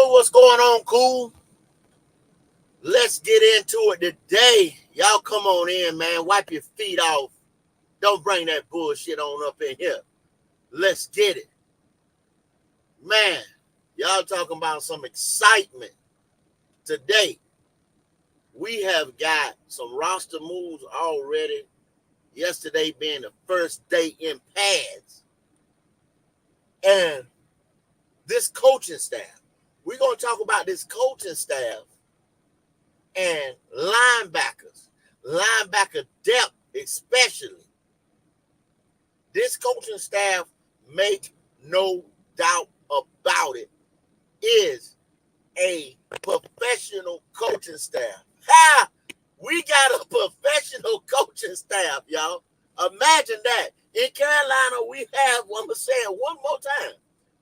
what's going on, cool? Let's get into it today. Y'all come on in, man. Wipe your feet off. Don't bring that bullshit on up in here. Let's get it. Man, y'all talking about some excitement. Today, we have got some roster moves already. Yesterday being the first day in pads. And this coaching staff. We're going to talk about this coaching staff and linebackers. Linebacker depth especially. This coaching staff, make no doubt about it, is a professional coaching staff. Ha! We got a professional coaching staff, y'all. Imagine that. In Carolina, we have, I'm going to say it one more time,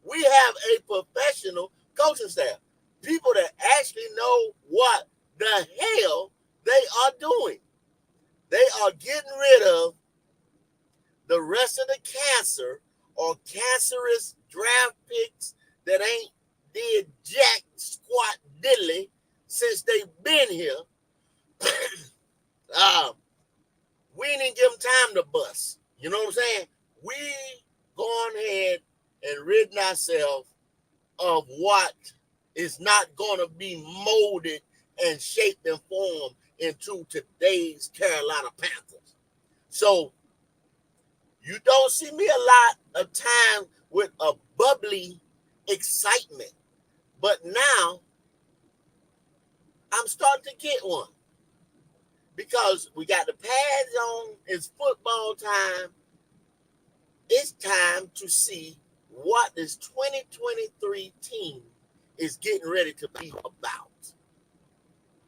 we have a professional coaching staff. People that actually know what the hell they are doing. They are getting rid of the rest of the cancer or cancerous draft picks that ain't did jack squat diddly since they've been here. We didn't give them time to bust. You know what I'm saying? We gone ahead and ridden ourselves of what is not going to be molded and shaped and formed into today's Carolina Panthers. So you don't see me a lot of time with a bubbly excitement. But now I'm starting to get one. Because we got the pads on, it's football time. It's time to see what this 2023 team is getting ready to be about.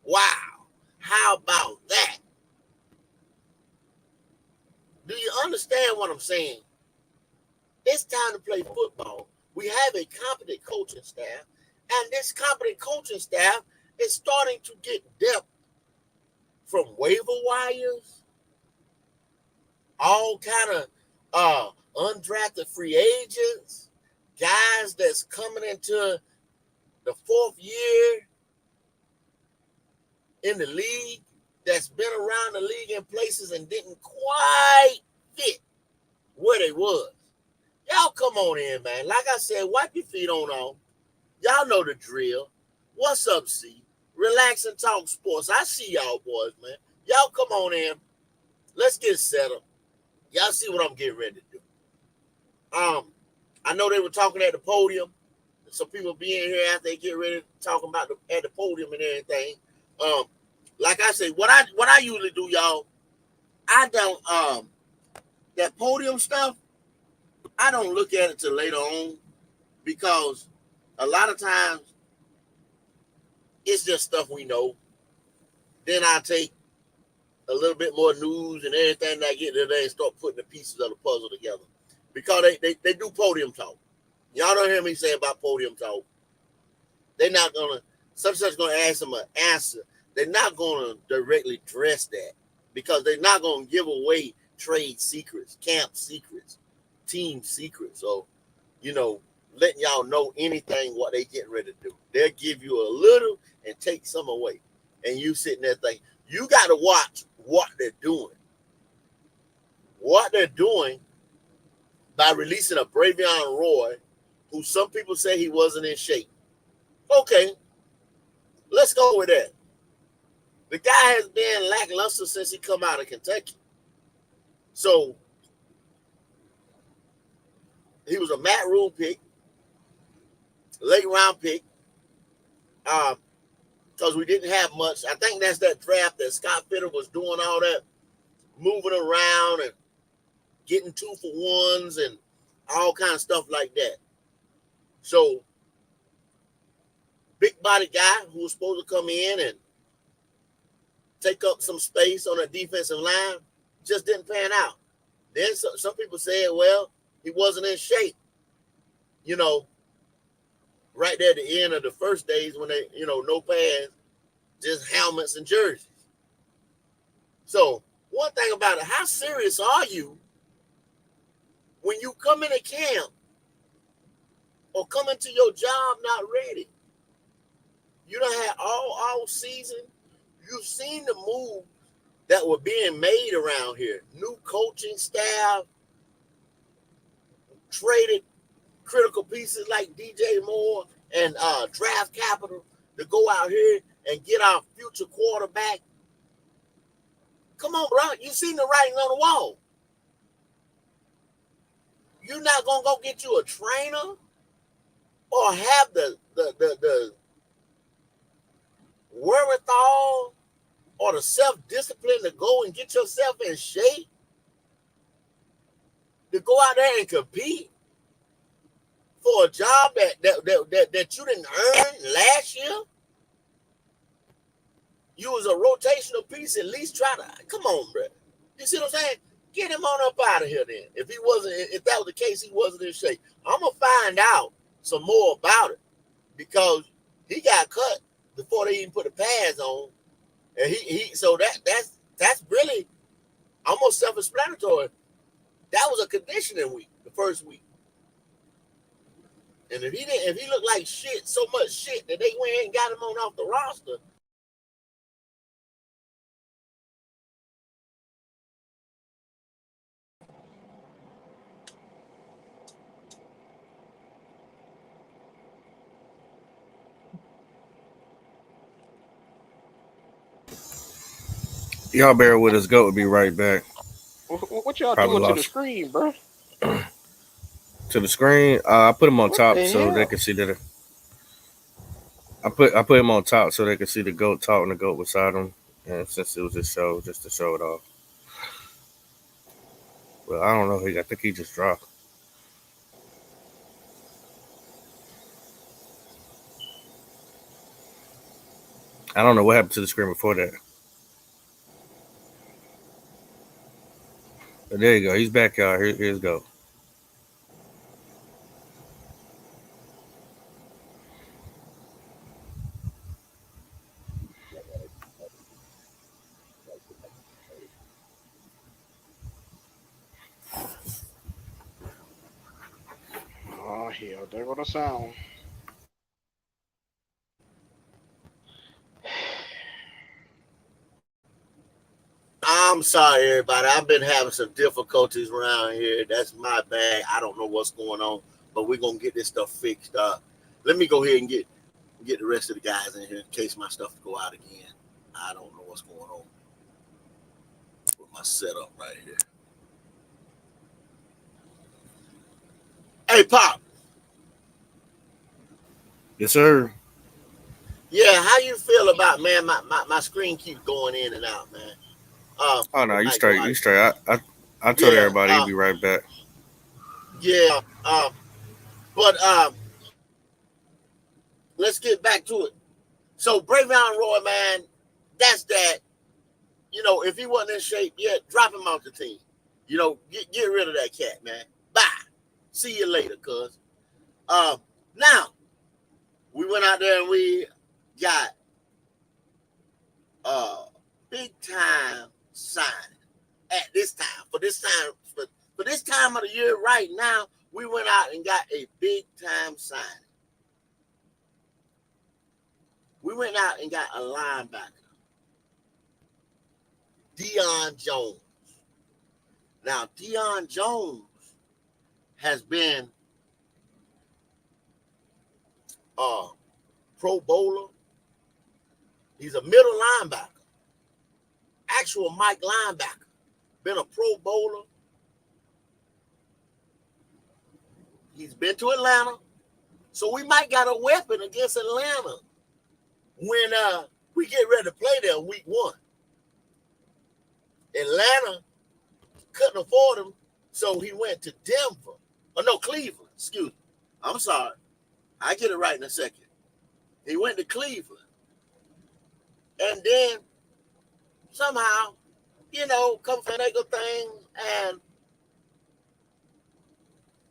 Wow. How about that? Do you understand what I'm saying? It's time to play football. We have a competent coaching staff, and this competent coaching staff is starting to get depth from waiver wires, all kind of undrafted free agents, guys that's coming into the fourth year in the league, that's been around the league in places and didn't quite fit where they was. Y'all come on in, man. Like I said, wipe your feet on off. Y'all know the drill. What's up, C? Relax and talk sports. I see y'all boys, man. Y'all come on in. Let's get set up. Y'all see what I'm getting ready to do. I know they were talking at the podium. Some people be in here after they get ready talking about at the podium and everything. Like I say, what I usually do, y'all, I don't that podium stuff, I don't look at it till later on because a lot of times it's just stuff we know. Then I take a little bit more news and everything that I get today and start putting the pieces of the puzzle together. Because they do podium talk. Y'all don't hear me say about podium talk. They're not going to, somebody's going to ask them an answer. They're not going to directly address that because they're not going to give away trade secrets, camp secrets, team secrets. So, letting y'all know anything what they getting ready to do. They'll give you a little and take some away. And you sitting there thinking, you got to watch what they're doing. What they're doing by releasing a Bravion Roy, who some people say he wasn't in shape. Okay, let's go with that. The guy has been lackluster since he come out of Kentucky. So, he was a Matt Rule pick, late round pick, because we didn't have much. I think that's that draft that Scott Fitter was doing all that, moving around and getting 2-for-1s and all kind of stuff like that. So, big body guy who was supposed to come in and take up some space on a defensive line just didn't pan out. Then some people said, well, he wasn't in shape. Right there at the end of the first days when they, no pads, just helmets and jerseys. So one thing about it, how serious are you when you come into camp or come into your job not ready? You done had all season. You've seen the move that were being made around here. New coaching staff, traded critical pieces like DJ Moore and draft capital to go out here and get our future quarterback. Come on, bro. You seen the writing on the wall. You're not gonna go get you a trainer or have the wherewithal or the self-discipline to go and get yourself in shape to go out there and compete for a job that you didn't earn last year. You was a rotational piece. At least try to come on, bro. You see what I'm saying? Get him on up out of here then. If that was the case, he wasn't in shape. I'm gonna find out some more about it because he got cut before they even put the pads on, and so that's really almost self-explanatory. That was a conditioning week, the first week, and if he looked like shit, so much shit that they went and got him on off the roster. Y'all bear with us. Go. Will be right back. What y'all Probably doing to the lost screen, bro? to the screen. I put them on What top the so they hell? can see that. I put him on top so they can see the goat talking the goat beside him. And since it was a show, just to show it off. Well, I don't know. I think he just dropped. I don't know what happened to the screen before that. But there you go. He's back, y'all. Here's go. Oh hell, there go the sound. I'm sorry, everybody. I've been having some difficulties around here. That's my bad. I don't know what's going on, but we're gonna get this stuff fixed up. Let me go ahead and get the rest of the guys in here in case my stuff go out again. I don't know what's going on with my setup right here. Hey, Pop. Yes, sir. Yeah, how you feel about, man? My screen keeps going in and out, man. Oh no, It you might go straight. out You again. straight. I told Yeah, everybody he'd be right back. yeah. But let's get back to it. So Bravion Roy, man, that's that. If he wasn't in shape yet, drop him off the team. Get rid of that cat, man. Bye. See you later, cuz. Now we went out there and we got big time signing at this time. For this time of the year, right now, we went out and got a big time signing. We went out and got a linebacker, Deion Jones. Now, Deion Jones has been a Pro Bowler. He's a middle linebacker, actual Mike linebacker. Been a Pro Bowler. He's been to Atlanta. So we might got a weapon against Atlanta when we get ready to play there week 1. Atlanta couldn't afford him, so he went to Denver. Oh, no, Cleveland. Excuse me. I'm sorry. I get it right in a second. He went to Cleveland. And then somehow, come finagle things, and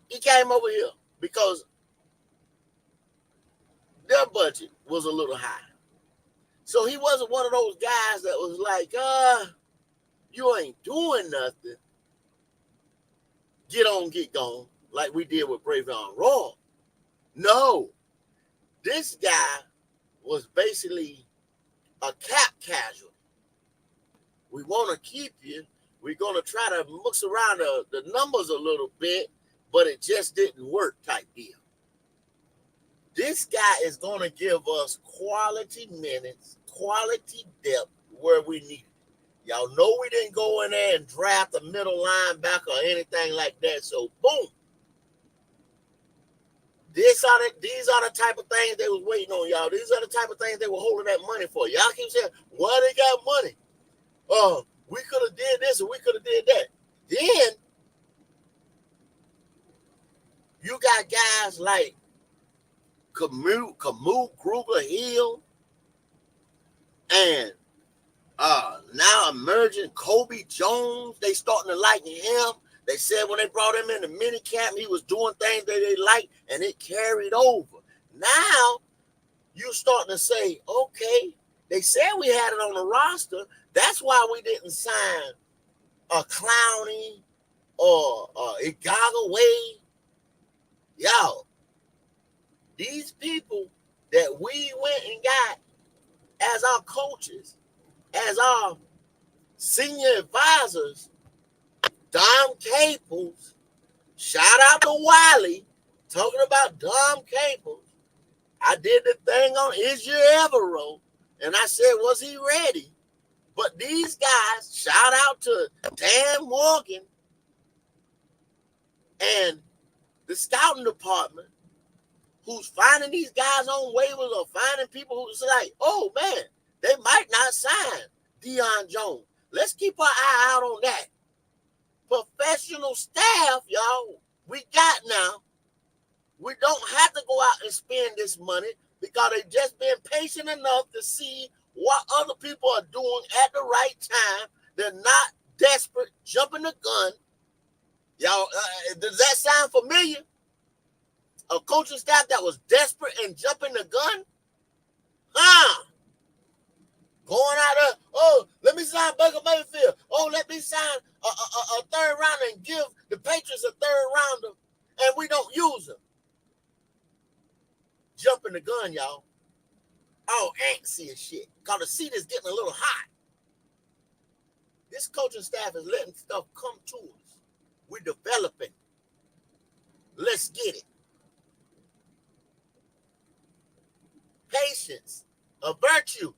he came over here because their budget was a little high. So he wasn't one of those guys that was like, you ain't doing nothing. Get on, get gone, like we did with Bravion Roy. No, this guy was basically a cap casualty. We want to keep you. We're going to try to mix around the numbers a little bit, but it just didn't work type deal. This guy is going to give us quality minutes, quality depth where we need it. Y'all know we didn't go in there and draft a middle linebacker or anything like that. So, boom. These are the type of things they was waiting on, y'all. These are the type of things they were holding that money for. Y'all keep saying, why they got money? We could have did this and we could have did that. Then you got guys like Camus Kruger Hill and now emerging Kobe Jones. They starting to like him. They said when they brought him in the mini camp, he was doing things that they liked, and it carried over. Now you're starting to say, okay, they said we had it on the roster. That's why we didn't sign a Clowney or Igaga Wade. Y'all, these people that we went and got as our coaches, as our senior advisors, Dom Caples, shout out to Wiley, talking about Dom Caples. I did the thing on Is You Evero, and I said, was he ready? But these guys, shout out to Dan Morgan and the scouting department, who's finding these guys on waivers or finding people who's like, oh man, they might not sign Deion Jones. Let's keep our eye out on that. Professional staff, y'all, we got now. We don't have to go out and spend this money because they've just been patient enough to see what other people are doing at the right time. They're not desperate, jumping the gun. Y'all, does that sound familiar? A coaching staff that was desperate and jumping the gun? Going out there, oh, let me sign Baker Mayfield. Oh, let me sign a third rounder and give the Patriots a third rounder, and we don't use them. Jumping the gun, y'all. Oh, antsy and shit. Because the seat is getting a little hot. This coaching staff is letting stuff come to us. We're developing. Let's get it. Patience, a virtue.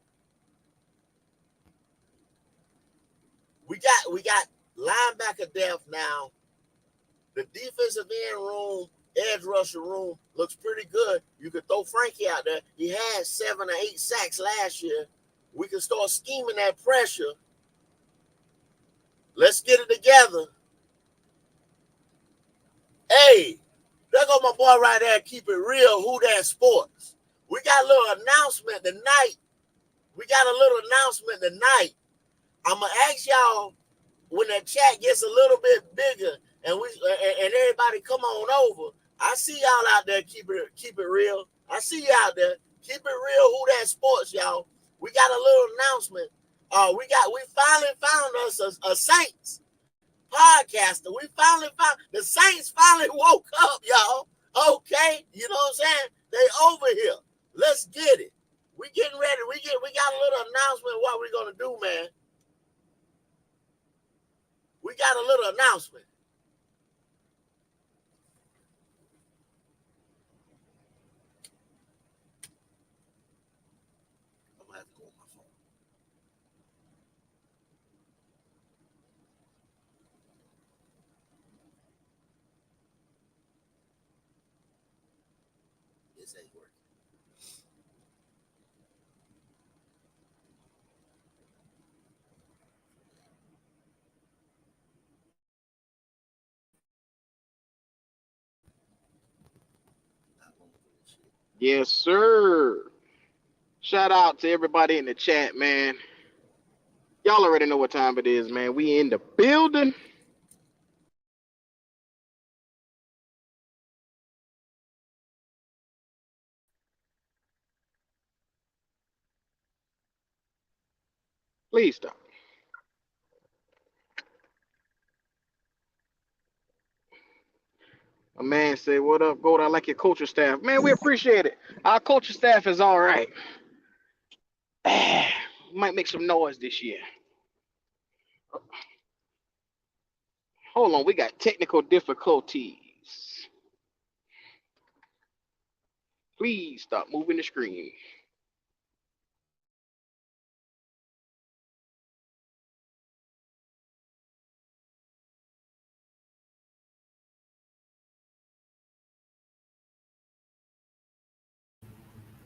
We got linebacker depth now. The defensive end room, edge rusher room looks pretty good. You could throw Frankie out there. He had 7 or 8 sacks last year. We can start scheming that pressure. Let's get it together. Hey, there go my boy right there. Keep it real. Who that sports? We got a little announcement tonight. I'm gonna ask y'all when the chat gets a little bit bigger and everybody come on over. I see y'all out there. Keep it real. I see you out there. Keep it real. Who that sports, y'all? We got a little announcement. We finally found us a Saints podcaster. We finally found the Saints. Finally woke up, y'all. Okay, you know what I'm saying? They over here. Let's get it. We getting ready. We got a little announcement. What we gonna do, man? We got a little announcement. I'm gonna have to go on my phone. This ain't working. Yes, sir. Shout out to everybody in the chat, man. Y'all already know what time it is, man. We in the building. Please stop. A man said, what up, Goat? I like your coaching staff. Man, we appreciate it. Our coaching staff is all right. Might make some noise this year. Hold on, we got technical difficulties. Please stop moving the screen.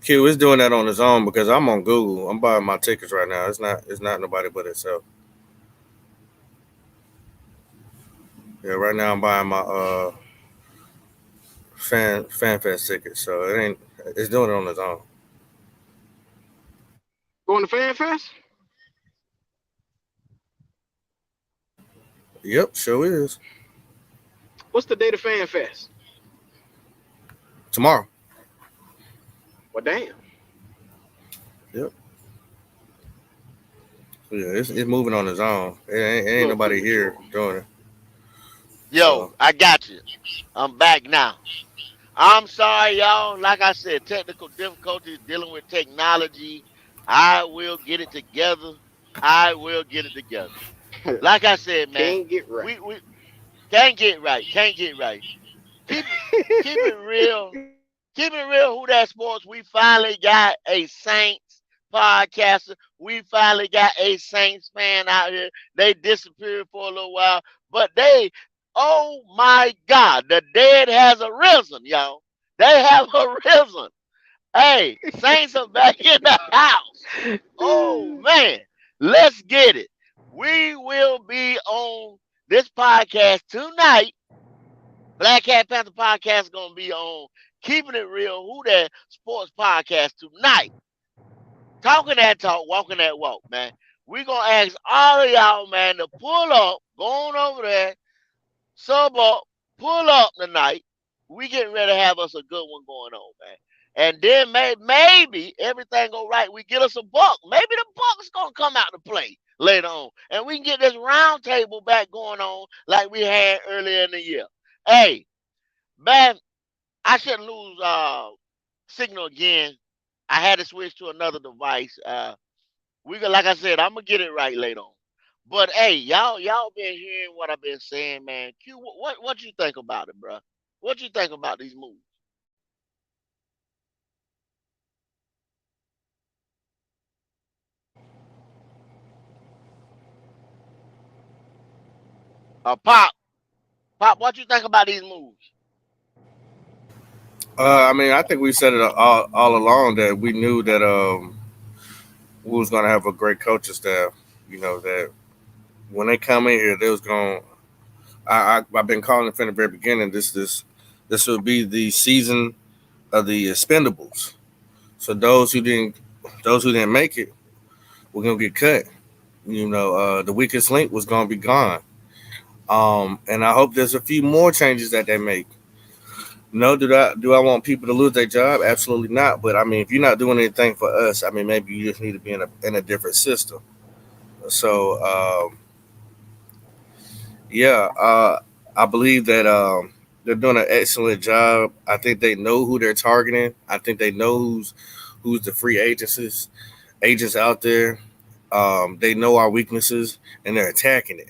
Q is doing that on his own because I'm on Google. I'm buying my tickets right now. It's not nobody but itself. Yeah, right now I'm buying my FanFest tickets. So it's doing it on its own. Going to Fan Fest? Yep, sure is. What's the date of Fan Fest? Tomorrow. Well, damn. Yep. Yeah, it's moving on its own. It ain't Little nobody premature. here doing it. Yo, So I got you. I'm back now. I'm sorry, y'all. Like I said, technical difficulties dealing with technology. I will get it together. I will get it together. Like I said, man, Can't get right. we can't get right. Can't get right. Keep keep it real. Keep it real. Who that sports? We finally got a Saints podcaster. We finally got a Saints fan out here. They disappeared for a little while, but oh my God, the dead has arisen, y'all. They have arisen. Hey, Saints are back in the house. Oh man, let's get it. We will be on this podcast tonight. Black Cat Panther podcast is gonna be on Keeping It Real, Who That Sports podcast tonight. Talking that talk, walking that walk, man. We gonna ask all of y'all, man, to pull up, go on over there, sub up, pull up tonight. We getting ready to have us a good one going on, man. And then maybe everything go right. We get us a buck. Maybe the buck's gonna come out to play later on, and we can get this round table back going on like we had earlier in the year. Hey, man, I shouldn't lose signal again. I had to switch to another device. Like I said, I'm gonna get it right later on. But hey, y'all been hearing what I've been saying, man. Q, what you think about it, bro? What you think about these moves? Pop, what you think about these moves? I mean, I think we said it all along that we knew that we was gonna have a great coaching staff. You know that when they come in here, they was going. I've been calling it from the very beginning. This will be the season of the expendables. So those who didn't make it, we're gonna get cut. The weakest link was gonna be gone. And I hope there's a few more changes that they make. No, do I want people to lose their job? Absolutely not. But I mean, if you're not doing anything for us, I mean, maybe you just need to be in a different system. So yeah, I believe that they're doing an excellent job. I think they know who they're targeting. I think they know who's the free agents out there. They know our weaknesses and they're attacking it.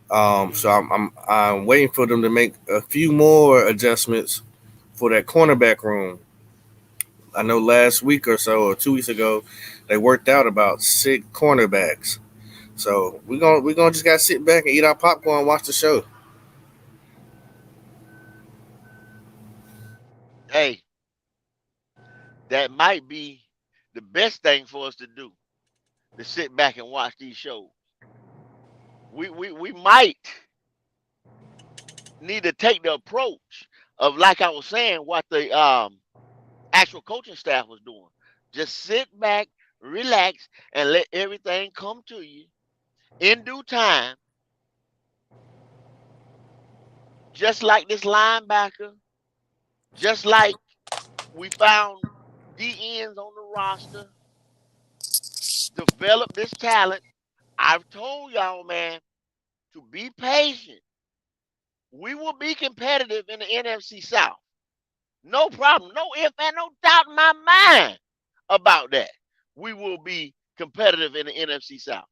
So I'm waiting for them to make a few more adjustments for that cornerback room. I know last week or so, or 2 weeks ago, they worked out about 6 cornerbacks. So we're gonna just gotta sit back and eat our popcorn and watch the show. Hey, that might be the best thing for us to do, to sit back and watch these shows. We might need to take the approach of, like I was saying, what the actual coaching staff was doing. Just sit back, relax, and let everything come to you in due time. Just like this linebacker, just like we found D ends on the roster, develop this talent. I've told y'all, man, to be patient. We will be competitive in the NFC South. No problem. No if and no doubt in my mind about that. we will be competitive in the NFC South.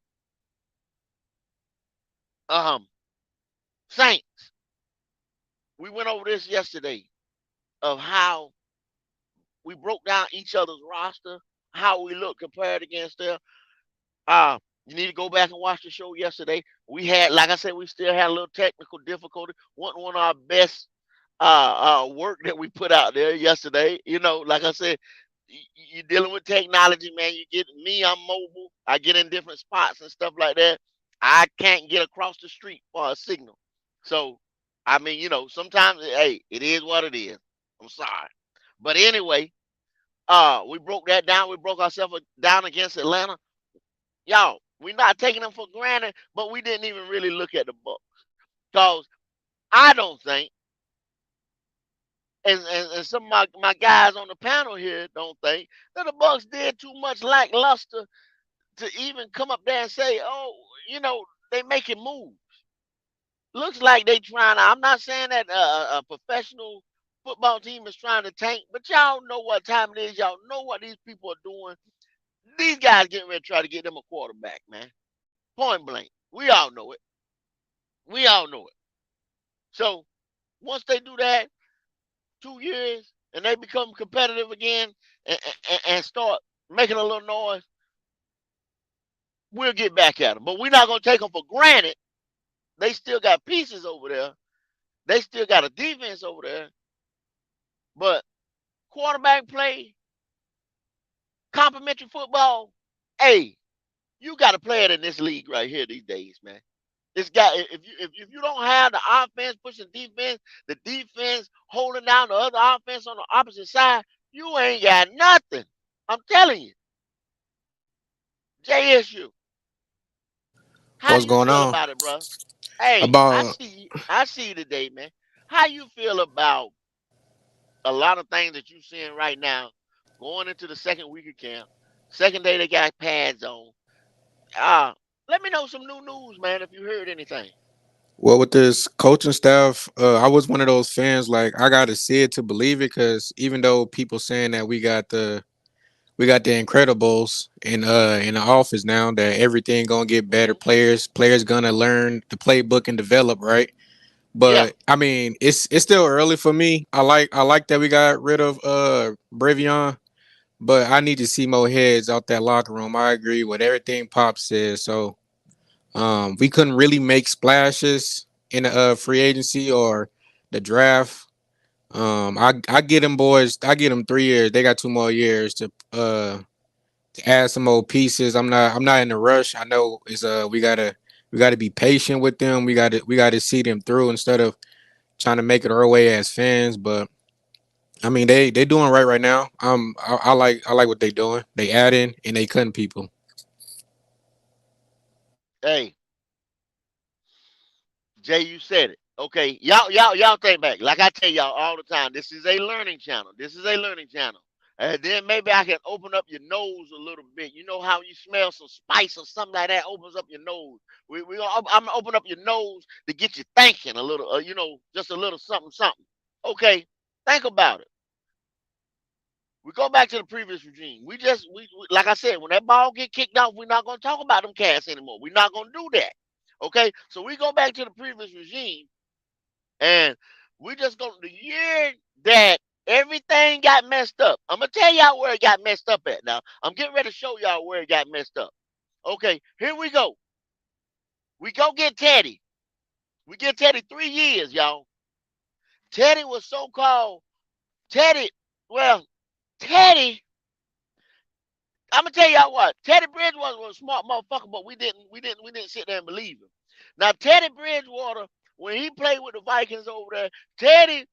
Saints, we went over this yesterday of how we broke down each other's roster, how we look compared against them. You need to go back and watch the show yesterday. We had, like I said, we still had a little technical difficulty. One of our best work that we put out there yesterday. You know, like I said, you're dealing with technology, man. You get me, I'm mobile. I get in different spots and stuff like that. I can't get across the street for a signal. So, I mean, you know, sometimes, hey, it is what it is. I'm sorry. But anyway, we broke that down. We broke ourselves down against Atlanta. Y'all, we're not taking them for granted, but we didn't even really look at the Bucks. Because I don't think, and some of my guys on the panel here don't think, that the Bucks did too much lackluster to even come up there and say, oh, you know, they making moves. Looks like they trying to, I'm not saying that a professional football team is trying to tank, but y'all know what time it is. Y'all know what these people are doing. These guys getting ready to try to get them a quarterback, man. Point blank. We all know it. We all know it. So once they do that, 2 years, and they become competitive again and start making a little noise, we'll get back at them. But we're not going to take them for granted. They still got pieces over there. They still got a defense over there. But quarterback play, complimentary football, hey, you got to play it in this league right here these days, man. It's got, if you don't have the offense pushing defense, the defense holding down the other offense on the opposite side, you ain't got nothing. I'm telling you. JSU, how What's you going feel on? about it, bro? Hey, About I see you today, man. How you feel about a lot of things that you seeing right now going into the second week of camp? Second day they got pads on. Uh, Let me know some new news, man, if you heard anything. well with this coaching staff, I was one of those fans. Like I got to see it to believe it, because even though people saying that we got the Incredibles in the office now, that everything gonna get better, Hmm. players gonna learn the playbook and develop, right? Yeah. But I mean, it's still early for me. I like that we got rid of Brevion, but I need to see more heads out that locker room. I agree with everything Pop says. So we couldn't really make splashes in the free agency or the draft. I get them boys. I get them 3 years. They got 2 more years to add some more pieces. I'm not in a rush. I know it's we gotta be patient with them. We gotta see them through instead of trying to make it our way as fans. But I mean, they doing right now. I like what they doing. They adding and they cutting people. Hey, Jay, you said it. Okay, y'all think back. Like I tell y'all all the time, this is a learning channel. This is a learning channel. And then maybe I can open up your nose a little bit. You know how you smell some spice or something like that opens up your nose. I'm gonna open up your nose to get you thinking a little. You know, just a little something, something. Okay, think about it. We go back to the previous regime. We like I said, when that ball get kicked off, we're not gonna talk about them cats anymore. We're not gonna do that. Okay, so we go back to the previous regime, and we just go the year that everything got messed up. I'm gonna tell y'all where it got messed up at. Now I'm getting ready to show y'all where it got messed up. Okay, here we go. We go get Teddy. We get Teddy 3 years, y'all. Teddy was so called Teddy. Well, Teddy. I'm gonna tell y'all what. Teddy Bridgewater was a smart motherfucker, but we didn't sit there and believe him. Now Teddy Bridgewater, when he played with the Vikings over there, Teddy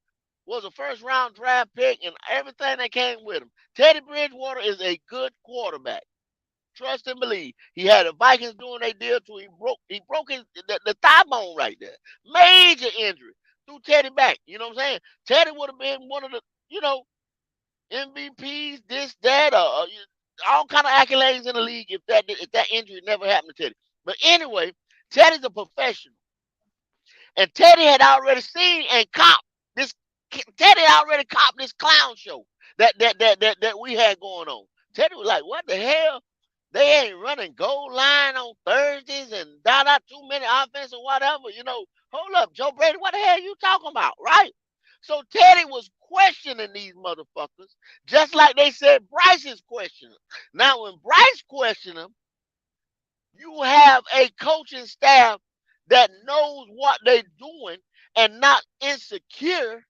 was a first round draft pick and everything that came with him. Teddy Bridgewater is a good quarterback. Trust and believe. He had the Vikings doing their deal to he broke the thigh bone right there. Major injury. Threw Teddy back. You know what I'm saying? Teddy would have been one of the, you know, MVPs, this, that, all kind of accolades in the league if that injury never happened to Teddy. But anyway, Teddy's a professional. And Teddy had already seen and copped this. Teddy already copped this clown show that we had going on. Teddy was like, what the hell? They ain't running goal line on Thursdays and out too many offense or whatever. Hold up, Joe Brady, what the hell you talking about, right? So Teddy was questioning these motherfuckers, just like they said Bryce is questioning. Now, when Bryce questioned them, you have a coaching staff that knows what they're doing and not insecure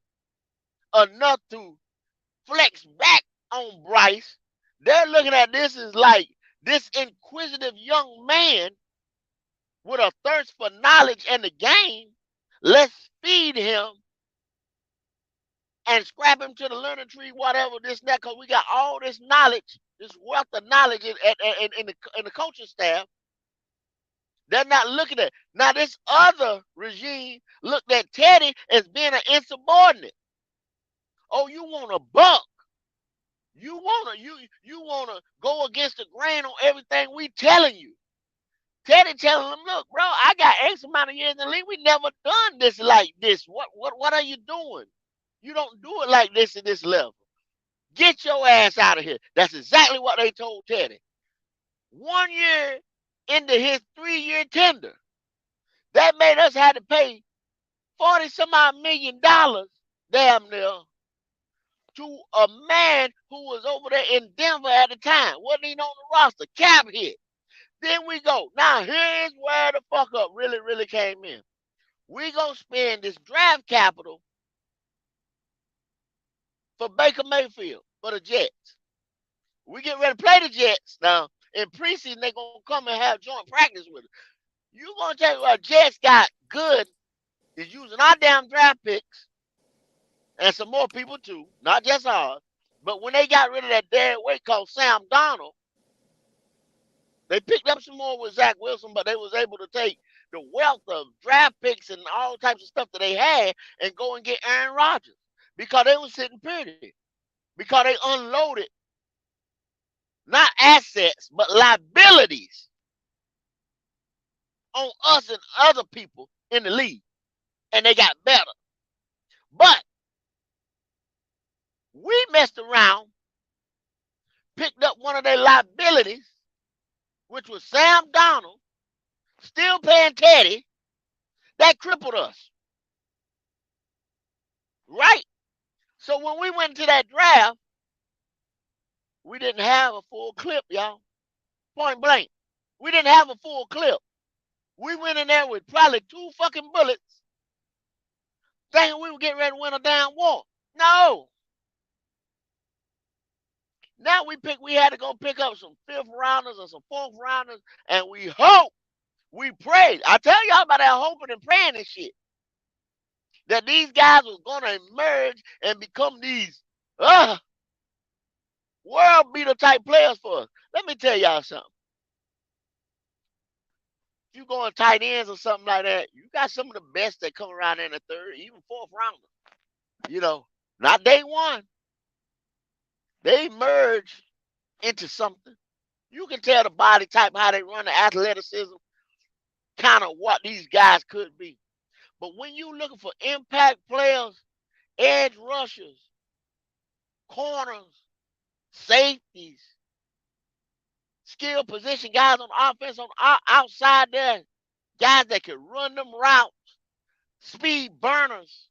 enough to flex back on Bryce. They're looking at this as like this inquisitive young man with a thirst for knowledge and the game. Let's feed him and scrap him to the learning tree, whatever, this, that, because we got all this knowledge, this wealth of knowledge in the coaching staff. They're not looking at. Now, this other regime looked at Teddy as being an insubordinate. Oh, you want a buck. You wanna go against the grain on everything we telling you. Teddy telling them, look, bro, I got X amount of years in the league. We never done this like this. What are you doing? You don't do it like this at this level. Get your ass out of here. That's exactly what they told Teddy. 1 year into his 3-year tender, that made us have to pay $40-some-odd million damn near to a man who was over there in Denver at the time. Wasn't even on the roster. Cap hit. Then we go. Now, here's where the fuck up really came in. We gonna spend this draft capital for Baker Mayfield, for the Jets. We get ready to play the Jets. Now, in preseason, they're gonna come and have joint practice with us. You gonna tell me what Jets got good is using our damn draft picks and some more people too, not just ours. But when they got rid of that dead weight called Sam Darnold, they picked up some more with Zach Wilson, but they was able to take the wealth of draft picks and all types of stuff that they had and go and get Aaron Rodgers because they was sitting pretty, because they unloaded not assets but liabilities on us and other people in the league, and they got better. But we messed around, picked up one of their liabilities, which was Sam Darnold, still paying Teddy. That crippled us. Right? So when we went to that draft, we didn't have a full clip, y'all. Point blank. We didn't have a full clip. We went in there with probably 2 fucking bullets, thinking we were getting ready to win a damn war. No. Now we had to go pick up some 5th rounders and some 4th rounders, and we hope, we prayed. I tell y'all about that hoping and praying and shit, that these guys was gonna emerge and become these world beater type players for us. Let me tell y'all something. If you go on tight ends or something like that, you got some of the best that come around in the 3rd, even 4th rounder. Not day one. They emerge into something. You can tell the body type, how they run, the athleticism, kind of what these guys could be. But when you looking for impact players, edge rushers, corners, safeties, skill position guys on offense, on outside there, guys that can run them routes, speed burners,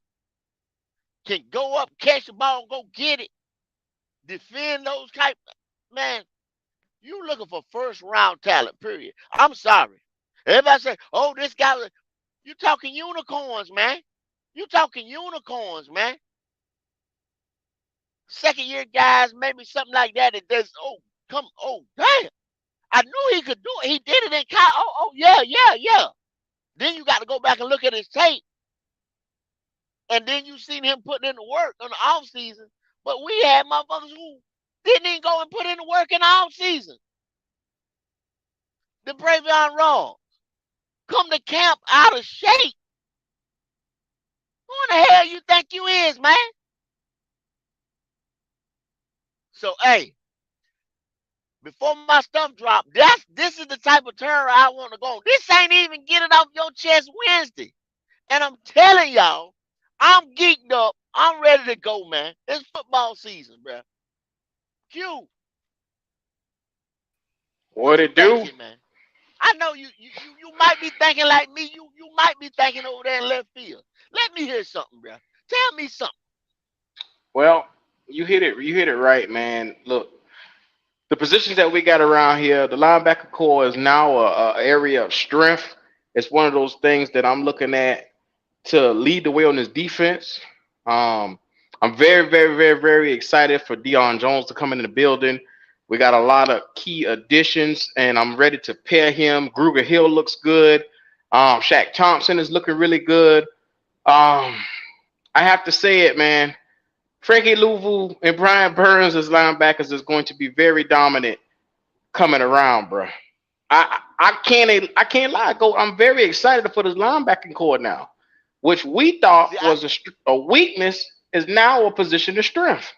can go up, catch the ball, and go get it, defend those type, man, you looking for 1st round talent, period. I'm sorry. Everybody say, oh, this guy, you talking unicorns, man. You talking unicorns, man. 2nd-year guys, maybe something like that. That does, damn. I knew he could do it. He did it in college. Yeah. Then you got to go back and look at his tape. And then you seen him putting in the work on the off season. But we had motherfuckers who didn't even go and put in the work in the off season. The Bravion Raw come to camp out of shape. Who in the hell you think you is, man? So, hey, before my stuff drop, this is the type of terror I want to go on. This ain't even get it off your chest Wednesday. And I'm telling y'all, I'm geeked up. I'm ready to go, man. It's football season, bro. Q, What What you it do? thinking, man? I know you might be thinking like me. You might be thinking over there in left field. Let me hear something, bro. Tell me something. Well, you hit it. You hit it right, man. Look, the positions that we got around here, the linebacker core is now a area of strength. It's one of those things that I'm looking at to lead the way on this defense. Um, I'm very, very, very, very excited for Deion Jones to come into the building. We got a lot of key additions, and I'm ready to pair him. Gruger Hill looks good. Shaq Thompson is looking really good. I have to say it, man. Frankie Louvu and Brian Burns as linebackers is going to be very dominant coming around, bro. I can't lie. I'm very excited for this linebacking core now, which we thought See, was a weakness is now a position of strength.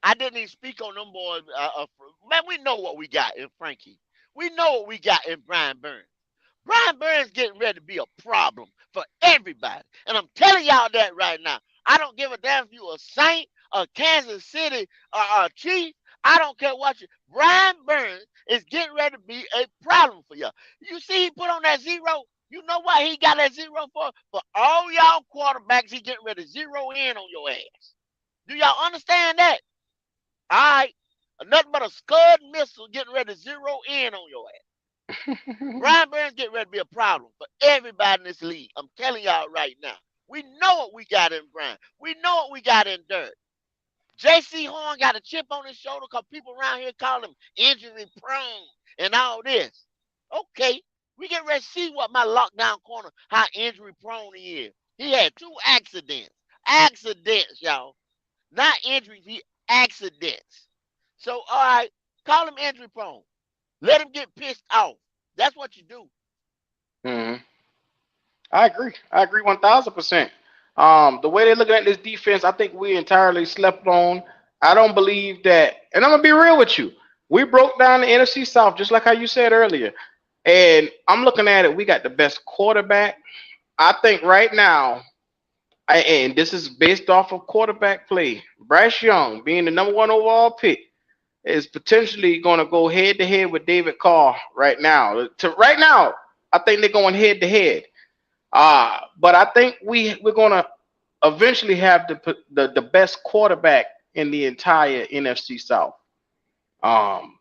I didn't even speak on them boys. Man, we know what we got in Frankie. We know what we got in Brian Burns. Brian Burns getting ready to be a problem for everybody. And I'm telling y'all that right now. I don't give a damn if you a Saint, a Kansas City, or a Chief. I don't care what you. Brian Burns is getting ready to be a problem for y'all. You see he put on that zero. You know what he got that zero for? For all y'all quarterbacks, he getting ready to zero in on your ass. Do y'all understand that? All right. Nothing but a Scud missile getting ready to zero in on your ass. Brian Burns getting ready to be a problem for everybody in this league. I'm telling y'all right now. We know what we got in Brian. We know what we got in Dirt. J.C. Horn got a chip on his shoulder because people around here call him injury prone and all this. Okay, we get ready to see what my lockdown corner, how injury prone he is. He had 2 accidents. Accidents, y'all. Not injuries, he accidents. So, all right, call him injury prone. Let him get pissed off. That's what you do. Hmm. I agree. I agree 1,000%. The way they're looking at this defense, I think we entirely slept on. I don't believe that, and I'm gonna be real with you. We broke down the NFC South just like how you said earlier, and I'm looking at it. We got the best quarterback. I think right now, and this is based off of quarterback play. Bryce Young, being the number 1 overall pick, is potentially going to go head to head with David Carr right now. Right now, I think they're going head to head. But I think we're gonna eventually have the best quarterback in the entire NFC South. Um,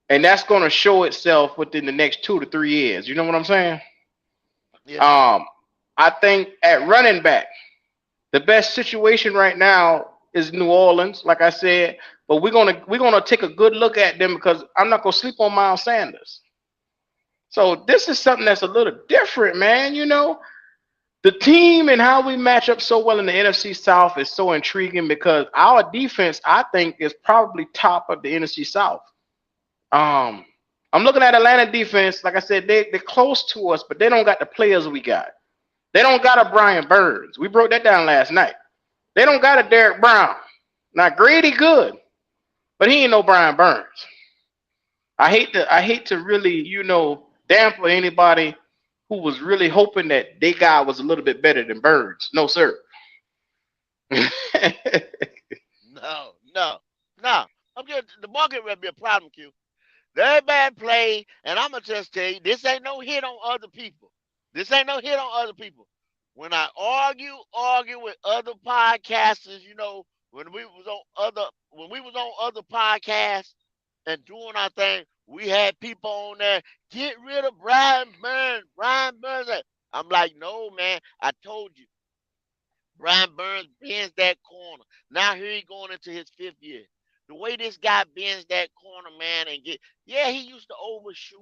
and that's gonna show itself within the next 2 to 3 years. You know what I'm saying? Yes, sir. I think at running back, the best situation right now is New Orleans, like I said. But we're gonna take a good look at them because I'm not gonna sleep on Miles Sanders. So this is something that's a little different, man. The team and how we match up so well in the NFC South is so intriguing because our defense, I think, is probably top of the NFC South. Um, I'm looking at Atlanta defense. Like I said, they're close to us, but they don't got the players we got. They don't got a Brian Burns. We broke that down last night. They don't got a Derek Brown. Now Grady good, but he ain't no Brian Burns. I hate to really, damper anybody who was really hoping that they guy was a little bit better than Burns. No, sir. No, no, no. I'm just the market will be a problem, Q. Very bad play, and I'm gonna just tell you, this ain't no hit on other people. This ain't no hit on other people. When I argue with other podcasters, when we was on other podcasts and doing our thing, we had people on there, get rid of Brian Burns. Brian Burns. I'm like, no, man. I told you. Brian Burns bends that corner. Now here he going into his 5th year. The way this guy bends that corner, man, yeah, he used to overshoot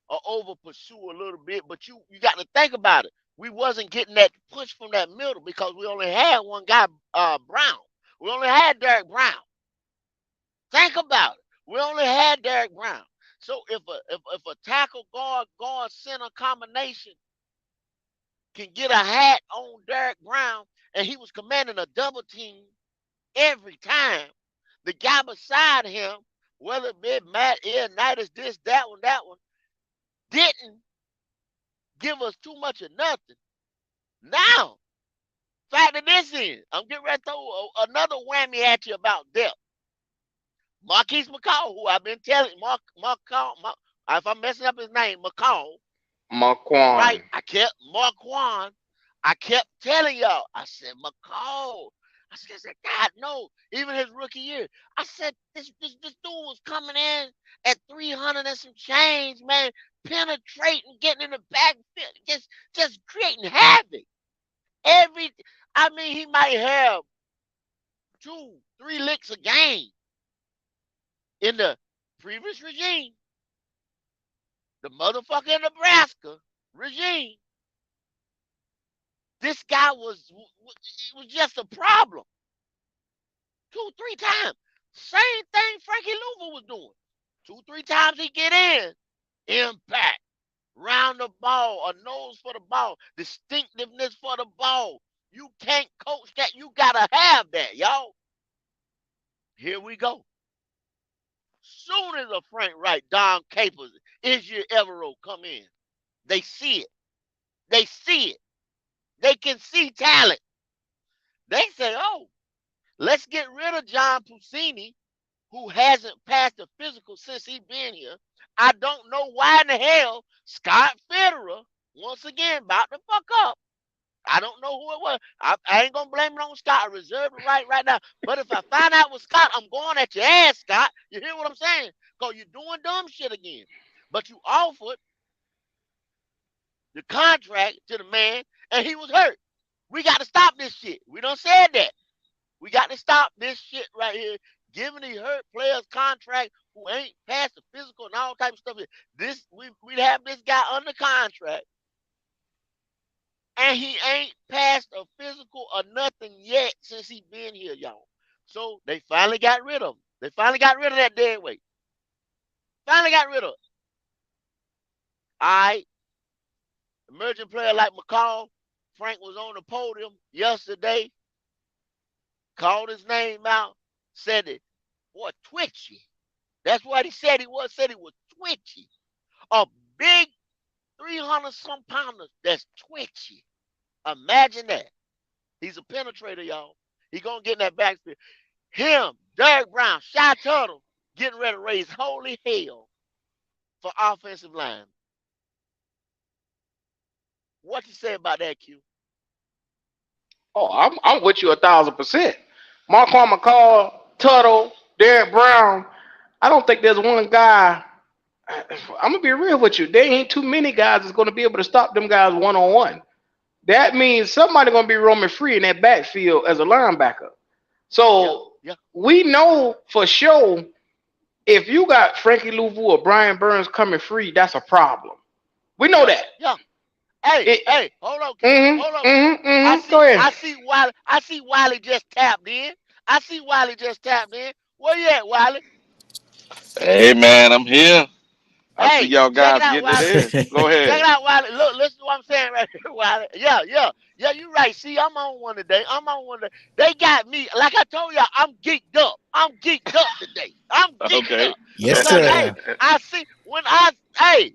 or over pursue a little bit, but you got to think about it. We wasn't getting that push from that middle because we only had one guy, Brown. We only had Derek Brown. Think about it. We only had Derek Brown. So if a tackle guard center combination can get a hat on Derek Brown and he was commanding a double team every time, the guy beside him, whether it be Matt Ioannidis, this, that one, didn't give us too much of nothing. Now, factor this in. I'm getting ready to throw another whammy at you about depth. Marquise McCall, who I've been telling, If I'm messing up his name, McCall, Marquand. right? Marquand. I kept telling y'all. I said, McCall. I said, God, no. Even his rookie year. I said, this dude was coming in at 300 and some change, man, penetrating, getting in the backfield, just creating havoc. He might have 2-3 licks a game in the previous regime, the motherfucking Nebraska regime. This guy was just a problem. 2-3 times. Same thing Frankie Louver was doing. 2-3 times he get in. Impact. Round the ball. A nose for the ball. Distinctiveness for the ball. You can't coach that. You gotta have that, y'all. Here we go. Soon as a Frank Wright, Don Capers, Izzy Evero come in, they see it. They see it. They can see talent. They say, oh, let's get rid of John Puccini, who hasn't passed the physical since he's been here. I don't know why in the hell Scott Federer, once again, about to fuck up. I don't know who it was. I ain't going to blame it on Scott. I reserve it right now. But if I find out it was Scott, I'm going at your ass, Scott. You hear what I'm saying? Because you're doing dumb shit again. But you offered the contract to the man, and he was hurt. We got to stop this shit. We done said that. We got to stop this shit right here. Giving these hurt players contract who ain't passed the physical and all type of stuff. We'd have this guy under contract, and he ain't passed a physical or nothing yet since he been here, y'all. So they finally got rid of him. They finally got rid of that dead weight. Finally got rid of it. All right. Emerging player like McCall. Frank was on the podium yesterday. Called his name out. Said it. Boy, twitchy. That's what he said he was. Said he was twitchy. A big 300-some pounder that's twitchy. Imagine that. He's a penetrator, y'all. He gonna get in that backfield. Him, Derek Brown, Shy Tuttle, getting ready to raise holy hell for offensive line. What you say about that, Q? Oh, I'm with you 1,000%. Marquand McCall, Tuttle, Derek Brown. I don't think there's one guy. I'm gonna be real with you. There ain't too many guys that's gonna be able to stop them guys one-on-one. That means somebody gonna be roaming free in that backfield as a linebacker. So we know for sure if you got Frankie Louvu or Brian Burns coming free, that's a problem. We know that. Yeah. Hey, hold on, hold on. I see Wiley just tapped in. Where you at, Wiley? Hey man, I'm here. I see y'all check guys it out, getting it in. Go Check ahead. it out, Wiley. Look, listen to what I'm saying right here, Wiley. Yeah, you right. See, I'm on one today. They got me. Like I told y'all, I'm geeked up. Today. I'm geeked up. Yes, Because, sir. I see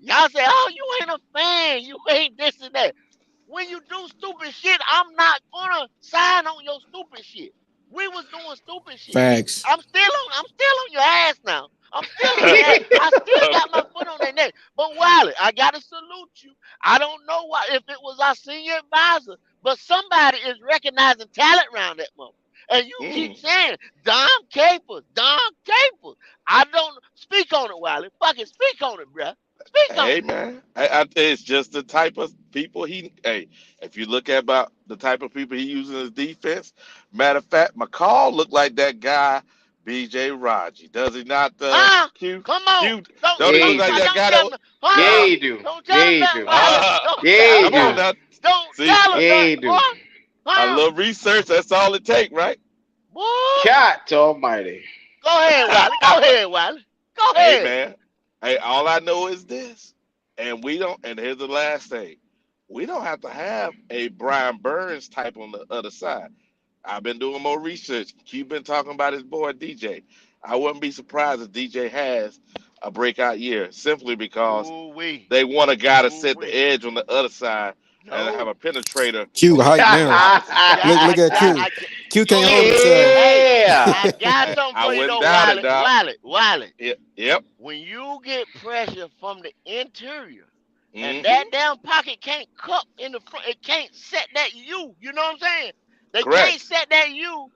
y'all say, oh, you ain't a fan. You ain't this and that. When you do stupid shit, I'm not gonna sign on your stupid shit. We was doing stupid shit. Facts. I'm still on your ass now. I'm still on your ass. I still got my foot on their neck. But Wiley, I gotta salute you. I don't know why if it was our senior advisor, but somebody is recognizing talent around that moment. And you keep saying Don Capers. I don't speak on it, Wiley. Fucking speak on it, bruh. Speak on Hey it. man, I tell you, it's just the type of people he. Hey, if you look at about the type of people he uses in his defense, matter of fact, McCall looked like that guy, B.J. Raji. Does he not? Q, Come on. Q, don't he look like that guy? Tell me. Yeah, he do. Don't tell him that, Wiley. Yeah, he Come on do. now. Don't See, tell him Yeah, he that, do. boy. a little research. That's all it takes, right? Boy. God almighty. Go ahead, Wiley. Go Hey ahead. man, hey, all I know is this, and we don't. And here's the last thing: we don't have to have a Brian Burns type on the other side. I've been doing more research. Q been talking about his boy DJ. I wouldn't be surprised if DJ has a breakout year simply because Ooh-wee. they want a guy to set the Ooh-wee. edge on the other side and have No. a penetrator Q on the hype physical now. opposite side. Look at Q. Q can't hold himself. Hey, Yeah. I got something I for you wouldn't though, doubt it, Doc. Wiley. Yep. When you get pressure from the interior and Mm-hmm. that damn pocket can't cup in the front, it can't set that U. You know what I'm saying? They can't Correct. set that U.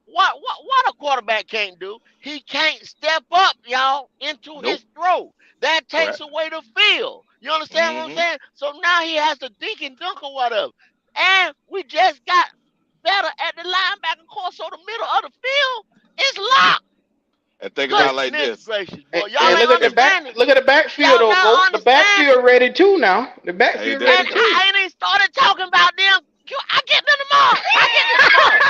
What a quarterback can't do? He can't step up, y'all, into Nope. his throw. That takes Correct. away the feel. You understand what I'm Mm-hmm. saying? So now he has to dink and dunk or whatever. And we just got better at the linebacker course, so the middle of the field is locked. And think about it like Goodness this. gracious, And, boy. Y'all and ain't look at the understanding. back. Look at the backfield Y'all though, not Goat. The understanding. backfield ready too now. The Hey, backfield there ready you And go. too. I ain't even started talking about them. I get them tomorrow. I get them tomorrow.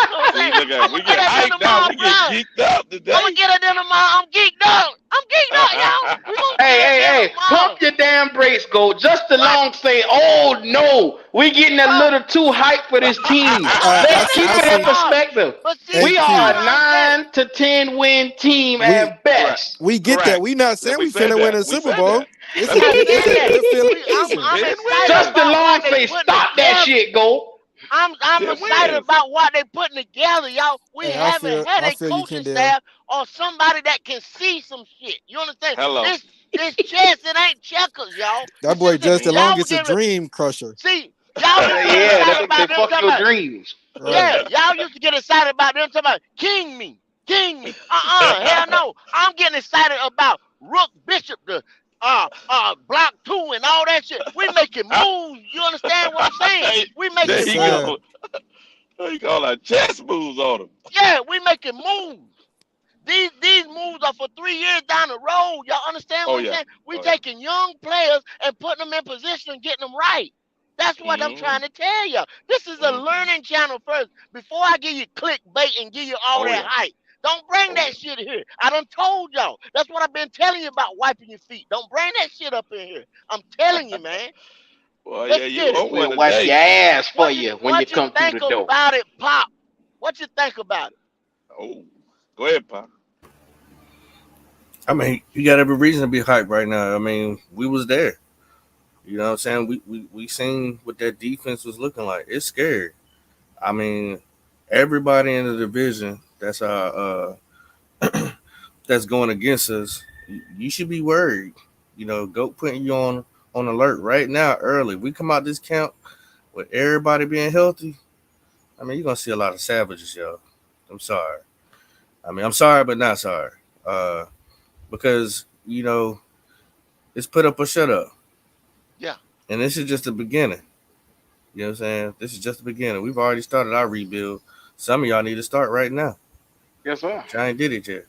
You know what I'm See, saying? look at I'm it. gonna We get get at them hyped now. tomorrow, We get bro. geeked up I'm gonna today. get at them tomorrow. I'm geeked up. I'm geeked up, y'all. We gonna Hey, get at hey, them hey, tomorrow. pump your damn brakes, Goat. Just to What? long say, oh no, we getting a Bro, little too hyped for this team. I'm Let's I getting see. keep I it in see. tomorrow. perspective. But see, We you are AQ. a gotta understand. 9 to 10 win team We at Correct. best. we get that. Correct. We not That saying we we said finna win that. a We Super said Bowl. that. We not It's saying a that. good feeling season. I'm 10 excited Just wins. to about long what they say, putting stop that together. shit, Goat. I'm 10 excited wins. about what they putting together, y'all. We Hey, haven't had I a feel you, coaching Kendall. staff or somebody that can see some shit. You understand? Hello. This chess, it ain't checkers, y'all. That You see what boy I'm saying? Justin Mm-hmm. Long Y'all were gets a getting dream crusher. see, y'all used to get Yeah, excited that's what they about them fuck talking your about, dreams. Right. yeah, y'all used to get excited about them talking about king me, king me. Hell no. I'm getting excited about Rook Bishop, the block two and all that shit. We making moves. You understand what I'm saying? Hey, We there Yes, making you sir. moves. go. You call our chess moves on them. Yeah, we making moves. These moves are for 3 years down the road. Y'all understand Oh what I'm yeah. saying? We Oh yeah. taking young players and putting them in position and getting them right. That's what I'm Mm-hmm. trying to tell you. This is a Mm-hmm. learning channel first. Before I give you clickbait and give you all Oh that yeah. hype. Don't bring Oh that yeah. shit here. I done told y'all. That's what I've been telling you about wiping your feet. Don't bring that shit up in here. I'm telling you, man. Well, Let's yeah, you get it. on one We'll wipe your today. ass for you when you What you come through the think door. about it, Pop? What you think about it? Oh, go ahead, Pop. I mean, you got every reason to be hyped right now. I mean, we was there. You know what I'm saying? We seen what that defense was looking like. It's scary. I mean, everybody in the division that's going against us, you should be worried. You know, go putting you on alert right now early. We come out this camp with everybody being healthy. I mean, you're gonna see a lot of savages, yo. I'm sorry. I mean, I'm sorry, but not sorry. Because it's put up or shut up, Yeah. and this is just the beginning. You know what I'm saying? This is just the beginning. We've already started our rebuild. Some of y'all need to start right now. Yes, sir. But y'all ain't did it yet.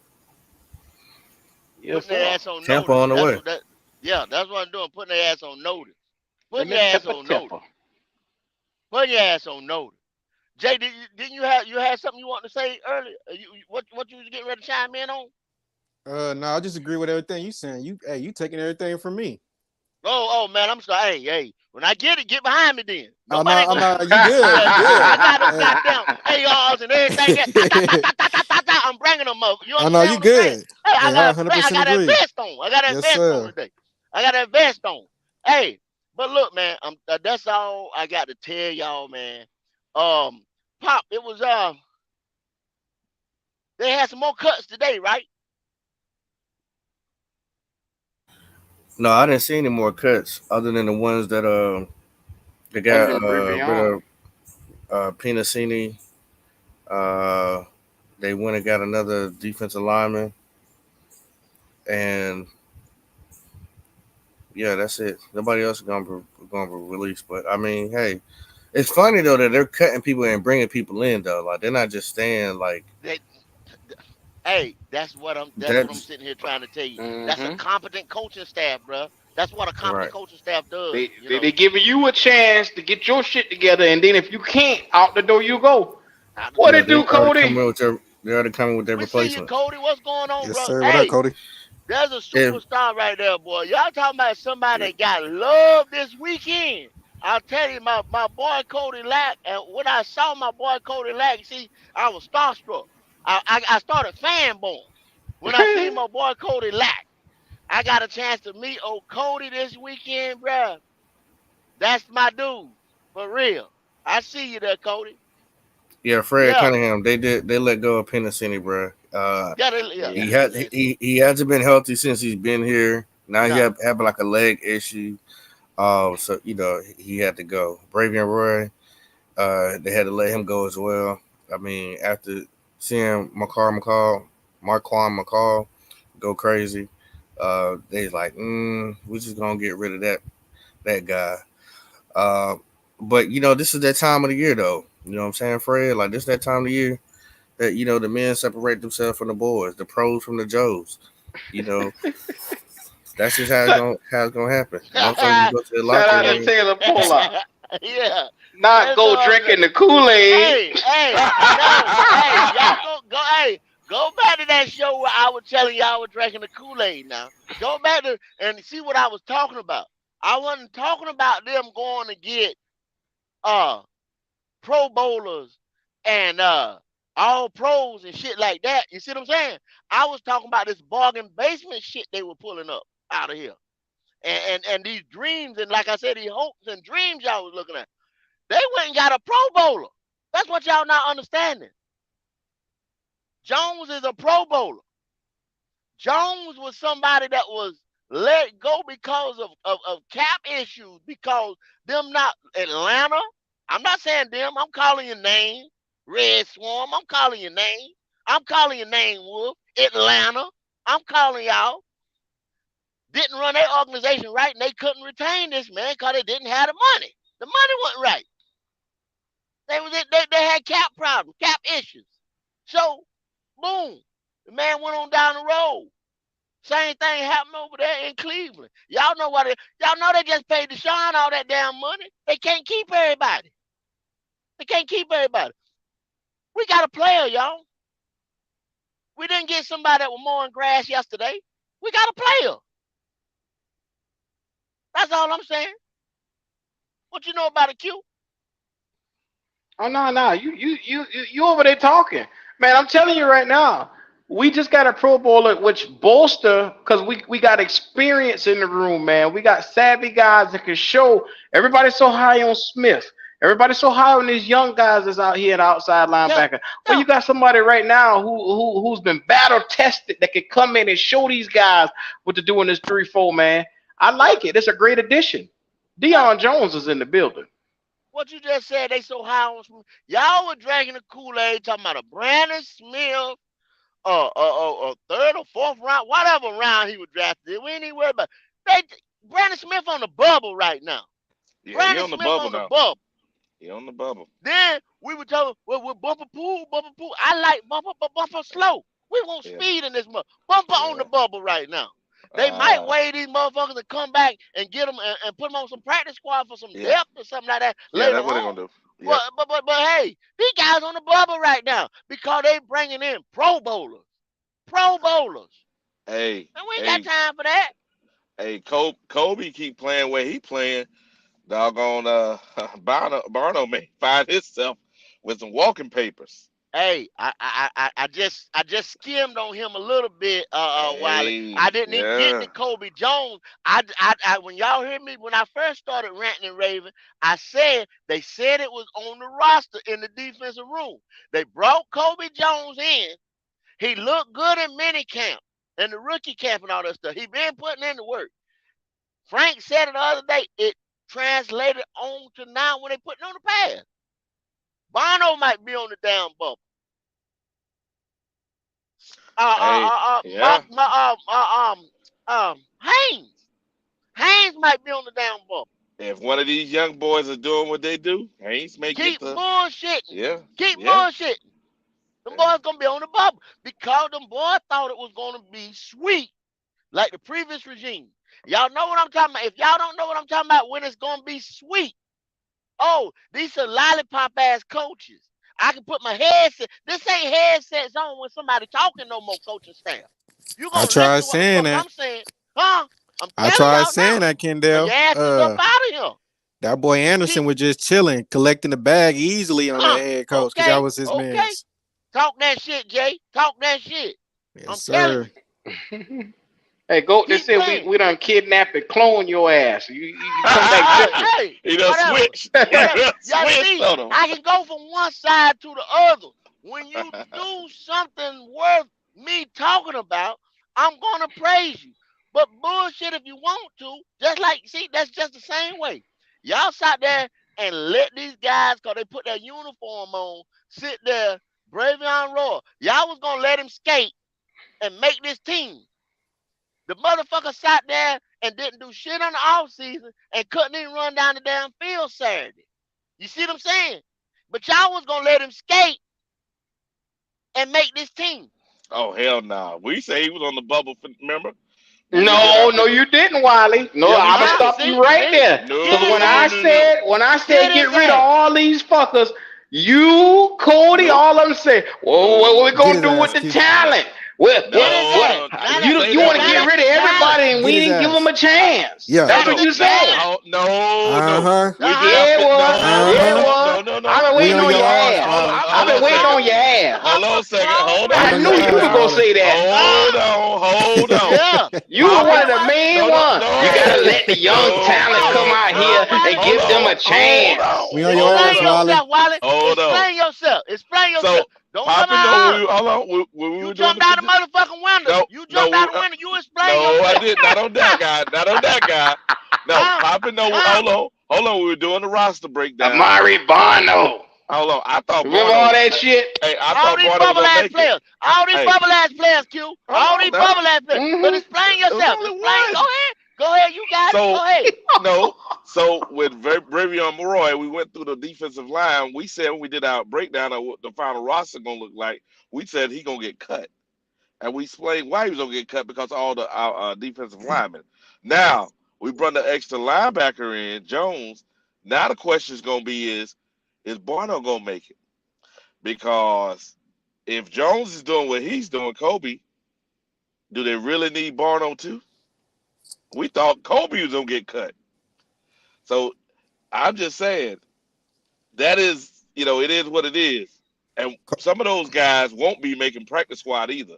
Yes, Putting their sir. ass on Tampa notice. on the That's way. what that. Yeah, that's what I'm doing. Putting their ass on notice. Let Putting me your ass tepper on notice. tepper. Putting your ass on notice. Jay, didn't you had something you want to say earlier? What you was getting ready to chime in on? No, I just agree with everything you saying. You taking everything from me. Oh man, I'm sorry. Hey, when I get it, get behind me then. Oh Nobody ain't no, gonna no, do you good, yeah. you I good. got them Hey. goddamn ARs and everything. That, ta, ta, ta, ta, ta, ta, ta, ta, I'm bringing them up. You Oh no, understand you what I'm saying? good. Hey, Hey, I I 100% got that agree. vest on. I got that Yes, vest on sir. today. I got that vest on. Hey, but look, man, that's all I got to tell y'all, man. Um, Pop, it was they had some more cuts today, right? No, I didn't see any more cuts other than the ones that they Other got than rid Brevion. of Pinacini. Uh, they went and got another defensive lineman, and yeah, that's it. Nobody else is gonna be released. But I mean, hey, it's funny though that they're cutting people and bringing people in though. Like they're not just staying like They, hey, that's what I'm that's sitting here trying to tell you. That's a Mm-hmm. competent coaching staff, bro. That's what a competent right. coaching staff does. They, You they know, they giving you a chance to get your shit together, and then if you can't, out the door you go. out the What door Yeah, it you do, they go. already Cody? coming with their they already coming with their We see you, replacements. Cody. What's going on, Yes, bro? sir. What up, Hey, Cody? there's a If superstar right there, boy. Y'all talking about somebody that got love this weekend. I'll tell you, my boy Cody Lack, and when I saw my boy Cody Lack, see, I was starstruck. I started fanboying when I see my boy Cody Lack. I got a chance to meet old Cody this weekend, bruh. That's my dude, for real. I see you there, Cody. Yeah, Fred Yeah, Cunningham. They let go of Pennicini, bro. Yeah. He hasn't been healthy since he's been here. Now he No. have like a leg issue. So he had to go. Bravion Roy, they had to let him go as well. I mean, after seeing Marquand McCall go crazy, they like, we're just gonna get rid of that guy. Uh, but this is that time of the year, though. You know what I'm saying, Fred? Like this is that time of the year that the men separate themselves from the boys, the pros from the Joes. You know, that's just how it's gonna happen. Motherfuckers go to the Shout locker out to room. Taylor Pola. Yeah. Not That's go what I'm saying. drinking the Kool-Aid. No, but hey, y'all go back to that show where I was telling y'all I was drinking the Kool-Aid now. Go back to and see what I was talking about. I wasn't talking about them going to get uh pro bowlers and all pros and shit like that. You see what I'm saying? I was talking about this bargain basement shit they were pulling up out of here. And these dreams and like I said, these hopes and dreams y'all was looking at. They went and got a pro bowler. That's what y'all not understanding. Jones is a pro bowler. Jones was somebody that was let go because of cap issues, because them not Atlanta. I'm not saying them. I'm calling your name. Red Swarm. I'm calling your name. I'm calling your name, Wolf. Atlanta. I'm calling y'all. Didn't run their organization right, and they couldn't retain this man because they didn't have the money. The money wasn't right. They had cap problems, cap issues. So, boom, the man went on down the road. Same thing happened over there in Cleveland. Y'all know they just paid Deshaun all that damn money. They can't keep everybody. They can't keep everybody. We got a player, y'all. We didn't get somebody that was mowing grass yesterday. We got a player. That's all I'm saying. What you know about a Q? Oh no. You over there talking. Man, I'm telling you right now. We just got a Pro Bowler which bolster because we got experience in the room, man. We got savvy guys that can show. Everybody's so high on Smith. Everybody's so high on these young guys that's out here at outside Yeah, linebacker. Well, yeah. you got somebody right now who's been battle tested that can come in and show these guys what to do in this 3-4, man. I Yeah, like it. It's a great addition. yeah. Deion Jones is in the building. What you just said, they so high on Smith. Y'all were drinking the Kool-Aid talking about a Brandon Smith, third or fourth round, whatever round he was drafted. We ain't even worried about they Brandon Smith on the bubble right now. Yeah, he Brandon on the Smith bubble on the now. bubble. He on the bubble. Then we were told, well, with Bumper Pool, Bumper Pool. I like Bumper, but Bumper slow. We want Yeah, speed in this month. Bumper on the yeah. bubble right now. They might Uh, weigh these motherfuckers and come back and get them and put them on some practice squad for some yeah, depth or something like that yeah. later That's what they're on. gonna do. Yep. But hey, these guys on the bubble right now because they bringing in pro bowlers, Hey, and we ain't got hey, time for that. hey. Kobe keep playing where he playing. Doggone Barno may find himself with some walking papers. Hey, I just skimmed on him a little bit, Wiley. Hey, I didn't even get yeah, to Kobe Jones. When y'all hear me when I first started ranting and raving, I said they said it was on the roster in the defensive room. They brought Kobe Jones in. He looked good in minicamp and the rookie camp and all that stuff. He been putting in the work. Frank said it the other day. It translated on to now when they putting on the pass. Bono might be on the down bubble. hey, My, yeah. Haynes. Haynes might be on the down bubble. If one of these young boys are doing what they do, Haynes may get Keep the bullshitting. yeah, Keep yeah, bullshitting. Them yeah. boys gonna be on the bubble because them boys thought it was gonna be sweet like the previous regime. Y'all know what I'm talking about. If y'all don't know what I'm talking about, when it's gonna be sweet. Oh, these are lollipop ass coaches. I can put my headset. This ain't headsets on when somebody talking no more coaching staff. You I gonna listen tried to what the saying fuck that. I'm saying, huh? I'm I telling tried y'all saying now. that, Or your Kendall. ass is up out of here. That boy Keep, Anderson was just chilling, collecting the bag easily on that head coach because that okay, was his okay. man's. Talk that shit, Jay. Talk that shit. Yes, I'm telling sir. you. Hey, go. They Keep said playing. we done kidnap and clone your ass. You come back different. Hey, He done whatever. switched. He Whatever. done Y'all switched see, on him. I can go from one side to the other. When you do something worth me talking about, I'm gonna praise you. But bullshit if you want to, just like see, that's just the same way. Y'all sat there and let these guys, cause they put their uniform on, sit there, Bravion Roar. Y'all was gonna let him skate and make this team. The motherfucker sat there and didn't do shit on the off season and couldn't even run down the damn field Saturday. You see what I'm saying? But y'all was gonna let him skate and make this team. Oh hell no! Nah. We say he was on the bubble. Remember? No, you didn't, Wiley. No, Yeah, we I'm gonna did. stop you right there. No, Because when no. I said get rid of all these fuckers, you, Cody, all of them said, well, what we gonna do with the talent? Well, you want to get rid of everybody and we didn't give them a chance. Yeah. That's what you said. No. Yeah, it was. No. I've been waiting on your ass. I've been waiting on your ass. Hold on a second. Hold on. I knew you were gonna say that. Hold on. Yeah. You were one of the main ones. no. You gotta let the young talent come out here and give them a chance. We on your ass, Wally. Explain yourself. Explain yourself. So, don't Poppy, come out. hold on. You jumped out the motherfucking window. You jumped out the window. You explain yourself. No, I didn't. Not on that guy. No, Poppy, no. Hold on. We were doing the roster breakdown. Amari Barno. Hold on. I thought remember all that shit? Hey, all these bubble ass players. All these bubble ass players, Q. All these bubble ass players. But explain yourself. Go ahead. You got it. Go ahead. No. So with Bravion Roy, we went through the defensive line. We said when we did our breakdown of what the final roster gonna look like, we said he gonna get cut, and we explained why he was gonna get cut because of all our defensive linemen. Now we brought the extra linebacker in, Jones. Now the question is gonna be is Barno gonna make it? Because if Jones is doing what he's doing, Kobe, do they really need Barno too? We thought Kobe was gonna get cut. So I'm just saying that is, it is what it is. And some of those guys won't be making practice squad either.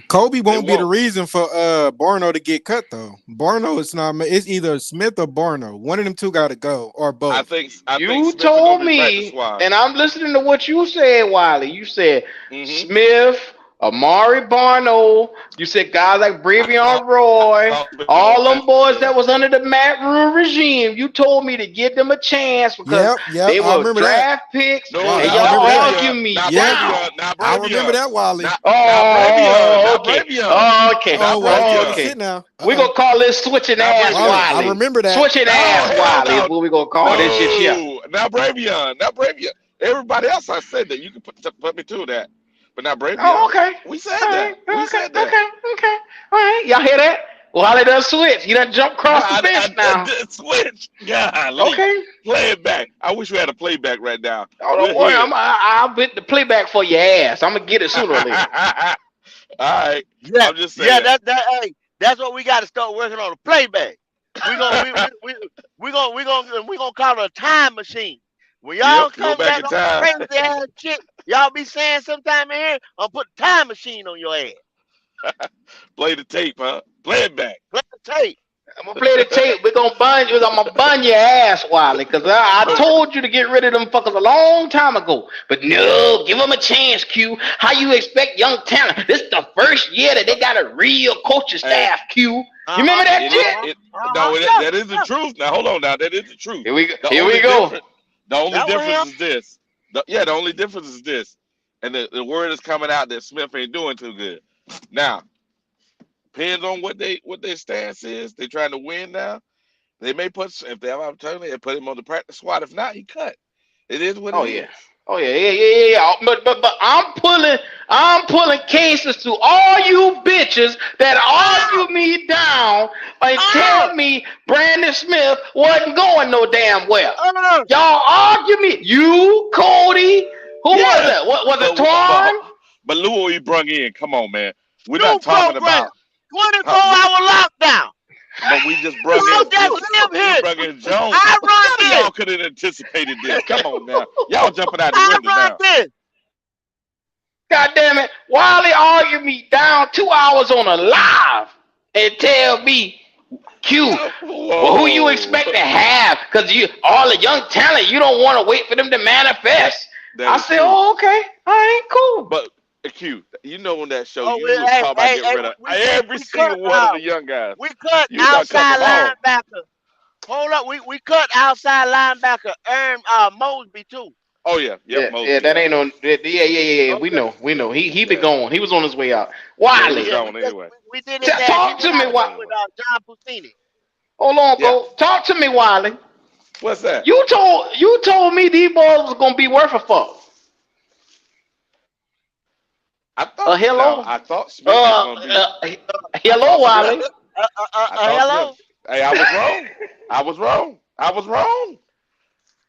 Kobe won't be the reason for Barno to get cut though. Barno is not. It's either Smith or Barno. One of them two got to go, or both. I think you told me, and I'm listening to what you said, Wiley. You said Smith, Amari Barno. You said guys like Bravion Roy, all them boys that was under the Matt Rule regime. You told me to give them a chance because they were draft picks. And y'all argue me. I remember that, Wiley. Okay. Now. We're going to call this switching ass Wiley. I remember that. Switching ass Wiley is what we're going to call this shit here. Now Bravion. Everybody else I said that. You can put me to that. But not Bravion. Oh, okay. We said that. Okay. All right. Y'all hear that? Wiley done switch. You done jump across the bench now. Switch. God. Okay. Play it back. I wish we had a playback right now. Oh, don't worry. I'll put the playback for your ass. I'm gonna get it sooner or later. All right. Yeah. I'm just saying. Yeah. That's what we got to start working on, the playback. We're gonna call it a time machine. When y'all come back on crazy ass shit, y'all be saying sometime in here, I'll put the time machine on your ass. Play the tape, huh? Play it back. Play the tape. I'm gonna play the tape. I'm gonna bun your ass, Wiley, because I told you to get rid of them fuckers a long time ago. But no, give them a chance, Q. How you expect young talent? This is the first year that they got a real coaching staff, Q. You remember that shit? That is the truth. Now hold on. Now that is the truth. Here we go. The only difference is this. The only difference is this. And the word is coming out that Smith ain't doing too good. Now, depends on what their stance is. They're trying to win now. They may if they have opportunity, they put him on the practice squad. If not, he cut. It is what it is. Oh yeah. But I'm pulling cases to all you bitches that argue me down and tell me Brandon Smith wasn't going no damn well. Y'all argue me. You, Cody, who was that? Was it Twan? But look what we brung in. Come on, man. We're not talking about 24-hour lockdown. But we just brung in Jones. Y'all could have anticipated this. Come on now. Y'all jumping out the window now. God damn it. Wiley argued me down 2 hours on a live and tell me, Q, well, who you expect to have? Because you all the young talent, you don't want to wait for them to manifest. I said, true. oh, okay. I ain't cool. But Q, you know on that show, Oh, you was talking about getting rid of every single one of the young guys. We cut You about to cut outside them all. linebacker. Hold up, we cut outside linebacker Mosby too. Oh yeah, yep. Yeah, that ain't on. Yeah. Okay. We know. He been going. He was on his way out. Yeah, he Wiley, was gone anyway. We did it. Talk to me, Wiley. With John Puccini. Hold on, Yeah. bro. Talk to me, Wiley. What's that? You told me these boys was gonna be worth a fuck. I thought hello? I thought Smith was gonna be. Hello, Wiley. Hello. Hey, I was wrong.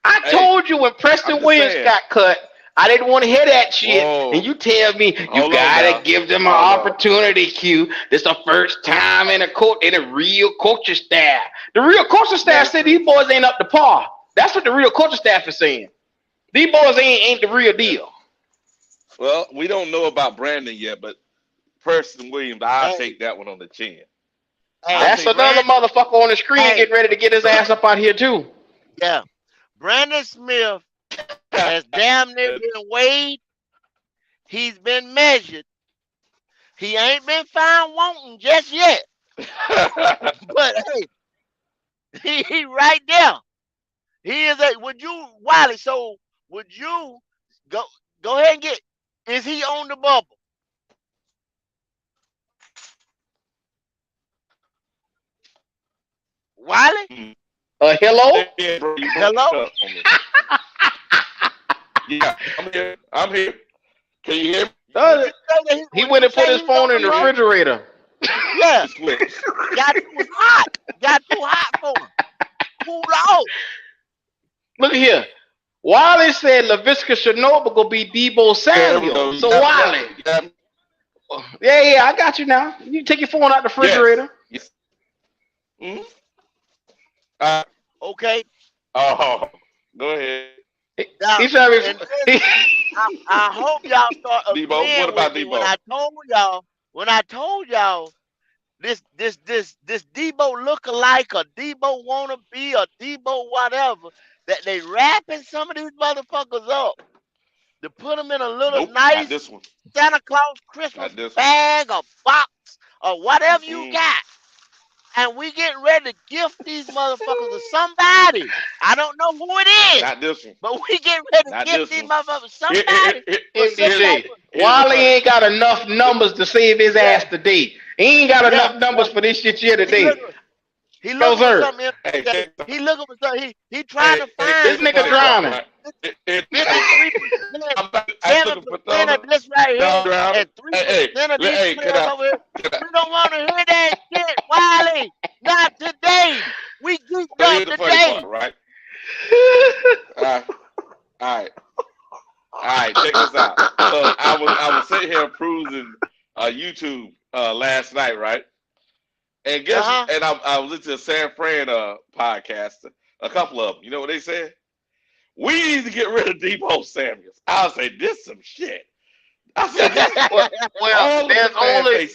I told you when Preston Williams got cut, I didn't want to hear that shit. Whoa. And you tell me you Hold on gotta now. give them an opportunity, Q. This the first time in a real coaching staff. The real coaching staff said these boys ain't up to par. That's what the real coaching staff is saying. These boys ain't the real deal. Well, we don't know about Brandon yet, but Preston Williams, I'll take that one on the chin. That's another motherfucker on the screen getting ready to get his ass up out here too. Yeah. Brandon Smith has damn near been weighed. He's been measured. He ain't been found wanting just yet. But hey, he right there. He is Wiley, so would you go ahead and is he on the bubble? Wiley? Hello? Hello? Yeah, I'm here. Can you hear me? He went and put his phone in the refrigerator. Yeah. Got too hot for him. Cool off. Look here. Wiley said LaVisca Shinobu gonna be Debo Samuel. So Wiley. Yeah, I got you now. You take your phone out the refrigerator. Yes. Mm-hmm. Okay. Oh, go ahead. Now, I hope y'all start agreeing Debo, what about with me Debo? when I told y'all this Debo look-alike, or Debo wanna be, or Debo whatever, that they wrapping some of these motherfuckers up to put them in a little nice Santa Claus Christmas bag or box or whatever you got. And we getting ready to gift these motherfuckers to somebody. I don't know who it is. Not this one. But we getting ready to gift these motherfuckers to somebody. MDJ, Wiley ain't got enough numbers to save his ass today. He ain't got enough numbers for this shit here today. He looking for something. He looking for something. He trying to find this nigga drowning. 7% of this right here and 3% of these players over here. We don't want to hear that shit, Wiley. Not today. We geeked up today. Right? All right. Check this out. So I was sitting here cruising YouTube last night, right? And guess, and I was listening to San Fran podcast, a couple of them. You know what they said? We need to get rid of Debo Samuels. I was say this some shit. I said, well, there's only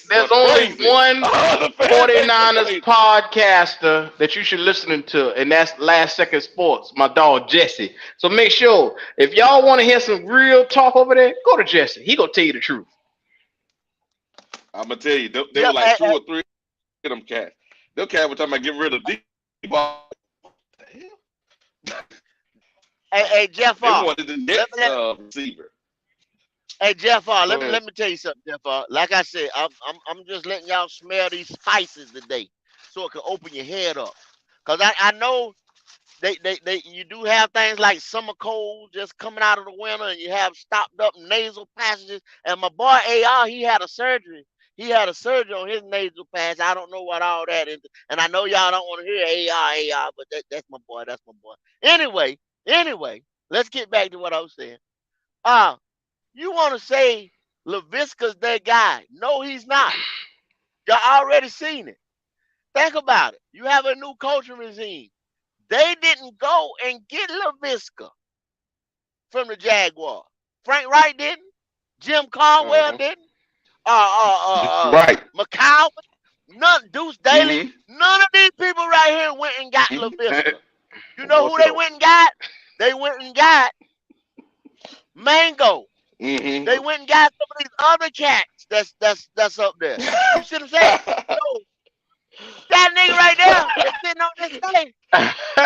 one 49ers podcaster that you should listen to, and that's Last Second Sports, my dog Jesse. So make sure, if y'all want to hear some real talk over there, go to Jesse. He gonna tell you the truth. I'm gonna tell you, they were like 2 or 3 of them cats. Them cats were talking about getting rid of Debo. What the hell? Hey, Jeff they wanted the next receiver. Hey, Jeff let me tell you something, Jeff Like I said, I'm just letting y'all smell these spices today, so it can open your head up. Cause I know they you do have things like summer cold just coming out of the winter, and you have stopped up nasal passages. And my boy AR, he had a surgery. He had a surgery on his nasal passage. I don't know what all that is, and I know y'all don't want to hear AR, but that's my boy. That's my boy. Anyway, let's get back to what I was saying. You want to say LaVisca's that guy? No, he's not. Y'all already seen it. Think about it. You have a new coaching regime. They didn't go and get LaVisca from the Jaguars. Frank Wright didn't. Jim Caldwell Mhm. didn't. Right. McCown, none. Deuce Daly, Mhm. none of these people right here went and got Mhm. LaVisca. You know who they went and got? They went and got Mango. Mhm. They went and got some of these other cats that's up there. You see what I'm saying? So that nigga right there that's sitting on this thing,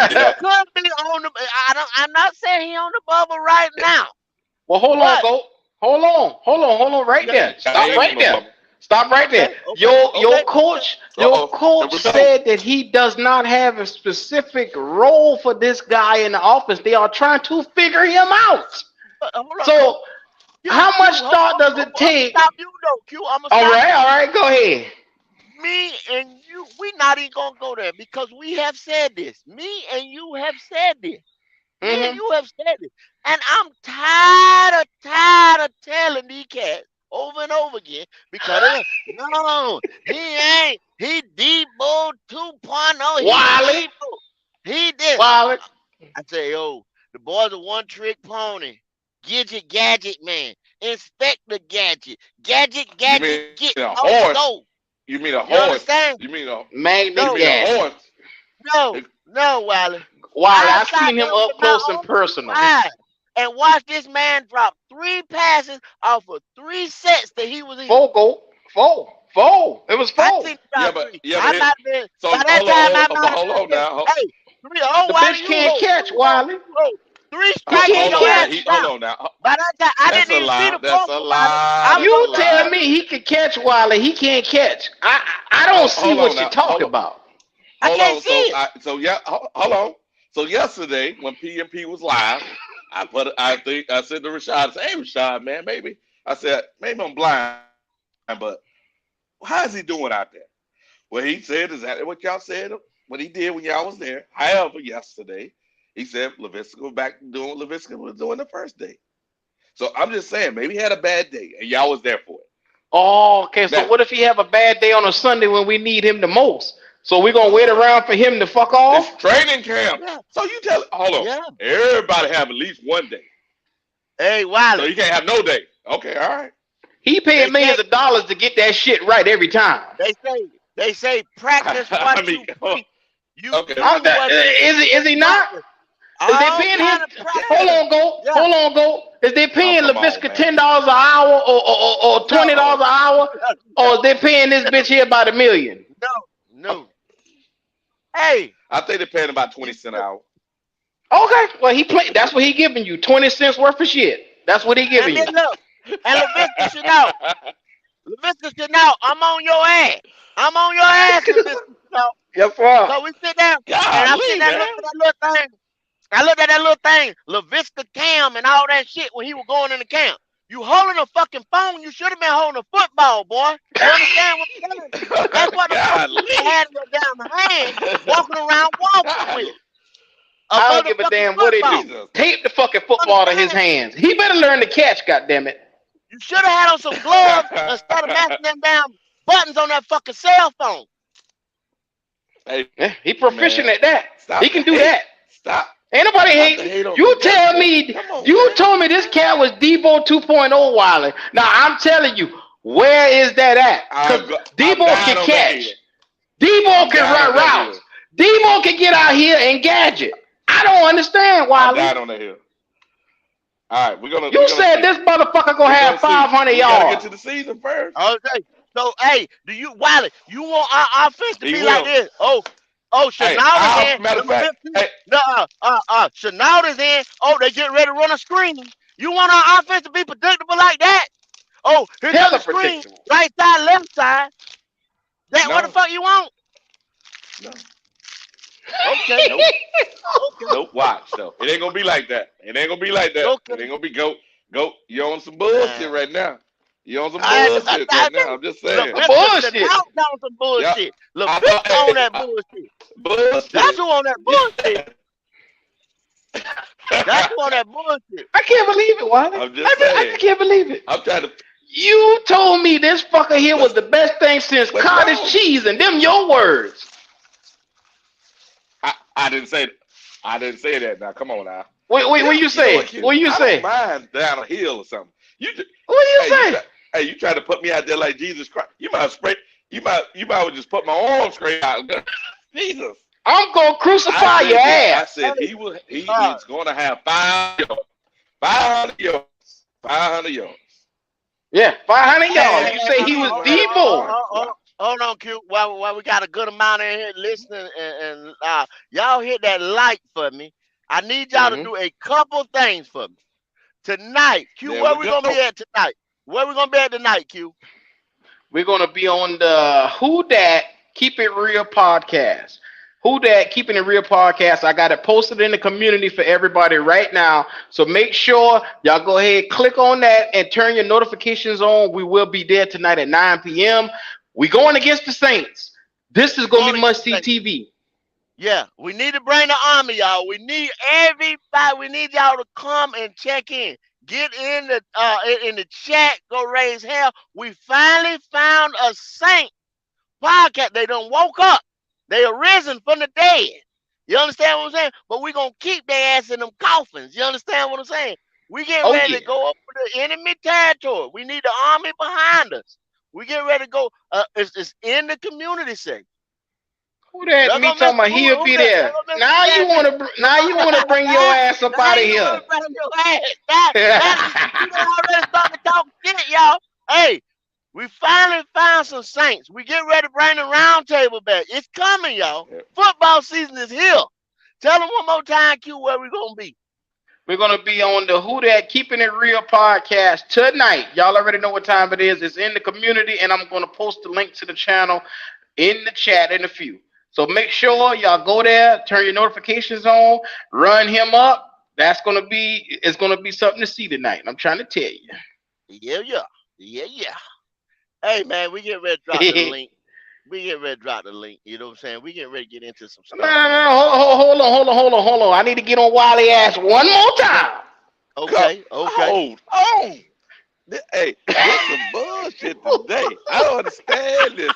he Yeah. could be on the. I'm not saying he on the bubble right now, Well, hold on, but go. Hold on, right yeah, there. Stop okay, right there. Stop right there. okay, Your coach said that he does not have a specific role for this guy in the offense. They are trying to figure him out. Hold on. So, Q, how much Q, thought does it take? Stop you though, Q. I'm gonna All stop right, go ahead. me and you. We not even gonna go there because we have said this. Me and you have said this. Me and Mhm. you have said it. And I'm tired of telling these cats over and over again because no, he ain't. He Debo 2.0. Wiley. He did. Wiley. I say, yo, the boy's a one-trick pony. Gadget, man. Inspector Gadget. Gadget, get a off horse? go. You mean a You horse? understand? You mean a Magnet No, Gadget. horse? no, Wiley. Wiley, I sat seen him there with up my close and own personal. eyes and watch this man drop 3 passes off of 3 sets that he was in. Four. It was I four. seen him drop 3. Yeah, I but might have been, so by that time I might hold on have now. been, hey, 3, The Wiley, bitch you can't hold. catch, Wiley. 3 He strikes can't in your ass catch. down. Hold on now. By that time, I That's didn't a even see lie. the That's fumble, a Wiley. lie. I was You on the tell field. me he can catch, Wiley. He can't catch. I don't see Hold what on you're now. talking about. I Hold can't on. see it. Hold on. So yesterday when PMP was live, I think I said to Rashad, I said, hey Rashad, man, maybe I'm blind, but how is he doing out there? What he said is exactly what y'all said, what he did when y'all was there. However, yesterday, he said LaVisca was back doing what LaVisca was doing the first day. So I'm just saying, maybe he had a bad day and y'all was there for it. Oh, okay. So Now, what if he have a bad day on a Sunday when we need him the most? So we're gonna wait around for him to fuck off? it's training camp. Yeah. So you hold on. Yeah. Everybody have at least one day. Hey, So Wiley. you can't have no day. Okay, all right. He paid They millions say- of dollars to get that shit right every time. They say practice what I mean, you preach. You okay. do what you Is he not? practice. Is they All paying kind him? of practice. Hold on, go. Is they paying come on, LaVisca man. $10 an hour or $20 an hour? Or is they paying this bitch here about $1 million? No. Hey, I think they're paying about 20 cents an hour. Okay, well that's what he giving you. 20 cents worth of shit. That's what he giving and you. then look, and LaVisca should know. LaVisca should know. I'm on your ass. I'm on your ass, LaVisca should know. Yes, sir. So we sit down, and I Golly, sit down and man. look at that little thing. I looked at that little thing, LaVisca Cam and all that shit when he was going in the camp. You holding a fucking phone, you should have been holding a football, boy. You understand what I'm telling you? That's what the fuck Golly. you had in your damn hand, walking around walking with. I don't give a damn what he do. Jesus. Tape the fucking football to his hands. He better learn to catch, goddammit. You should have had on some gloves instead of matching them damn buttons on that fucking cell phone. Hey, Yeah, he proficient man. at that. Stop he can the do hate. that. Stop. Ain't nobody Stop the hate. hate on You me, tell man. me. Come on, You man. told me this cat was Debo 2.0 Wiley. Now I'm telling you, where is that at? Because Debo can catch. Debo can run routes. Debo can get out here and gadget. I don't understand, I Wiley. died on the hill. All right, we're gonna. You said this motherfucker gonna have 500 We gotta get yards. to the season first. Okay. So hey, Wiley, you want our offense to be like this? Chenault is in. Matter of fact, hey, Chenault is in. Oh, they getting ready to run a screen. You want our offense to be predictable like that? Oh, here comes the screen. Right side, left side. That what the fuck you want? No. Okay. Nope. Nope. Watch though. It ain't gonna be like that. It ain't gonna be like that. Okay. It ain't gonna be go. You on some bullshit right now. You on some bullshit right now. I'm just saying. Bullshit. On some bullshit. Yep. LaVisca on that bullshit. Bullshit. That's who on that bullshit. That's who on that bullshit. I can't believe it, Wiley. I'm just saying. I can't believe it. I'm trying to. You told me this fucker here was the best thing since What's cottage wrong? cheese, and them your words. I didn't say that. I didn't say that. Now, come on now. Wait, what you say? What you I say? don't mind down a hill or something. What you say? You try to put me out there like Jesus Christ. You might spray. You might well just put my arm straight out. Jesus. I'm gonna crucify your ass. I said he is going to have 500 yards. 500 yards. Yeah, 500 yards. You say he was Debo. Hold on, Q. While we got a good amount in here listening, and y'all hit that like for me. I need y'all to do a couple things for me tonight. Q, where we gonna be at tonight? Where we gonna be at tonight, Q? We're gonna be on the Who Dat Keep It Real podcast. Who Dat Keeping It Real podcast. I got it posted in the community for everybody right now. So make sure y'all go ahead, click on that, and turn your notifications on. We will be there tonight at 9 p.m. We going against the Saints. This is gonna be must-see TV. Yeah, we need to bring the army, y'all. We need everybody. We need y'all to come and check in. Get in the chat. Go raise hell. We finally found a Saint podcast. They done woke up. They are risen from the dead. You understand what I'm saying? But we're going to keep their ass in them coffins. You understand what I'm saying? We get ready to go over the enemy territory. We need the army behind us. We get ready to go. It's in the community section. Who that? Me talking about he'll be there. Now you want to bring your ass up out of here. You already started talking shit, y'all. Hey, we finally found some Saints. We get ready to bring the round table back. It's coming, y'all. Football season is here. Tell them one more time, Q, where we're going to be. We're going to be on the Who Dat Keeping It Real podcast tonight. Y'all already know what time it is. It's in the community, and I'm going to post the link to the channel in the chat in a few. So make sure y'all go there, turn your notifications on, run him up. It's gonna be something to see tonight. I'm trying to tell you. Yeah. Hey man, we get ready to drop the link. You know what I'm saying? We get ready to get into some stuff. No, hold on. I need to get on Wiley ass one more time. Okay. Hold on. Hey, this some bullshit today. I don't understand this.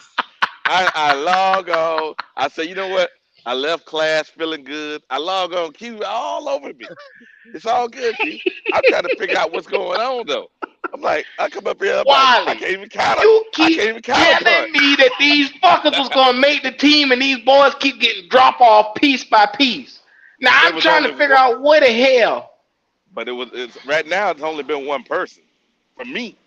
I log on. I say, you know what? I left class feeling good. I log on. Q all over me. It's all good, Q. I'm trying to figure out what's going on, though. I'm like, I come up here. Wiley, I can't even count. You keep telling me that these fuckers was going to make the team and these boys keep getting drop off piece by piece. Now, I'm trying to figure out what the hell. But it's right now, it's only been one person. For me.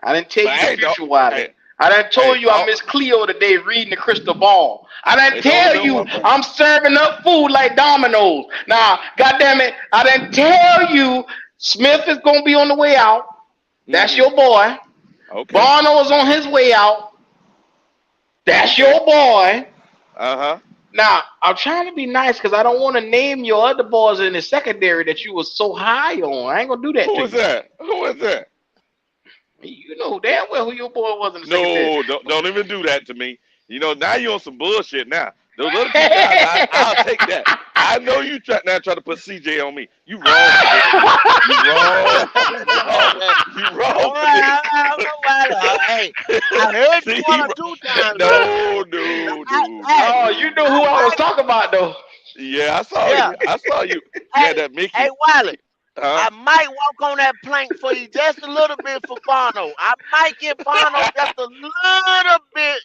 I didn't tell you the future, Wiley. I done told you I miss Cleo today reading the crystal ball. I done tell you I'm serving up food like Domino's. Now, goddamn it, I done tell you Smith is gonna be on the way out. That's your boy. Okay. Barno's on his way out. That's your boy. Uh-huh. Now, I'm trying to be nice because I don't want to name your other boys in the secondary that you was so high on. I ain't gonna do that. Who is that? You know damn well who your boy was in the secondary. No, don't even do that to me. You know, now you're on some bullshit now. Those other two guys, I'll take that. I know you trying to put CJ on me. You wrong. You wrong. Hey, I heard you 1 or 2 times. No, dude. Oh, you know who I was talking about, though. Yeah, I saw you. Yeah, that Mickey. Hey, Wiley. I might walk on that plank for you just a little bit for Bono. I might get Bono just a little bit,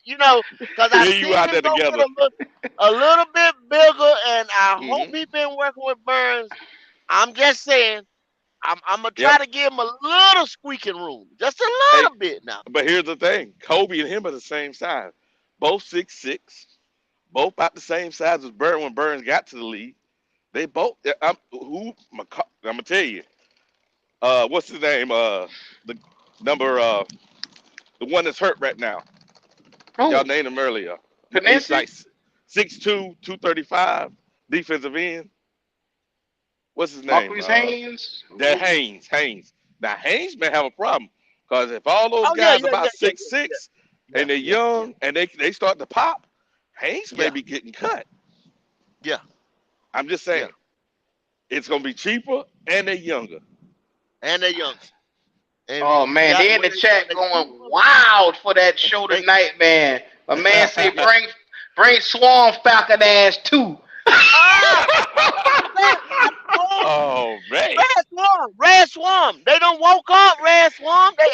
because I see him go a little bit bigger, and I hope he's been working with Burns. I'm just saying, I'm going to try to give him a little squeaking room, just a little bit now. But here's the thing. Kobe and him are the same size. Both 6'6", both about the same size as Burns when Burns got to the league. They both. I'm gonna tell you. What's his name? The number. The one that's hurt right now. Oh. Y'all named him earlier. He's like 6'2", 235, defensive end. What's his name? Haynes. That Haynes. Now Haynes may have a problem because if all those guys are about 6'6", and they're young and they start to pop, Haynes may be getting cut. Yeah. I'm just saying, it's going to be cheaper, and they're younger. And oh, man, they in the chat going wild for that show tonight, man. My man say bring Swarm Falcon ass too. Oh man. Red Swarm. They don't woke up, Red Swarm. They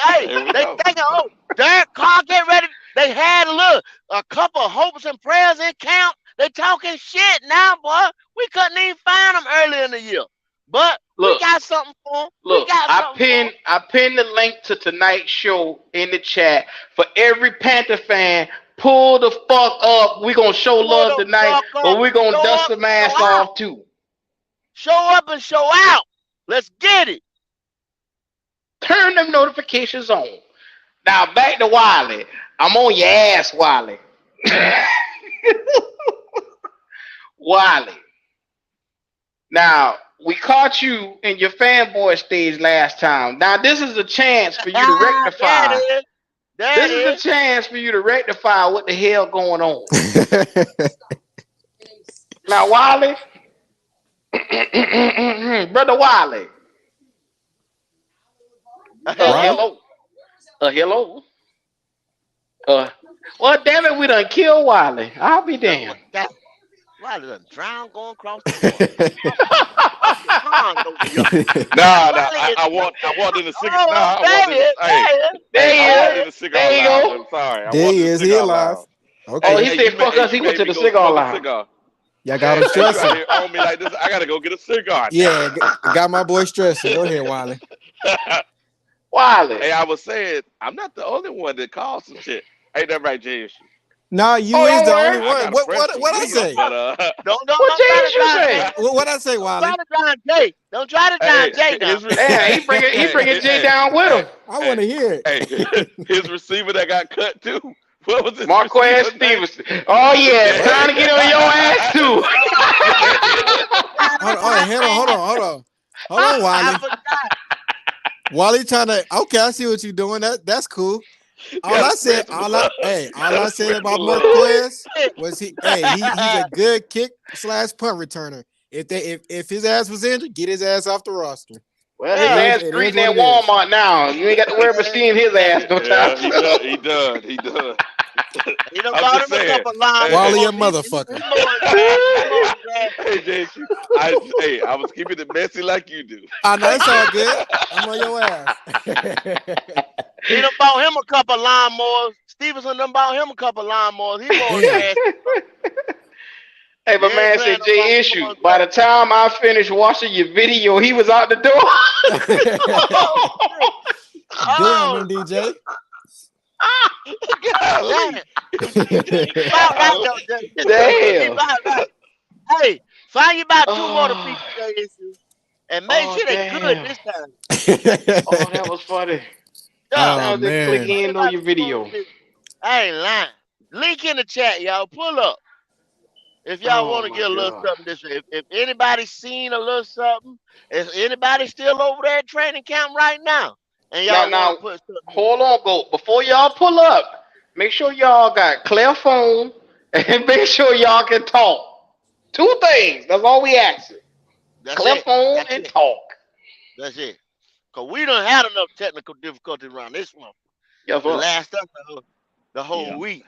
thinking, oh, Derek Carr get ready. They had a couple of hopes and prayers in camp. They talking shit now, boy. We couldn't even find them earlier in the year. But we got something for them. Look, I pinned the link to tonight's show in the chat for every Panther fan. Pull the fuck up. We gonna show love tonight, or we gonna dust some ass off too. Show up and show out. Let's get it. Turn them notifications on. Now back to Wiley. I'm on your ass, Wiley. Wiley. Now, we caught you in your fanboy stage last time. Now, this is a chance for you to rectify. This is a chance for you to rectify what the hell going on. Now, Wiley. Brother Wiley. Hello. Hello. Well, damn it, we done killed Wiley. I'll be damned. Wiley done drowned going across the I want in the cigar. There you go. I'm sorry. There he is. He alive. Okay. Oh, he said, "Fuck us." He went to the cigar line. Y'all got him stressing. On me like this. I gotta go get a cigar. Yeah, got my boy stressing. Go ahead, Wiley. Wiley. Hey, I was saying, I'm not the only one that calls some shit. Ain't that right, Jay? No, you is the only one. What I say? Don't what James you say? What I say, Wiley? Don't try to drown Jay now. Yeah, he bringing Jay down with him. I want to hear it. Hey, his receiver that got cut too. What was it? Marquez Stevenson. Oh yeah, trying to get on your ass too. Hold on, Wiley. Wiley trying to. Okay, I see what you're doing. That's cool. All I said about Marquez was he's a good kick/punt returner. If his ass was injured, get his ass off the roster. Well, his ass greeting at Walmart now. You ain't got to worry about seeing his ass no time. He does. You done bought him a couple lines. Wally, a motherfucker. Hey, Jason. I was keeping it messy like you do. I know, it's all good. I'm on your ass. He done bought him a couple lawnmowers. Stevenson done bought him a couple lawnmowers. He won't ass. Hey, but man said, Jay Issue, by the time I finished watching your video, he was out the door. Damn, DJ. Damn. Hey, find you about 2 more to piece Jay Issue. And make sure they're good this time. Oh, that was funny. Oh, man. Click in on your video. I ain't lying. Link in the chat, y'all. Pull up. If y'all want to get a little something this way. If anybody's seen a little something, is anybody still over there at training camp right now? And y'all now put hold on, go. Before y'all pull up, make sure y'all got clear phone and make sure y'all can talk. 2 things. That's all we asking. Clear phone and talk. That's it. Because we done had enough technical difficulty around this one. Yeah, the last up the whole week.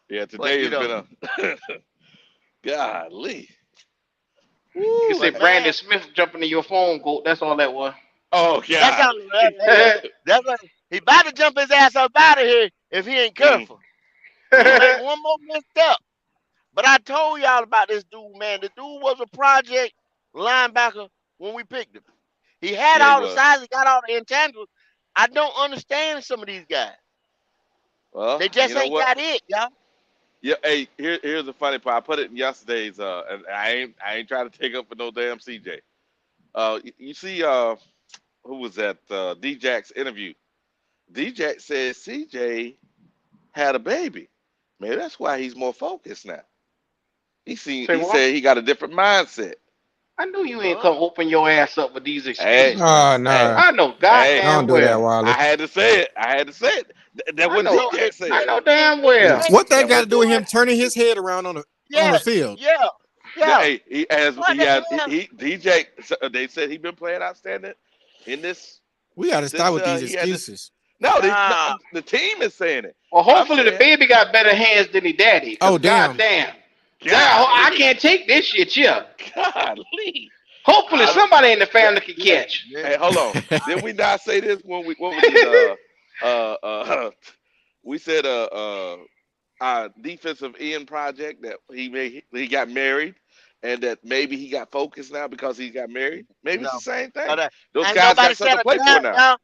Yeah, today has been a golly. You say Brandon Smith jumping in your phone, go. That's all that was. Oh yeah. That's what he about to jump his ass up out of here if he ain't careful. He make one more misstep. But I told y'all about this dude, man. The dude was a project linebacker when we picked him. He had all the size, he got all the intangibles. I don't understand some of these guys. Well, they just ain't got it, y'all. Yeah, hey, here's the funny part. I put it in yesterday's and I ain't trying to take up for no damn CJ. You see who was that D-Jack's interview? D-Jack said CJ had a baby. Maybe that's why he's more focused now. He said he got a different mindset. I knew you ain't come open your ass up with these excuses. Hey, no. I know goddamn don't do that, Wally. I had to say it. That what D-Jack said. I know damn well. What that got to do with him turning his head around on the field? Yeah. Hey, DJ. They said he been playing outstanding in this. We got to stop with these excuses. No, the team is saying it. Well, hopefully the baby got better hands than his daddy. Oh, damn. Goddamn. I can't take this shit, yeah. Golly. Hopefully somebody in the family can catch. Hey, hold on. Did we not say this when we what was it? We said our defensive end project that he got married, and that maybe he got focused now because he got married. Maybe it's the same thing. Those guys got something to play for now.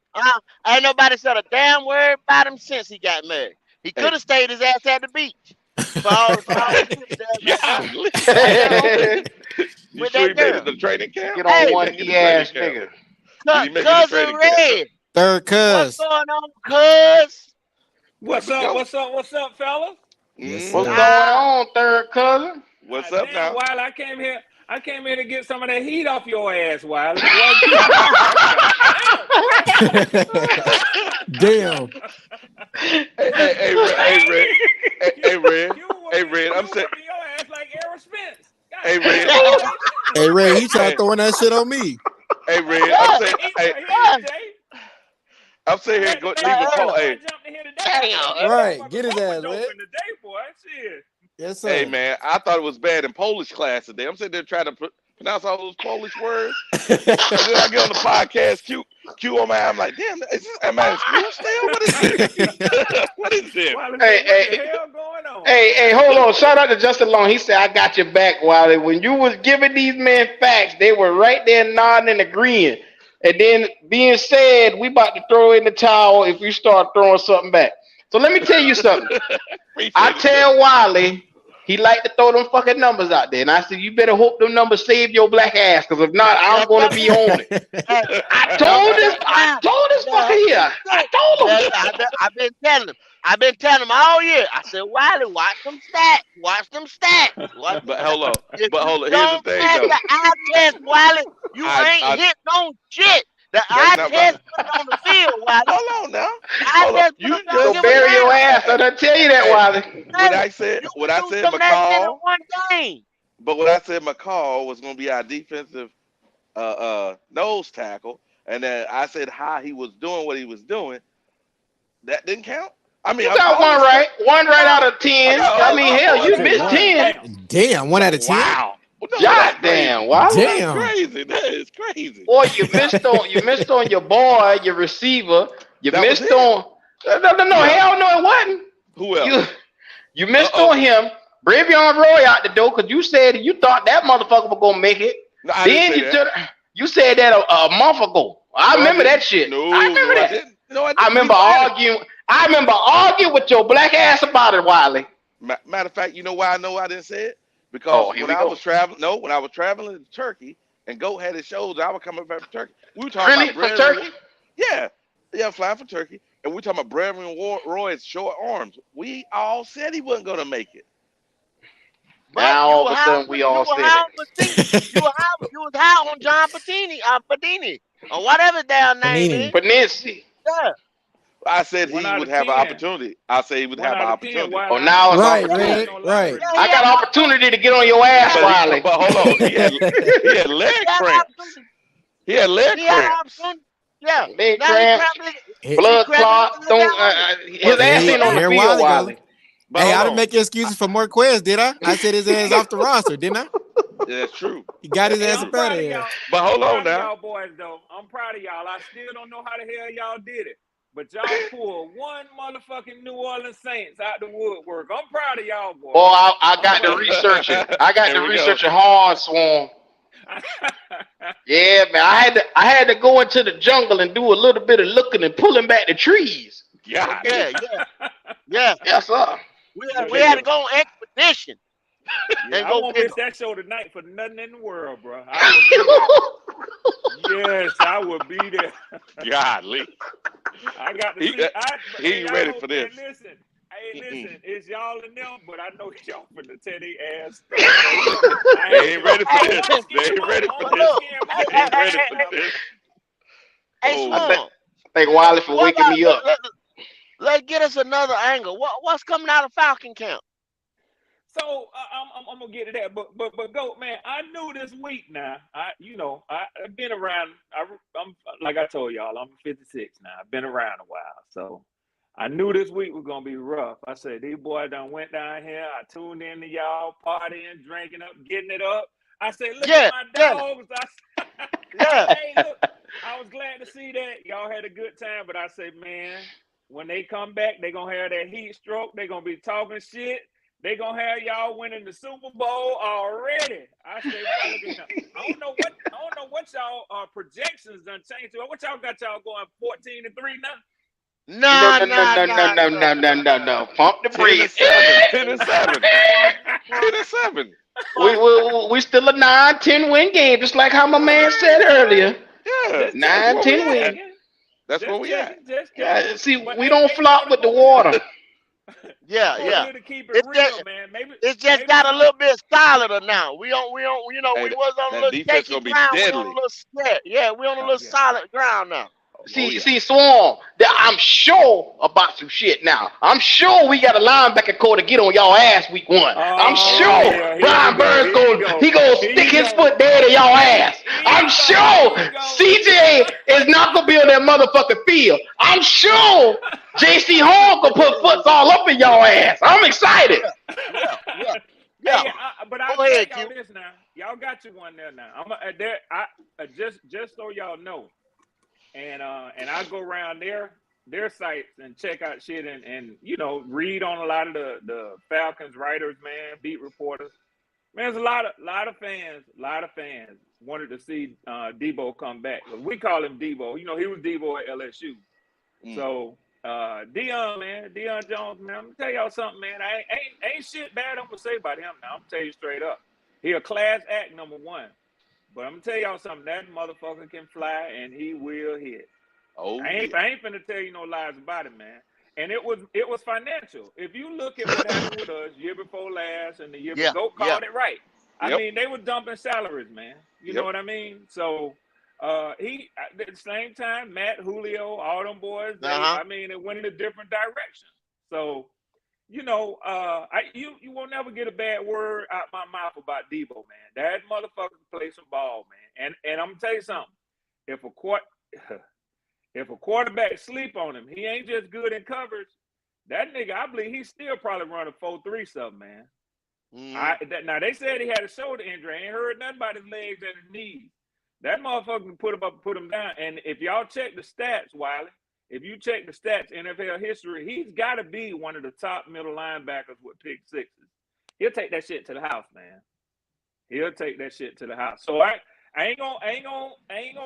Ain't nobody said a damn word about him since he got married. He could have stayed his ass at the beach. For all You sure he made it to training camp? Get on one knee ass nigga. Cousin Red. Third cuz. What's going on, cuz? What's up, fellas? Yes, What's sir. going on, third cousin? What's up now? Wiley, I came here to get some of that heat off your ass, Wiley. Damn. Hey, Red. I'm saying. Your ass like Errol Spence. Hey, Red. Hey, Ray, he tried throwing that shit on me. Hey, Red. I'm saying here, go leave a call. Hey, Right, get his ass, man. Yes, sir. Hey, man, I thought it was bad in Polish class today. I'm sitting there trying to pronounce all those Polish words. And then I get on the podcast, Q on my eye. I'm like, damn, am I in school still? What is this? What is this? Hey, hold on. Shout out to Justin Long. He said, I got your back, Wiley. When you was giving these men facts, they were right there nodding and agreeing. And then being said, we about to throw in the towel if you start throwing something back. So let me tell you something. I tell Wiley, he like to throw them fucking numbers out there. And I said, you better hope them numbers save your black ass, because if not, I'm going to be on it. I told this fucker here. I told him. I've been telling him all year. I said, Wiley, watch them stats. Watch them stats. But hold on. Here's the thing, though. The eye test, Wiley, you ain't hit no shit. The eye test put on the field, Wiley. Hold on now. You just bury your ass. I done tell you that, Wiley. What I said, McCall. But what I said, McCall was going to be our defensive nose tackle, and then I said how he was doing what he was doing. That didn't count. I mean, you got one right out of 10. I mean, hell, you missed 10. Damn, 1 out of 10. Wow. God damn, wow. Damn. That's crazy. That is crazy. Boy, you missed on your boy, your receiver. You missed on hell no, it wasn't. Who else? You missed on him. Brevion Roy out the door because you said you thought that motherfucker was gonna make it. No, I didn't say that. You said that a month ago. I remember that shit. I remember that. I remember arguing. I remember arguing with your black ass about it, Wiley. Matter of fact, you know why I know I didn't say it? Because when I was traveling to Turkey and Go had his shows, I was coming back from Turkey. We were talking about from Turkey? Yeah, flying from Turkey. And we were talking about Brevion Roy's short arms. We all said he wasn't going to make it. Now all of a sudden we all said it. You was high on John Padini, or whatever their name is. Panisi. Yeah. I said he would have an opportunity. I say he would have an opportunity. Oh, now it's right. I got an opportunity to get on your ass, Wiley. But hold on, he had leg cramps. He had leg cramps. Yeah, leg cramps, blood clot. His ass ain't on the field, Wiley. Hey, I didn't make excuses for Marquez, did I? I said his ass off the roster, didn't I? Yeah, that's true. He got his ass up out of here. But hold on now. Y'all boys, though. I'm proud of y'all. I still don't know how the hell y'all did it. But y'all pulled one motherfucking New Orleans Saints out the woodwork. I'm proud of y'all, boys. Boy, I got to research it. I got to research it hard, Swan. Yeah, man. I had to go into the jungle and do a little bit of looking and pulling back the trees. Yeah. Yes, sir. We had to go on expedition. Yeah, I won't miss that show tonight for nothing in the world, bro. Yes, I will be there. Golly. I got to see. He ain't ready for this. Listen, it's y'all and them, but I know y'all finna tear their ass. They ain't ready for this. They ain't ready for this. They ain't ready for this. Hey, Swan. Thank Wiley for waking me up. Let's get us another angle. What's coming out of Falcon camp? So I'm gonna get to that, but go, man. I knew this week now. I've been around. I'm like I told y'all, I'm 56 now. I've been around a while, so I knew this week was gonna be rough. I said, these boys done went down here. I tuned in to y'all partying, drinking up, getting it up. I said, look Yeah, at my yeah, dogs. yeah. Hey, look, I was glad to see that. Y'all had a good time, but I said, man, when they come back, they gonna have that heat stroke. They gonna be talking shit. They gonna have y'all winning the Super Bowl already. I said, boy, look at y'all. I don't know what y'all projections done changed to. What y'all got y'all going 14-3 now? Nah, No, no, nah, no, no, nah, no, nah. no, no, no, no. Pump the 10 and brakes. 7. 10 and 7. 10 and 7. We still a 9-10 win game, just like how my man said earlier. Yeah, Just that's checking, where we 9-10 just at. win. checking, That's where just we at. checking, just Yeah, checking. see, But we don't hey, flop with the water. Yeah, Before yeah. here to keep it It's real, just, man. it's just Maybe got we a gonna. little bit solider now. You know, Hey, we was on a that little defense shaky gonna be ground. We on a deadly. little scared. Yeah, we on a Oh little yeah. solid ground now. Oh See, yeah. Swarm, that I'm sure about some shit now. I'm sure we got a linebacker core to get on y'all ass week 1. I'm Oh Oh sure yeah. yeah. Here we Brian go. Burns Here you go. he goes Here stick you his go. foot dead in y'all ass. Here I'm you go. Here sure you go. CJ is not gonna be on that motherfucking field. I'm sure JC Horn gonna put foots all up in y'all ass. I'm excited. Yeah, yeah, yeah, yeah. Hey, but I'll Go tell ahead, y'all Q. this now. Y'all got you one there now. I'm there. Just so y'all know, and I go around their sites and check out shit and you know read on a lot of the Falcons writers, man, beat reporters. Man, there's a lot of fans wanted to see Debo come back. We call him Debo. You know, he was Debo at LSU. Mm. So Dion, man, Dion Jones, man, I'm gonna tell y'all something, man. I ain't shit bad I'm gonna say about him now. I'm gonna tell you straight up. He a class act number one. But I'm gonna tell y'all something, that motherfucker can fly and he will hit. Oh I yeah. ain't finna tell you no lies about it, man. And it was financial. If you look at what happened with us year before last and the year Yeah, before, yeah. called it right. I Yep. mean, they were dumping salaries, man. You know Yep. what I mean? So he at the same time, Matt, Julio, all them boys, Uh-huh. it went in a different direction. So, you know, you won't never get a bad word out my mouth about Debo, man. That motherfucker can play some ball, man. And I'm gonna tell you something. If a court if a quarterback sleep on him, he ain't just good in coverage. That nigga, I believe he still probably run a 4.3 something, man. Mm. Now they said he had a shoulder injury. I ain't heard nothing about his legs and his knees. That motherfucker can put him up, put him down. And if y'all check the stats, Wiley, if you check the stats, NFL history, he's got to be one of the top middle linebackers with pick sixes. He'll take that shit to the house, man. He'll take that shit to the house. So I ain't gonna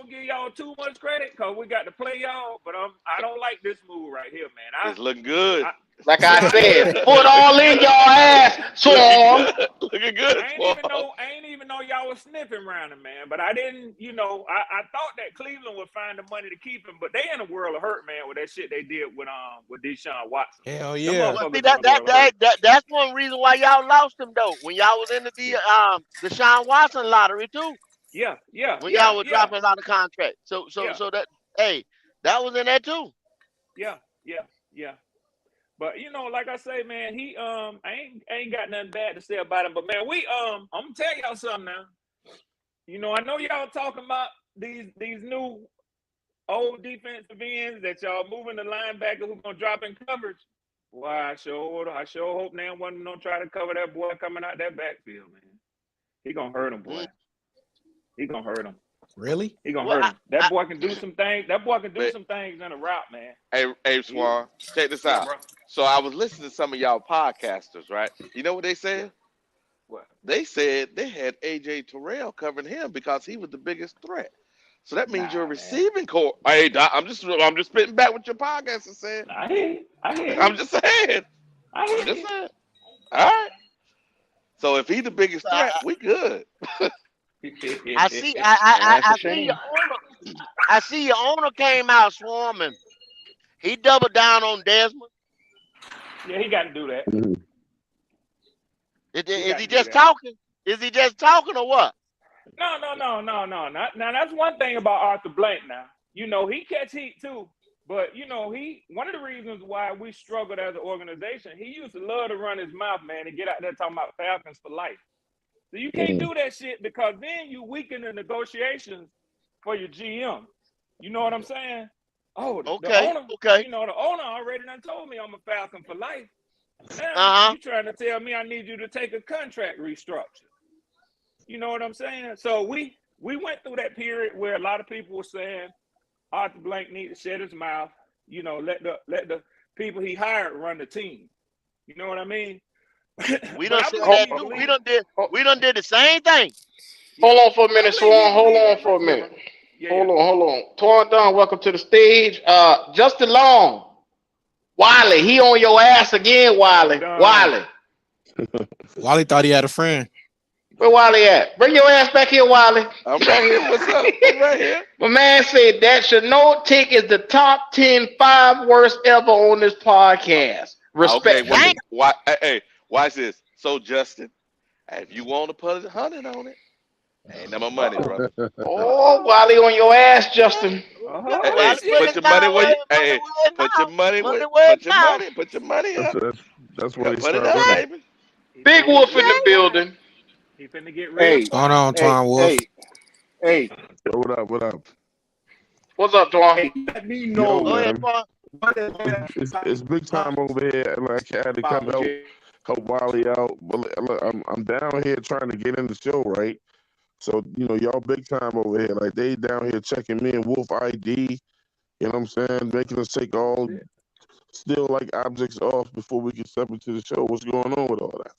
give y'all too much credit because we got to play y'all. But I don't like this move right here, man. It's looking good. I Like yeah, I I said, ain't foot all in y'all ass, Looking Swarm. good. Looking good. I ain't even know y'all was sniffing around him, man. But I didn't, you know, I thought that Cleveland would find the money to keep him, but they in a world of hurt, man, with that shit they did with Deshaun Watson. Hell Them yeah. Well, see motherfuckers in that a that world of hurt. that that that's one reason why y'all lost him though. When y'all was in the Deshaun Watson lottery too. Yeah, yeah, When yeah, y'all were yeah, dropping out of contract. yeah, So that hey, that was in there too. yeah, yeah, yeah. But you know, like I say, man, he I ain't got nothing bad to say about him. But man, I'm gonna tell y'all something now. You know, I know y'all talking about these new old defensive ends that y'all moving the linebacker who's gonna drop in coverage. Well, I sure hope now one don't try to cover that boy coming out that backfield, man. He gonna hurt him, boy. Mm. He gonna hurt him. Really? He gonna Well, hurt him. That I boy can do some things. That boy can do But some things in a route, man. hey, He, Swan, check this yeah, out. bro. So I was listening to some of y'all podcasters, right? You know what they Yeah. said? What? They said they had AJ Terrell covering him because he was the biggest threat. So that means your Nah, man. receiving core. Hey, Doc, I'm just spitting back what your podcast is saying. I hear you. I hear I'm you. just saying. I I'm hear just you. saying. All right. So if he's the biggest threat, I, we good. I see That's a I see your shame. owner. I see your owner came out swarming. He doubled down on Desmond. Yeah, he got to do that. He Is got he to do just that. talking? Is he just talking or what? No. Now that's one thing about Arthur Blank. Now you know he catch heat too, but you know he one of the reasons why we struggled as an organization. He used to love to run his mouth, man, and get out there talking about Falcons for life. So you can't do that shit because then you weaken the negotiations for your GM. You know what I'm saying? Oh, the Okay, owner, okay. the owner already done told me I'm a Falcon for life. Now Uh-huh. you trying to tell me I need you to take a contract restructure. You know what I'm saying? So we went through that period where a lot of people were saying Arthur Blank need to shut his mouth. Let the people he hired run the team. You know what I mean? We But done I said believe that he too. believes. We done did the same thing. Hold on for a I minute, believe he Swan. Hold believes on in for a Bridgewater. minute. Yeah, Hold on. Torn Don, welcome to the stage. Justin Long. Wiley, he on your ass again, Wiley. Done. Wiley. Wally thought he had a friend. Where Wiley at? Bring your ass back here, Wiley. I'm right here. What's up? I'm right here. My man said that Chanel Tick is the top 5 worst ever on this podcast. Okay, Respectfully. hey, watch this. So Justin, if you want to put 100 on it, ain't no more money, brother. Oh, Wiley on your ass, Justin. Hey, put your money where put your money up. That's what he Put it started up, with. baby. Big Wolf in the building. He finna get real. What's going on, Twan Wolf? Hey, Yo, what up? What up? What's up, Twan? let me Yo, know Go ahead, man, Paul. what is it's big time over here. Like I had to come help Wally out, but look, I'm down here trying to get in the show, right? So y'all big time over here. Like they down here checking me and Wolf ID. You know what I'm saying? Making us take all still like objects off before we can step into the show. What's going on with all that?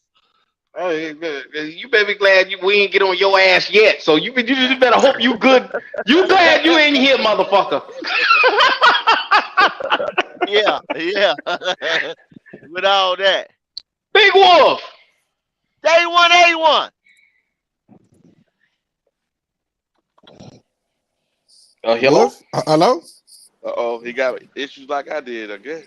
Oh, you better be glad we ain't get on your ass yet. So you just better hope you good. You glad you ain't here, motherfucker. Yeah. With all that. Big Wolf. Day 181. Hello? Wolf? Hello? Uh-oh, he got issues like I did, I guess.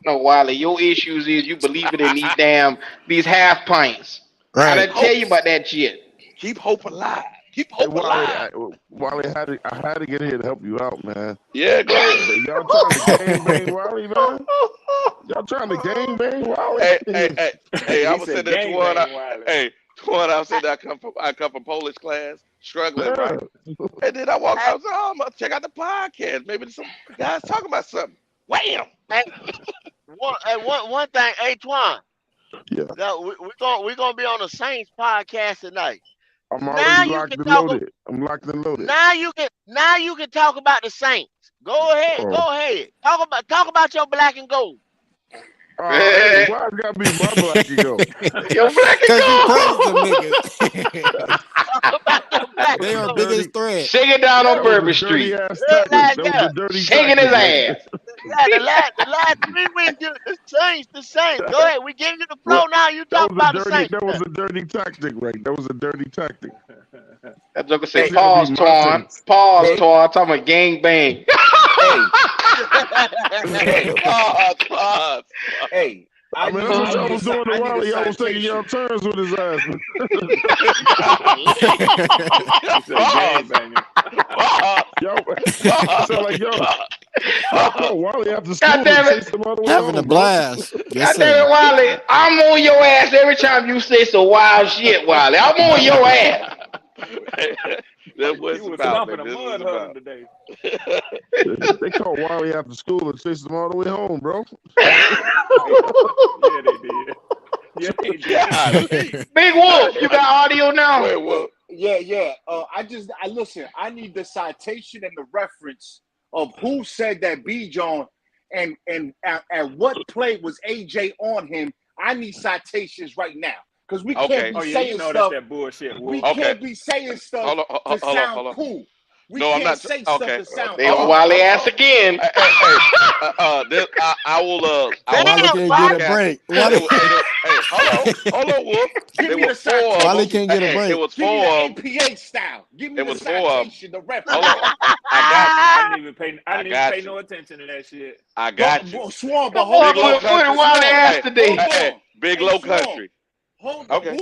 No, Wiley, your issues is you believe it in these half pints. I Right. didn't tell you about that shit. Keep hope alive. Keep Hey, hope alive. Wally, I had to get here to help you out, man. Yeah, go ahead. But y'all trying to gang bang Wally, man? Y'all trying to gang bang Wally? Hey, I was saying that Twan, I was saying that I come from Polish class, struggling, right? And then I walk out, I'm gonna check out the podcast. Maybe some guys talking about something. Wham! One thing, hey Twan. Yeah. Now we're gonna be on the Saints podcast tonight. I'm Now already you locked can and talk. loaded. I'm locked and loaded. Now you can talk about the Saints. Go ahead. Oh. Go ahead. Talk about your black and gold. Hey, why I gotta be my black and gold? Your black and Because you gold. praise them niggas. Talk about your black They and are gold. biggest threat. Shake it down on That was Bourbon a Street. dirty-ass tactic. That was a dirty Shaking his tactic. ass. Yeah, the last 3 weeks, the Saints. Go ahead. We give you the flow now. You talk about the Saints. That was a dirty tactic, right? That was a dirty tactic. That joker say, Hey, pause, my Twan. Saints. Pause, Twan. Talking about gang bang. Pause. Hey, I mean, that's what y'all was doing to Wally. Y'all was taking y'all turns with his ass. Yo, so like y'all call Wally after school and chase him all the way Having a home, blast. Yes, God damn it, sir. Wiley. I'm on your ass every time you say some wild shit, Wiley. I'm on your ass. That's what He it's was about, stomping man. a This mud is huddle about. today. They called Wally after school and chased him all the way home, bro. Yeah, they did. Yeah, they did. Golly. Big Wolf, you got audio now? Wait, what? Yeah. I listen. I need the citation and the reference of who said that B. John and at what play was AJ on him. I need citations right now because we Okay. can't Oh be yeah, saying you know stuff. that's that bullshit. We Wolf. can't be saying stuff to sound cool. We No, I'm can't not. say stuff Okay. to sound They on cool. Wiley ass again. I will. Wally can't get a break. Wally, Hold on, Wolf. Give There me were the 4 of them. Wally can't get a It break. was Give 4 me of the them. APA style. Give me It the was 4 of them. citation, the reference. Hold on. I didn't even pay. I didn't even got pay you. no attention to that shit. I got you. Swan, but Come hold on, Big Low we're putting Country. Wiley ass today. Hey, Big Hey, Low Swan. Country. Hold on. Okay.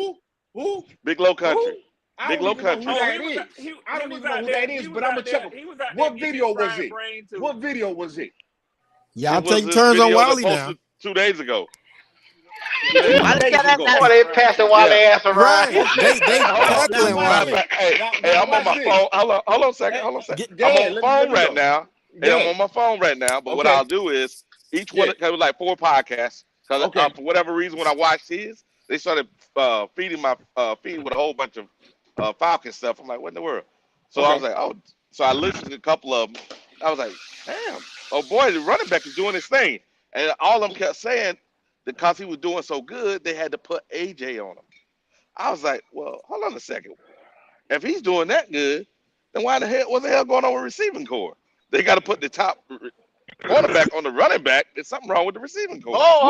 Who? Big Low Country. I Big don't Low even know who Country. that is. I don't even know who that is, but I'm gonna check him. What video was it? What video was it? Y'all It was take this turns on video that Wally posted now. 2 days ago. Oh, they passing Wiley ass around. Right. They tackling Now, Wally. Hey, I'm on my phone. Hold on a second. I'm on the phone right now. And I'm on my phone right now. But what I'll do is each one. It was like 4 podcasts. Because for whatever reason, when I watched his, they started feeding my feed with a whole bunch of Falcon stuff. I'm like, what in the world? So I was like, oh. So I listened to a couple of them. I was like, damn. Oh boy, the running back is doing his thing. And all of them kept saying because he was doing so good, they had to put AJ on him. I was like, well, hold on a second. If he's doing that good, then what the hell going on with receiving core? They got to put the top quarterback on the running back. There's something wrong with the receiving core. Wolf.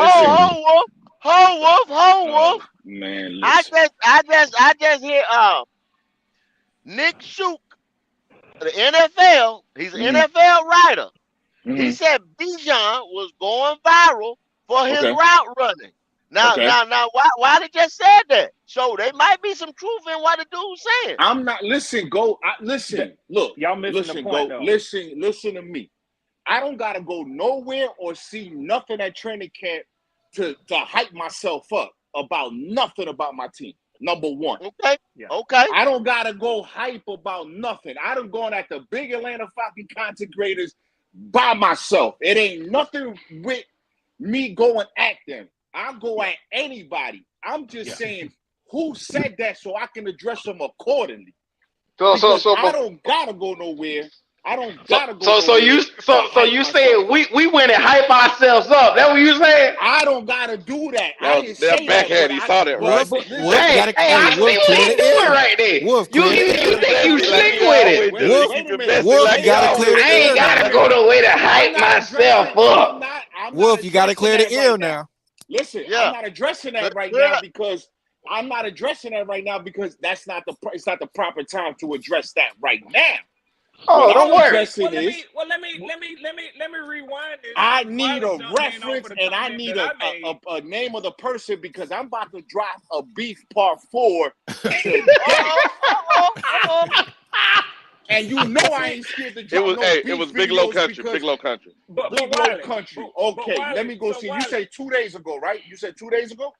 Man, I just hear Nick Shook, the NFL. He's an NFL writer. He said Bijan was going viral for his route running. Now, why they just said that? So there might be some truth in what the dude's saying. I'm not. Listen. Look, y'all missing the point, though. Listen to me. I don't gotta go nowhere or see nothing at training camp to hype myself up about nothing about my team. Number one. Okay. Yeah. Okay. I don't gotta go hype about nothing. I done gone at the big Atlanta Falcons content graders by myself. It ain't nothing with me going at them. I'll go at anybody. I'm just saying who said that so I can address them accordingly. So I don't gotta go nowhere. I don't gotta go. So you saying we went and hype ourselves up? That what you saying? I don't gotta do that. I didn't say backhand. He saw that, right? Wolf, I see what he's doing right there. Wolf, you think you slick with it? Wolf, you gotta clear the ear. I ain't gotta go the way to hype myself up. Wolf, you gotta clear the ear now. Listen, I'm not addressing that right now because that's not it's not the proper time to address that right now. Oh, don't worry. Let me rewind this. I need a reference and I need a name of the person because I'm about to drop a beef part 4 today. And you know I ain't scared to drop it was Big Low Country. Big Low Country. Big Low Country. Okay, let me go see. You said 2 days ago, right? You said 2 days ago?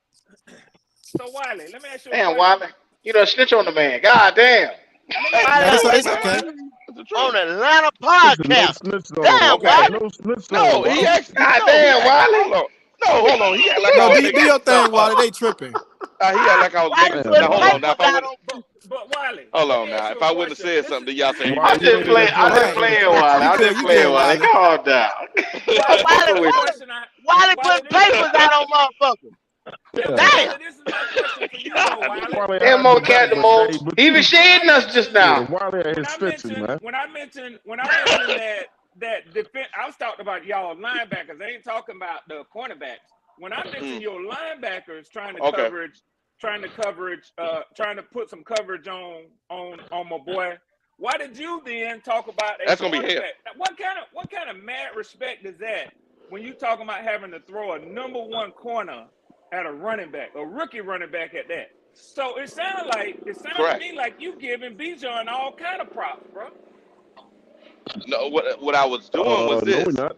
So Wiley, let me ask you damn, Wiley. You done snitch on the man. God damn. It's okay. On Atlanta podcast. No, he actually. God damn, Wiley. No, hold on. He act like I was do your thing, Wiley. They tripping. He act like I was making. Now, hold on. Now, if I would. But Wiley. Hold on now. If I wouldn't have said something, then y'all say. I'm just playing, Wiley. Calm down. Wiley put papers out on motherfuckers. Damn. This is my question for you, Wiley. Damn, more cat the most. He was shading us just now. When I mentioned that defense, I was talking about y'all linebackers. I ain't talking about the cornerbacks. When I mentioned your linebackers trying to put some coverage on my boy, why did you then talk about that's gonna be hell? What kind of mad respect is that when you talking about having to throw a number 1 corner at a running back, a rookie running back at that? So it sounds to me like you giving Bijan all kind of props, bro. No, what I was doing was this. No, we're not.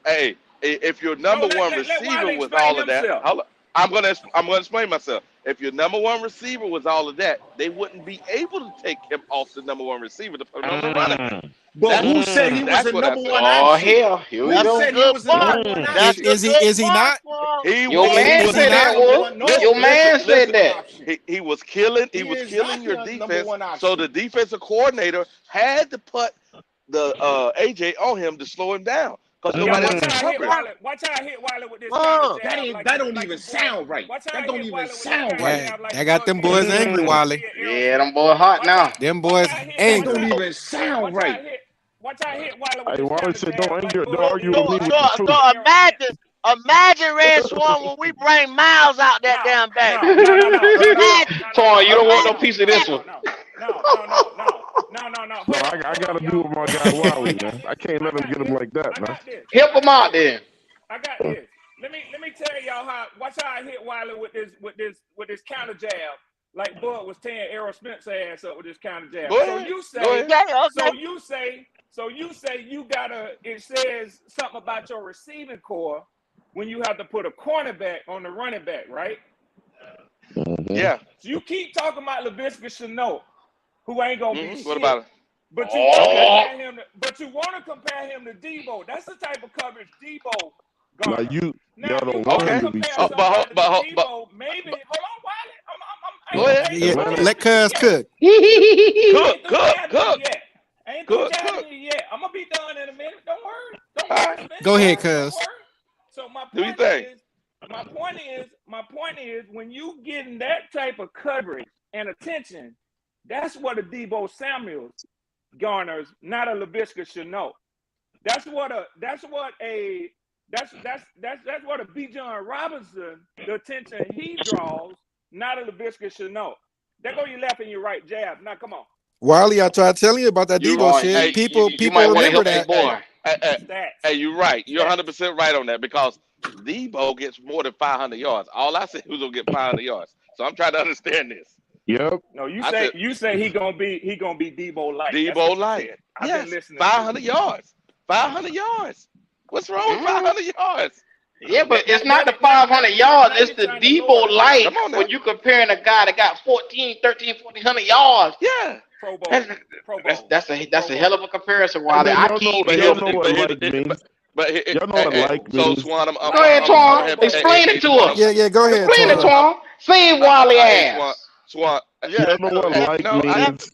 Hey, if your number 1 receiver was all of that, I'm gonna explain myself. If your number 1 receiver was all of that, they wouldn't be able to take him off the number 1 receiver to put him on the running. But who said he was the number 1 option? Oh hell, here we go. Said he was the number 1 option? Is he not? Your man said that. Your man said that. He was killing. He was killing your defense. So the defensive coordinator had to put the AJ on him to slow him down. Watch how I hit Wiley with this. That don't even sound right. That don't even sound right. That got them boys angry, Wiley. Yeah, them boys hot now. Them boys angry. That don't even sound right. Watch how I hit Wiley with Wiley said, don't argue with me with So the truth. imagine Red Swan when we bring Miles out that damn bag. Toy, you don't want no piece of this one. No. I gotta do with my guy Wiley, man. I can't let him get him like that, man. Help him out then. I got this. Let me tell y'all watch how I hit Wiley with this counter jab. Like Bud was tearing Errol Spence ass up with this counter jab. So you say it says something about your receiving core when you have to put a cornerback on the running back, right? Yeah. So you keep talking about Laviska Shenault, who ain't gonna be shit. What about it? But you want to compare him. But you want to compare him to Debo. That's the type of coverage Debo Now garners. y'all Now, if you don't want want to him to be compare cheap. somebody to Debo, maybe. Hold on, Wiley. Go ahead. Yeah, let Go Cuz ahead. cook. Cook. I ain't through jabbing you yet. I'm gonna be done in a minute. Don't worry. Don't All worry, right. Spence. Go ahead, Don't Cuz. worry. So my Do you point think? is, my point is, when you getting that type of coverage and attention, that's what a Debo Samuels garners, not a Laviska Shenault. That's what a Bijan Robinson, the attention he draws, not a Laviska Shenault. There go your left and your right jab. Now come on. Wiley, I tried telling you about that You- Debo Boy, shit. hey, People you might want to remember help that. your boy. Stats. Hey, you're right. You're Stats. 100% right on that because Debo gets more than 500 yards. All I said was gonna get 500 yards. So I'm trying to understand this. Yep. No, you I say said- he gonna be Debo like. That's Debo what you Light. said. I've Yes, been listening. 500 yards. 500 yards. What's wrong with 500 yards? Yeah, but it's Now, not the now, 500 yards. now It's you're the trying to lower Debo the light Come on now. when you comparing a guy that got 14, 13, 1400 yards. Yeah. Pro Bowl. That's Pro Bowl. that's a hell of a comparison, Hey, Wiley. man, I y'all keep know But what here's like means. but Y'all know what like so means. Swan, Go ahead, Twan. Explain it to us. Yeah, go ahead, Explain it, Twan. Twan. Say Wiley Hey, ass. Swan. Yeah, Y'all know what help like him. means.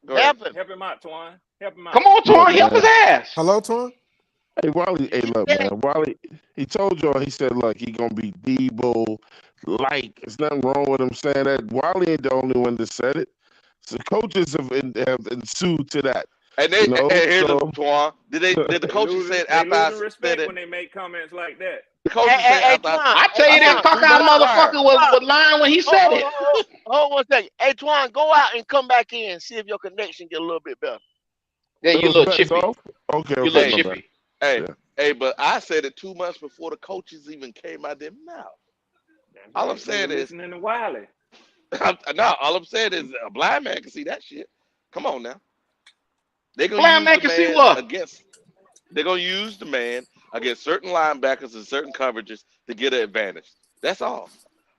Go ahead. Help him. Help him out, Twan. Help him out. Come on, Twan. Look, Help his man. ass. Hello, Twan. Hey, Wally. Hey, look, man. Wally. He told y'all. He said, look, he gonna be Debo like. There's nothing wrong with him saying that. Wally ain't the only one that said it. So coaches have ensued to that. And they You know, and here's so- the Twan. Did the coaches say it They after I losing respect said it? when they make comments like that. The coaches Hey, said hey, after Twan. I tell you, that Twan, cockeyed Twan, motherfucker was lying when he said it. Hold 1 second. Hey, Twan, go out and come back in. See if your connection get a little bit better. Yeah, you Those little bets chippy. off? Okay, You okay, little my bad. chippy. Hey, Yeah. hey, but I said it 2 months before the coaches even came out their mouth. All I'm saying is, listening to Wiley. no, all I'm saying is a blind man can see that shit. Come on now. They're gonna Blind use man the can see man what? against. They're gonna use the man against certain linebackers and certain coverages to get an advantage. That's all.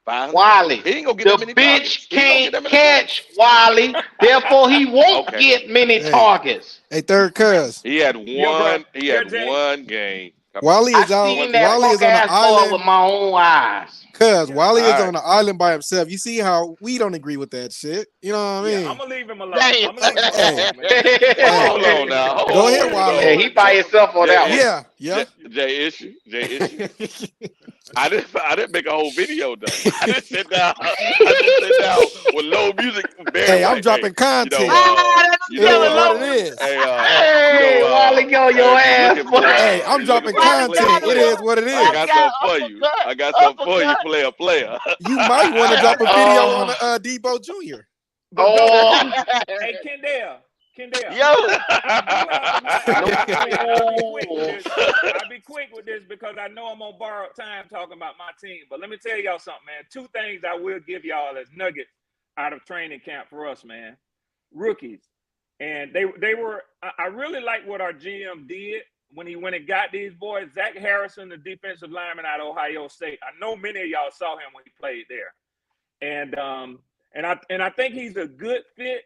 500. Wiley, He ain't gonna get the that many targets. bitch He ain't gonna get can't that many targets. catch Wiley. Therefore, he won't Okay. get many Hey. targets. Hey, third Cuz. He had Yo, bro. one. He had Jay. one game. Wally I is out. seen that Wally is punk on the ass boy island. with my own eyes. Cuz Wally All is right. on the island by himself. You see how we don't agree with that shit. You know what I mean? I'm gonna leave him alone. Damn. I'm gonna leave him Hey. alone, man. Well, hold on now. Hold Go ahead, on. Wally. Yeah, he by himself on that one. Yeah, yeah. J issue. I didn't make a whole video though. I just sit down with low music, very Hey, I'm white. dropping content. You It know, is what it is. Hey, Hey, Wally, go your if you're ass, looking boy. for, Hey, I'm you're looking dropping for a content. player, It is what it I is. got something for you. I got something for you, player. You might want to drop a video on the Debo Jr. Oh, Hey, Kendall. Yo. I'll be quick with this because I know I'm on borrowed time talking about my team. But let me tell y'all something, man. 2 things I will give y'all as nuggets out of training camp for us, man. Rookies. And they were, I really like what our GM did when he went and got these boys. Zach Harrison, the defensive lineman out of Ohio State. I know many of y'all saw him when he played there. And I think he's a good fit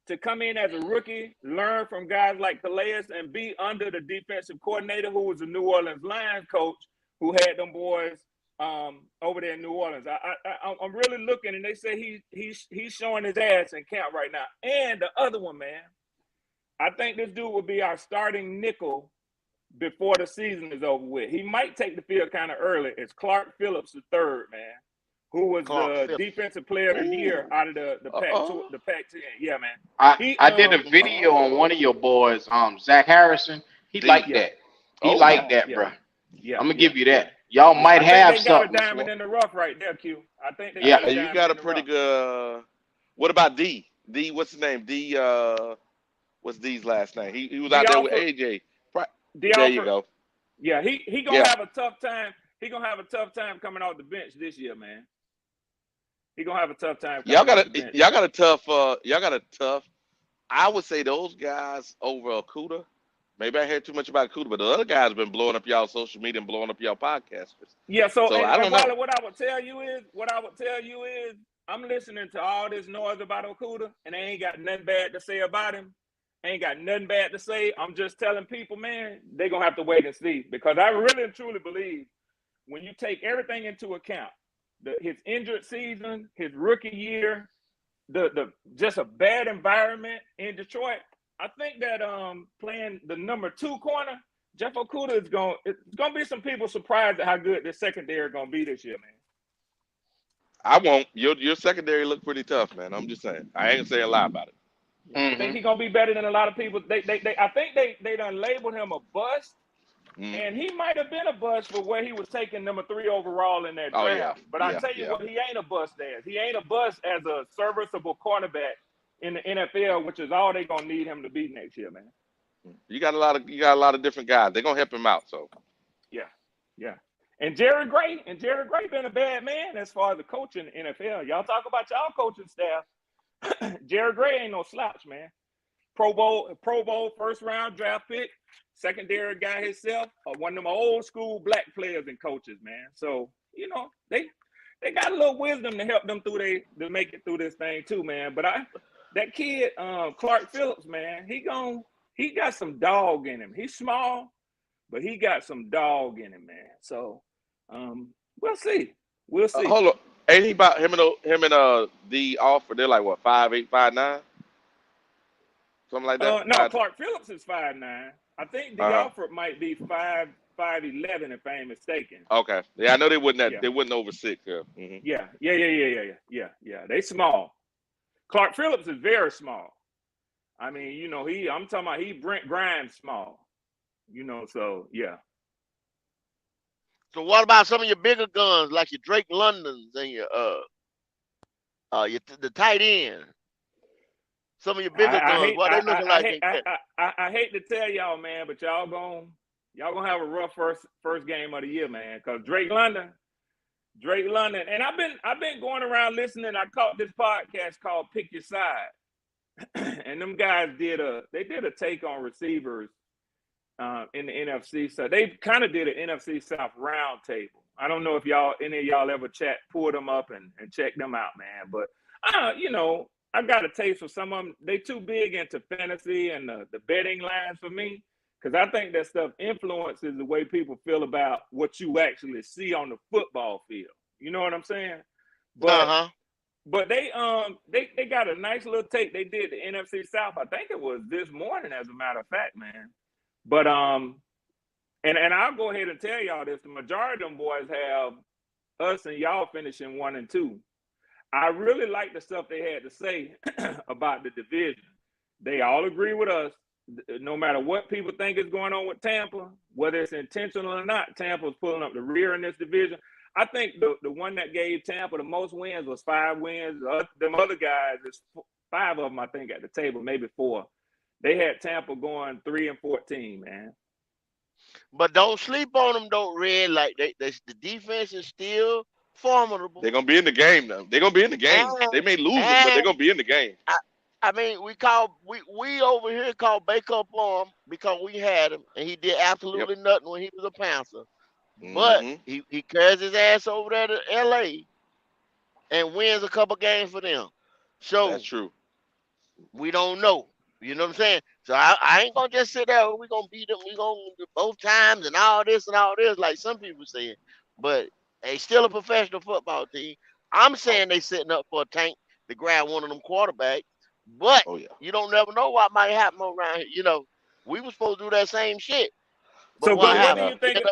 to come in as a rookie, learn from guys like Calais, and be under the defensive coordinator who was the New Orleans Lions coach who had them boys over there in New Orleans. I'm really looking, and they say he's showing his ass in camp right now. And the other one, man, I think this dude will be our starting nickel before the season is over with. He might take the field kind of early. It's Clark Phillips III, man, who was the defensive player of the year out of the Pac-10. Yeah, man. I did a video on one of your boys, Zach Harrison. He liked that. He liked that, bro. Yeah, I'm gonna give you that. Y'all might have they got something. a diamond in the rough right there, Q. I think they Yeah. got a You got a pretty rough. good. What about D? D, what's his name? D. What's D's last name? He was out there with AJ. There you go. Yeah, he gonna have a tough time. He gonna have a tough time coming off the bench this year, man. He gonna have a tough time. Y'all got a tough. I would say those guys over Okuda. Maybe I heard too much about Okuda, but the other guys been blowing up y'all social media and blowing up y'all podcasters. Yeah, so I don't know. What I would tell you is, I'm listening to all this noise about Okuda, and they ain't got nothing bad to say about him. ain't got nothing bad to say. I'm just telling people, man, they're gonna have to wait and see, because I really and truly believe when you take everything into account, his injured season, his rookie year, the just a bad environment in Detroit. I think that playing the number 2 corner, Jeff Okudah it's gonna be some people surprised at how good this secondary gonna be this year, man. I won't. Your secondary look pretty tough, man. I'm just saying. I ain't gonna say a lie about it. I think he's gonna be better than a lot of people. I think they done labeled him a bust, and he might have been a bust for where he was taking number 3 overall in that draft. Oh, yeah. But I tell you what, he ain't a bust as. He ain't a bust as a serviceable cornerback in the NFL, which is all they gonna need him to be next year, man. You got a lot of different guys. They're gonna help him out. So yeah. And Jerry Gray been a bad man as far as the coaching in the NFL. Y'all talk about y'all coaching staff. Jerry Gray ain't no slouch, man. Pro Bowl first round draft pick, secondary guy himself, one of them old school black players and coaches, man. So, you know, they got a little wisdom to help them to make it through this thing too, man. But that kid, Clark Phillips, man, he got some dog in him. He's small, but he got some dog in him, man. So we'll see. Hold on. Ain't he about him and the offer? They're like what, 5'8", 5'9", something like that. No, Clark Phillips is 5'9". I think the offer might be 5'11", if I ain't mistaken. Okay. Yeah, I know they wouldn't. They wouldn't over 6. Yeah. Mm-hmm. Yeah. They small. Clark Phillips is very small. I mean, you know, I'm talking about he Brent Grimes small. You know, so yeah. So what about some of your bigger guns like your Drake Londons and your the tight end? Some of your bigger guns. What they looking like? I hate to tell y'all, man, but y'all gonna have a rough first game of the year, man. Because Drake London, and I've been going around listening. I caught this podcast called Pick Your Side, and them guys did a take on receivers in the NFC. So they kind of did an NFC South round table. I don't know if any of y'all ever pulled them up and checked them out, man. But you know, I got a taste for some of them. They too big into fantasy and the betting lines for me, because I think that stuff influences the way people feel about what you actually see on the football field. You know what I'm saying? But but they got a nice little take. They did the NFC South. I think it was this morning, as a matter of fact, man. But and I'll go ahead and tell y'all this: the majority of them boys have us and y'all finishing 1 and 2. I really like the stuff they had to say about the division. They all agree with us. No matter what people think is going on with Tampa, whether it's intentional or not, Tampa's pulling up the rear in this division. I think the one that gave Tampa the most wins was 5 wins. Them other guys, is 5 of them, I think, at the table, maybe 4. They had Tampa going 3-14, man. But don't sleep on them, though, Red. Like the defense is still formidable. They're gonna be in the game now. They're gonna be in the game. They may lose it, but they're gonna be in the game. I mean, we over here called Baker up on him because we had him, and he did absolutely nothing when he was a Panther. But he carries his ass over there to LA and wins a couple games for them. So that's true. We don't know. You know what I'm saying? So I ain't gonna just sit there. We gonna beat them. We gonna do both times and all this like some people say. But they still a professional football team. I'm saying they setting up for a tank to grab one of them quarterbacks. But you don't never know what might happen around here. You know, we was supposed to do that same shit. But so what do you think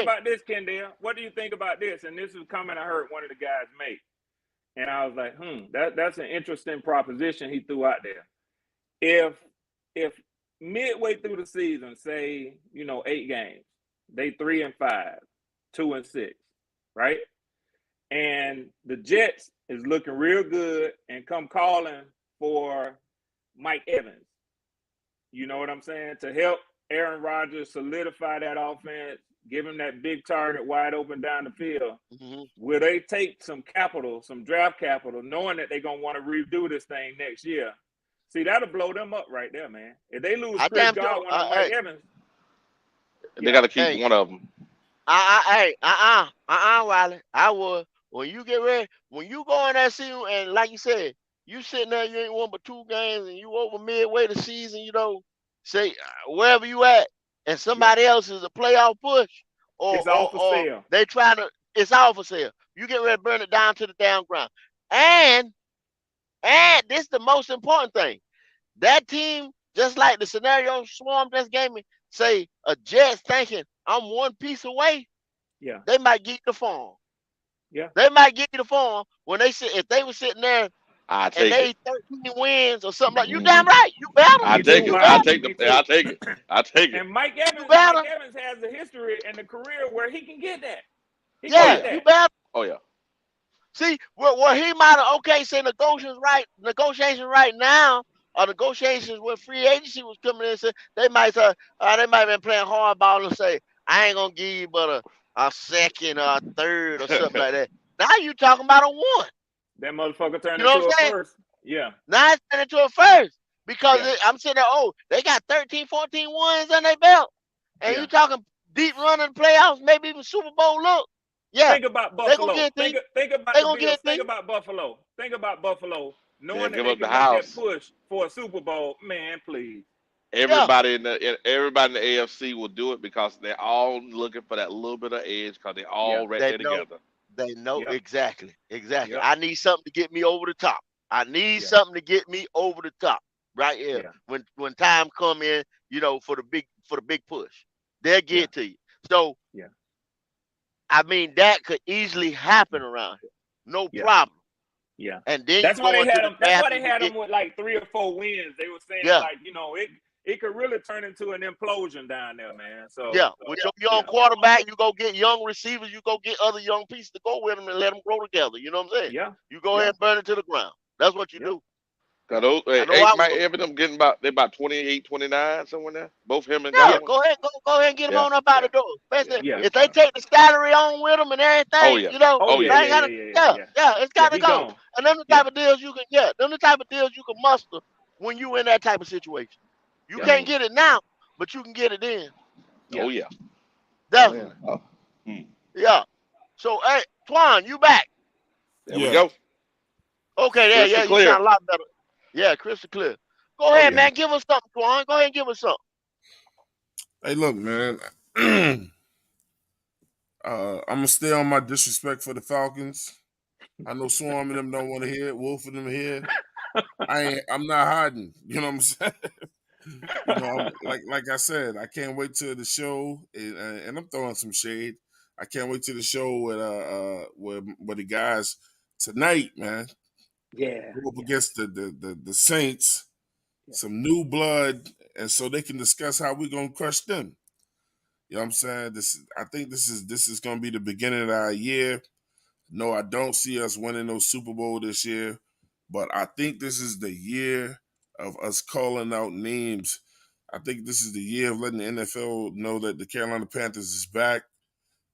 about this, Kendall? What do you think about this? And this is a comment I heard one of the guys make. And I was like, that's an interesting proposition he threw out there. If midway through the season, say, 8 games, they 3-5, 2-6, right? And the Jets is looking real good and come calling for Mike Evans. You know what I'm saying? To help Aaron Rodgers solidify that offense, give him that big target wide open down the field. Will they take some capital, some draft capital, knowing that they're going to want to redo this thing next year? See, that'll blow them up right there, man. If they lose Chris Godwin and Mike Evans, they got to keep one of them. Riley. I would. When you get ready, when you go in that season, and like you said, You sitting there, you ain't won but 2 games, and you over midway the season. Say wherever you at, and somebody else is a playoff push, It's all for or sale. they trying to. It's all for sale. You get ready to burn it down to the damn ground. And this is the most important thing. That team, just like the scenario Swarm just gave me, say a Jets thinking I'm one piece away. Yeah. They might get the farm. Yeah. They might get the farm when they sit. If they were sitting there I and take they it. 13 wins or something like, you damn right. You better. I Me take too, it. Wiley. I take Me the. too. I take it. I take it. And Mike You Evans better. has the history and the career where he can get that. He can Yeah, get that. you better. Oh yeah. See, where he might have say negotiations right now, or negotiations when free agency was coming in, say they might say they might have been playing hardball and say, I ain't gonna give you but a second or a third or something like that. Now you talking about a 1. That motherfucker turned You know into what a I'm saying? first. Yeah. Now it's turned into a first. Because Yeah. I'm sitting there, they got 13, 14 wins on their belt. And Yeah. you talking deep run in the playoffs, maybe even Super Bowl look. Yeah. Think about They gonna Buffalo. get Think about They the gonna Bills. get Think about Buffalo. Think about Buffalo. They'll Knowing that give they up the can make that house. push for a Super Bowl. Man, please. Everybody in the AFC will do it because they're all looking for that little bit of edge because they're all right They there know. together. They know Yep. exactly. Yep. I need something to get me over the top. I need Yeah. something to get me over the top right here. Yeah. When time come in, for the big push. They'll get to you. So Yeah. I mean that could easily happen around here. No Yeah. problem. Yeah. And then That's you why go they into had the them. That's draft why they and you had get, them with like 3 or 4 wins. They were saying Yeah. like, it could really turn into an implosion down there, man. So with your young quarterback, you go get young receivers, you go get other young pieces to go with them and let them grow together. You know what I'm saying? Yeah. You go ahead and burn it to the ground. That's what you Yeah. do. Cause those I know I Mike will. Evans them getting about 28, 29 somewhere there. Both him and Yeah, Godwin. go ahead and get them Yeah. on up out the door. Especially Yeah. if they take the salary on with them and everything. Oh yeah. Oh they ain't yeah. gotta, it's got to he go. gone. And them the type of deals you can get. Them the type of deals you can muster when you in that type of situation. You Yeah. can't get it now, but you can get it then. Oh yeah. Definitely. Oh. Yeah. So, hey, Twan, you back? There we go. Okay, there. Crystal Yeah, clear. you sound a lot better. Yeah, crystal clear. Go ahead, man. Give us something, Twan. Go ahead and give us something. Hey, look, man. I'm gonna stay on my disrespect for the Falcons. I know Swarm and them don't want to hear it. Wolf and them here. I'm not hiding. You know what I'm saying? Like I said, I can't wait till the show, and I'm throwing some shade. I can't wait till the show with the guys tonight, man. Yeah. Go up against the Saints, some new blood, and so they can discuss how we're gonna crush them. You know what I'm saying? I think this is gonna be the beginning of our year. No, I don't see us winning no Super Bowl this year, but I think this is the year of us calling out names. I think this is the year of letting the NFL know that the Carolina Panthers is back.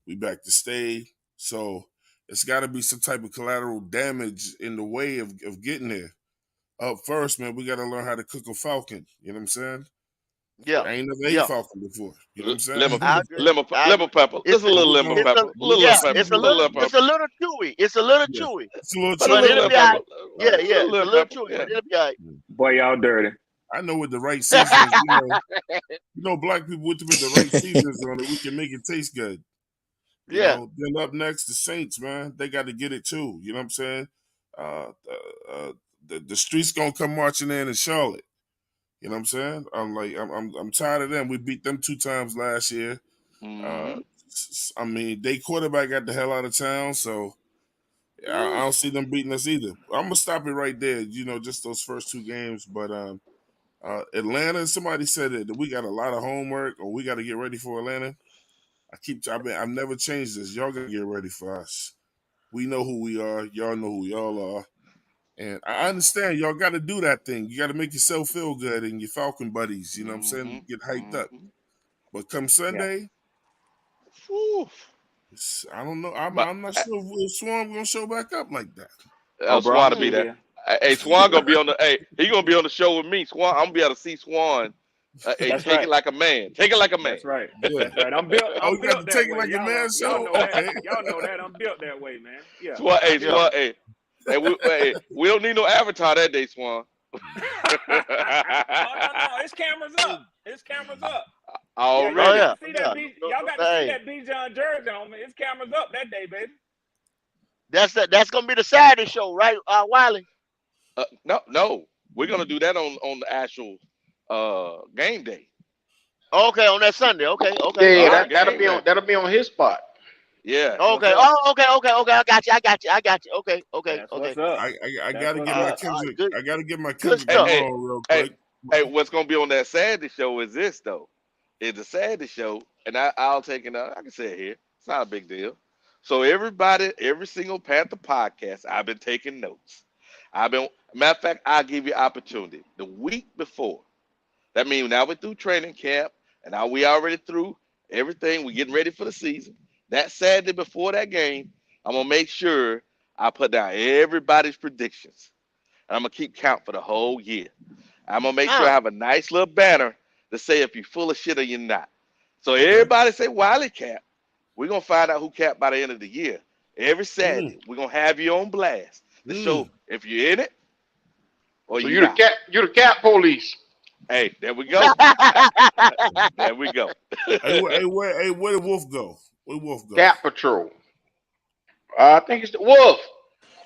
We back to stay. So it's got to be some type of collateral damage in the way of getting there. Up first, man, we got to learn how to cook a falcon. You know what I'm saying? Yeah. I ain't never ate falcon before. You know what I'm saying? Lemon I pepper. Just a little lemon pepper. It's a little chewy. It's a little chewy. It's a little But But a it'll little be all right. pepper. Yeah, it's a little little pepper, chewy, yeah. but it'll be all right. Boy, y'all dirty. I know with the right seasons, black people with the right seasons on it, we can make it taste good. You know, then up next, the Saints, man, they got to get it too. You know what I'm saying? The streets gonna come marching in Charlotte. You know what I'm saying? I'm tired of them. We beat them 2 times last year. I mean, they quarterback got the hell out of town, so I don't see them beating us either. I'm gonna stop it right there. You know, just those first 2 games. But Atlanta, somebody said that we got a lot of homework, or we got to get ready for Atlanta. I've never changed this. Y'all gotta get ready for us. We know who we are. Y'all know who y'all are. And I understand y'all got to do that thing. You got to make yourself feel good and your Falcon buddies, you know what I'm saying, get hyped up. But come Sunday, I don't know. I'm not sure if Swan going to show back up like that. Swan to be there. Hey, Swan gonna be on the. He gonna be on the show with me. Swan, I'm gonna be able to see Swan. Take it like a man. Take it like a man. That's right. Yeah. That's right. I'm built. I'm built that take it way. like a man. Y'all know that. Y'all know that. I'm built that way, man. Yeah. Swan, we don't need no avatar that day, Swan. No. It's cameras up. It's cameras up. Already. Oh, yeah. Y'all got to see that B. John jersey on me. It's cameras up that day, baby. That's gonna be the Saturday show, right, Wiley? No. We're gonna do that on the actual game day. Okay, on that Sunday. Okay. Yeah, right, that'll be on his spot. Yeah. Okay. Oh, okay. I got you. Okay. That's what's up. I gotta get my Kendrick. I gotta get my Good Kendrick stuff. on real Hey, quick. hey, what's gonna be on that Saturday show is this though. It's a Saturday show, and I'll take it out. I can say it here. It's not a big deal. So every single Panther podcast, I've been taking notes. Matter of fact, I'll give you opportunity. The week before, that means now we're through training camp, and now we already through everything. We're getting ready for the season. That Saturday before that game, I'm gonna make sure I put down everybody's predictions, and I'm gonna keep count for the whole year. I'm gonna make sure I have a nice little banner to say if you're full of shit or you're not. So everybody say Wiley Cap. We're gonna find out who capped by the end of the year. Every Saturday, we're gonna have you on blast to show if you're in it or So you're not. you the cap police. Hey, there we go. There we go. Where did Wolf go? Where Wolf go? Cap Patrol. I think it's the Wolf.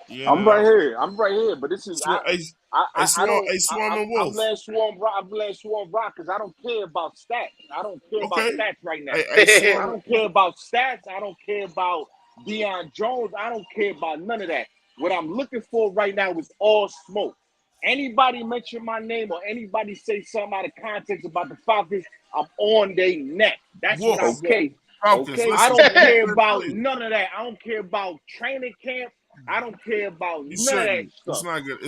Yeah. I'm right here. But this is Swan and Wolf. I'm glad Swan Rock because I don't care about stats. I don't care about stats right now. Hey, I don't care about stats. I don't care about Deion Jones. I don't care about none of that. What I'm looking for right now is all smoke. Anybody mention my name or anybody say something out of context about the Falcons, I'm on their neck. That's what I'm saying. Falcons, Okay, I don't care about none of that. I don't care about training camp. I don't care about none of that stuff. It's not good.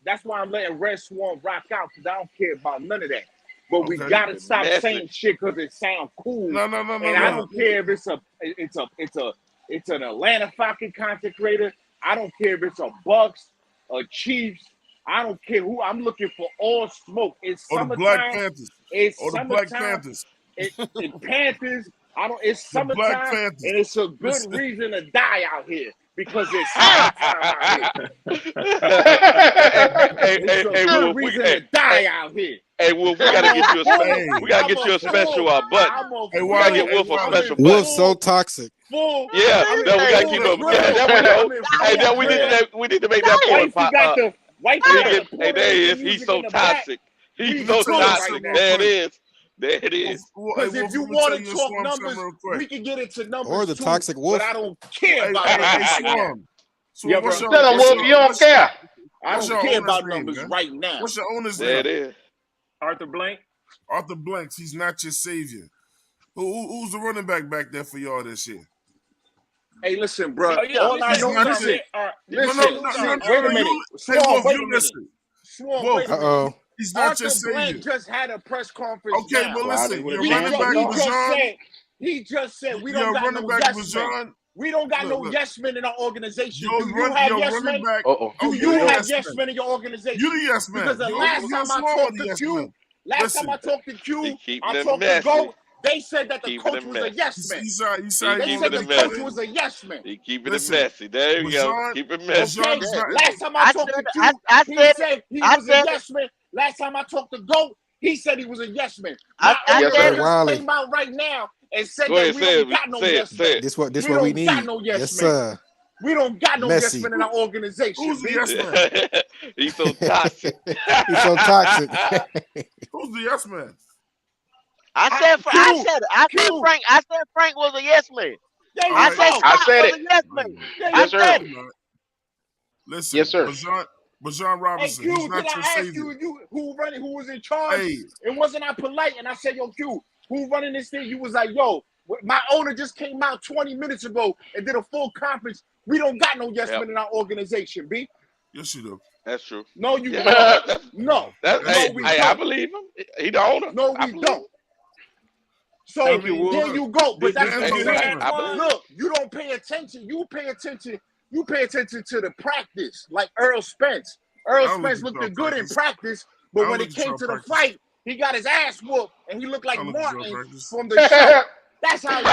That's why I'm letting Red Swan rock out because I don't care about none of that. But we gotta stop saying shit because it sounds cool. No. I don't care if it's an Atlanta Falcon content creator. I don't care if it's a Bucks, a Chiefs. I don't care who. I'm looking for all smoke. It's or summertime. The Black Panthers. It's or summertime. The Black Panthers. It Panthers. It's summertime, and it's a good reason to die out here because it's summertime out here. It's a good reason to die out here. Hey, Wolf, we gotta get you a special. We gotta get you a special button. We gotta get Wolf a special button. Wolf's so toxic. Yeah, no, we gotta keep him. That we need to make that point. Hey, there he is. He's so toxic. He's so toxic. There it is. Because if you want to talk numbers, we can get into numbers or the too, toxic Wolf. but I don't care about Swan. Yeah, bro. Tell him, Wolf, you don't care. I don't care about numbers right now. What's your owner's There name? it is. Arthur Blank. Arthur Blanks. He's not your savior. Who's the running back there for y'all this year? Hey, listen, bro. Oh, yeah, All I know is listen. wait a minute. Swan, wait a minute. Swan, wait a minute. He's not Arthur your savior. Blank just had a press conference. Okay, now. but listen, your He running back was John. He just said we don't got no yes men. We don't got no yes men in our organization. Do you have yes men? Do you have yes men in your organization? You the yes man. Because the last time I talked to Q, I talked to G.O.A.T, they said that the coach was a yes man. They said the coach was a yes man. He keeping it messy. There you go. Keep it messy. Okay. Last time I talked to Q, he said he was a yes man. Last time I talked to G.O.A.T, he said he was a yes man. I came out right now and said that we don't got no yes men. This what we need. Got no yes men. We don't got no yes men in our organization. Who's the yes man? He's so toxic. He's so toxic. Who's the yes man? I said Frank was a yes man. I said it. Yes man. Yes, sir. Listen, yes, sir. Bajan Robinson. Hey, Q, he's not did your I ask savior. you who was in charge? Hey. And wasn't I polite? And I said, yo, Q, who running this thing? You was like, yo, my owner just came out 20 minutes ago and did a full conference. We don't got no yes men in our organization, B. Yes, you do. That's true. No, you don't. No. I believe him. He the owner. No, we don't. So there you go. But that's look, you don't pay attention. You pay attention to the practice, like Earl Spence. Earl Spence looked good in practice, but when it came to the fight, he got his ass whooped, and he looked like Martin from the show. That's how he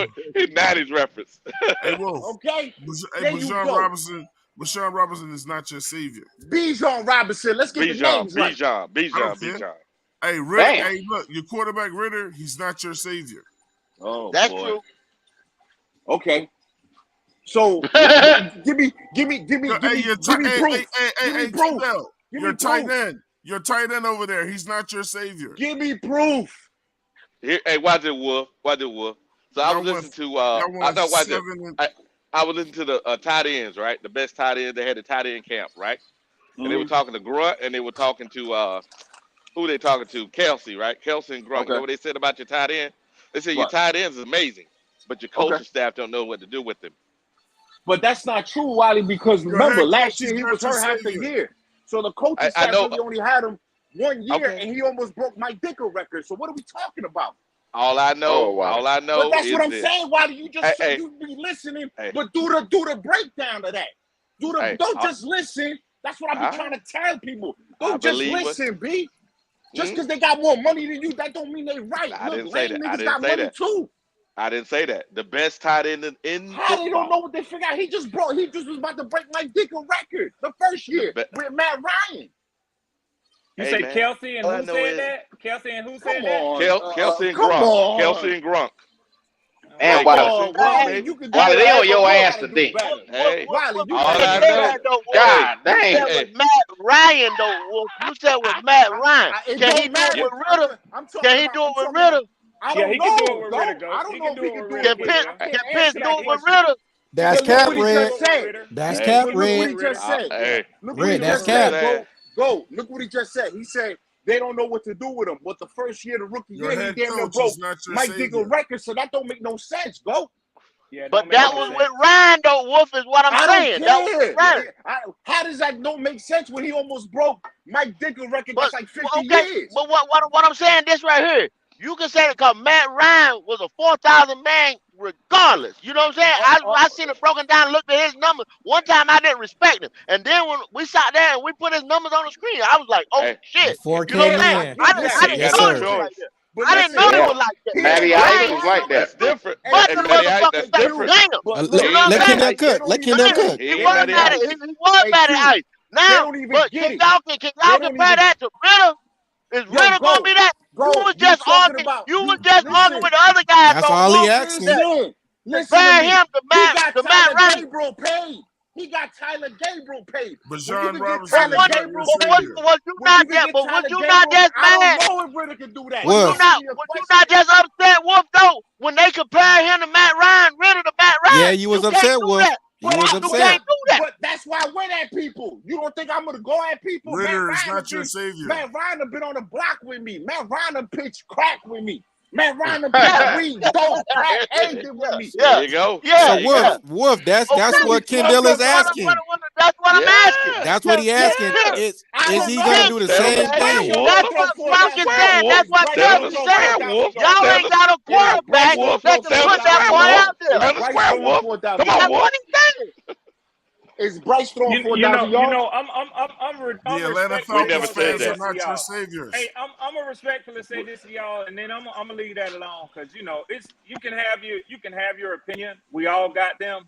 is. He's 90s reference. Hey, Wolf. Okay. Bajan Robinson, Bijan Robinson is not your savior. Bijan Robinson. Let's get the names right. Bijan. Hey, Ritter. Damn. Hey, look, your quarterback Ritter. He's not your savior. Oh, That's boy. true. Okay. So give me proof. Give me proof. Your tight end. Your tight end over there. He's not your savior. Give me proof. Hey, watch it, Wolf. So I was listening to I was listening to the tight ends, right? The best tight ends. They had the tight end camp, right? And they were talking to Grunt, and they were talking to who they talking to? Kelsey, right? Kelsey and Grunt. Okay. You know what they said about your tight end? They said your tight end is amazing, but your coaching staff don't know what to do with him. But that's not true, Wiley, because remember, last year he was hurt half the year. So the coaching staff really only had him 1 year, and he almost broke Mike Dicker record. So what are we talking about? All I know, But that's what I'm saying, Wiley. You just you be listening, but do the breakdown of that. Don't just listen. That's what I be trying to tell people. Don't just listen, B. Just because they got more money than you, that don't mean they right. I Look, didn't say that. niggas got money too. I didn't say that. The best tight end in How football. they don't know what they figured out? He just was about to break Mike Dicker record the first year with Matt Ryan. You say Kelsey and who said that? Kelsey and who said that? Kelsey and Gronk. Kelsey and Gronk. And Wiley, they on your ass today. Hey, Wiley, you all I know. God You dang. said with Matt Ryan, though, Wolf. You said with Matt Ryan. Can he do it with Ritter? Can he do it with Ritter? Yeah, he can do it with Ritter. I don't know if he can do Can Pitts do it with Ritter? That's cap, Red. That's cap, Look what he Red. just said. Look what Red, he that's just said. cap. Go. Look what he just said. He said they don't know what to do with him. But the first year, the rookie year, he damn near broke Mike Dicker record. So that don't make no sense. Go. Yeah, But that was with Ryan, though, Wolf, is what I'm saying. That was with Ryan. How does that don't make sense when he almost broke Mike Dicker record? That's like 50 years. But what I'm saying, this right here, you can say that because Matt Ryan was a 4,000 man regardless. You know what I'm saying? I seen it broken down, looked at his numbers. One time I didn't respect him. And then when we sat there and we put his numbers on the screen, I was like, oh, shit. 4K You know what I'm saying? man. I didn't know it was like that. I didn't know it was like that. Matty Ice was like that. That's different. But Hey, the Matty Ice, motherfucker that's said, different. damn. Let Kendall cook. Let Kendall cook. He was Matty Ice. Now, but can y'all compare that to Ritter? Is Ritter gonna be that? You was just arguing. You was just arguing with the other guys. That's all he asked me. Compare him to Matt Ryan. Gabriel paid. He got Tyler Gabriel paid. Bijan Robinson. Tyler Gabriel paid. Was you not just mad? I don't know if Ritter can do that. Wolf. Was you not just upset, Wolf, though, when they compare him to Matt Ryan, Ritter to Matt Ryan? Yeah, you was upset, Wolf. You was You upset. can't do that. But that's why I went at people. You don't think I'm gonna go at people? Ritter is not your savior. Matt Ryan have been on the block with me. Matt Ryan have pitched crack with me. Matt Ryan have pitched weed, dope, crack, anything with me. There you go. Yeah. So Wolf, that's what Kendall is asking. That's what I'm asking. That's what he asking. Is he gonna do the same thing? That's what Frank is saying. That's what Kelsey's saying. Y'all ain't got a quarterback that can put that boy out there. Stand the square, Wolf. Come on, That's Wolf. what he's saying. Is Bryce throwing 4,000 yards? The Atlanta Falcons fans are not your saviors. Hey, I'm gonna respectfully say this to y'all, and then I'm gonna leave that alone because it's you can have your opinion. We all got them,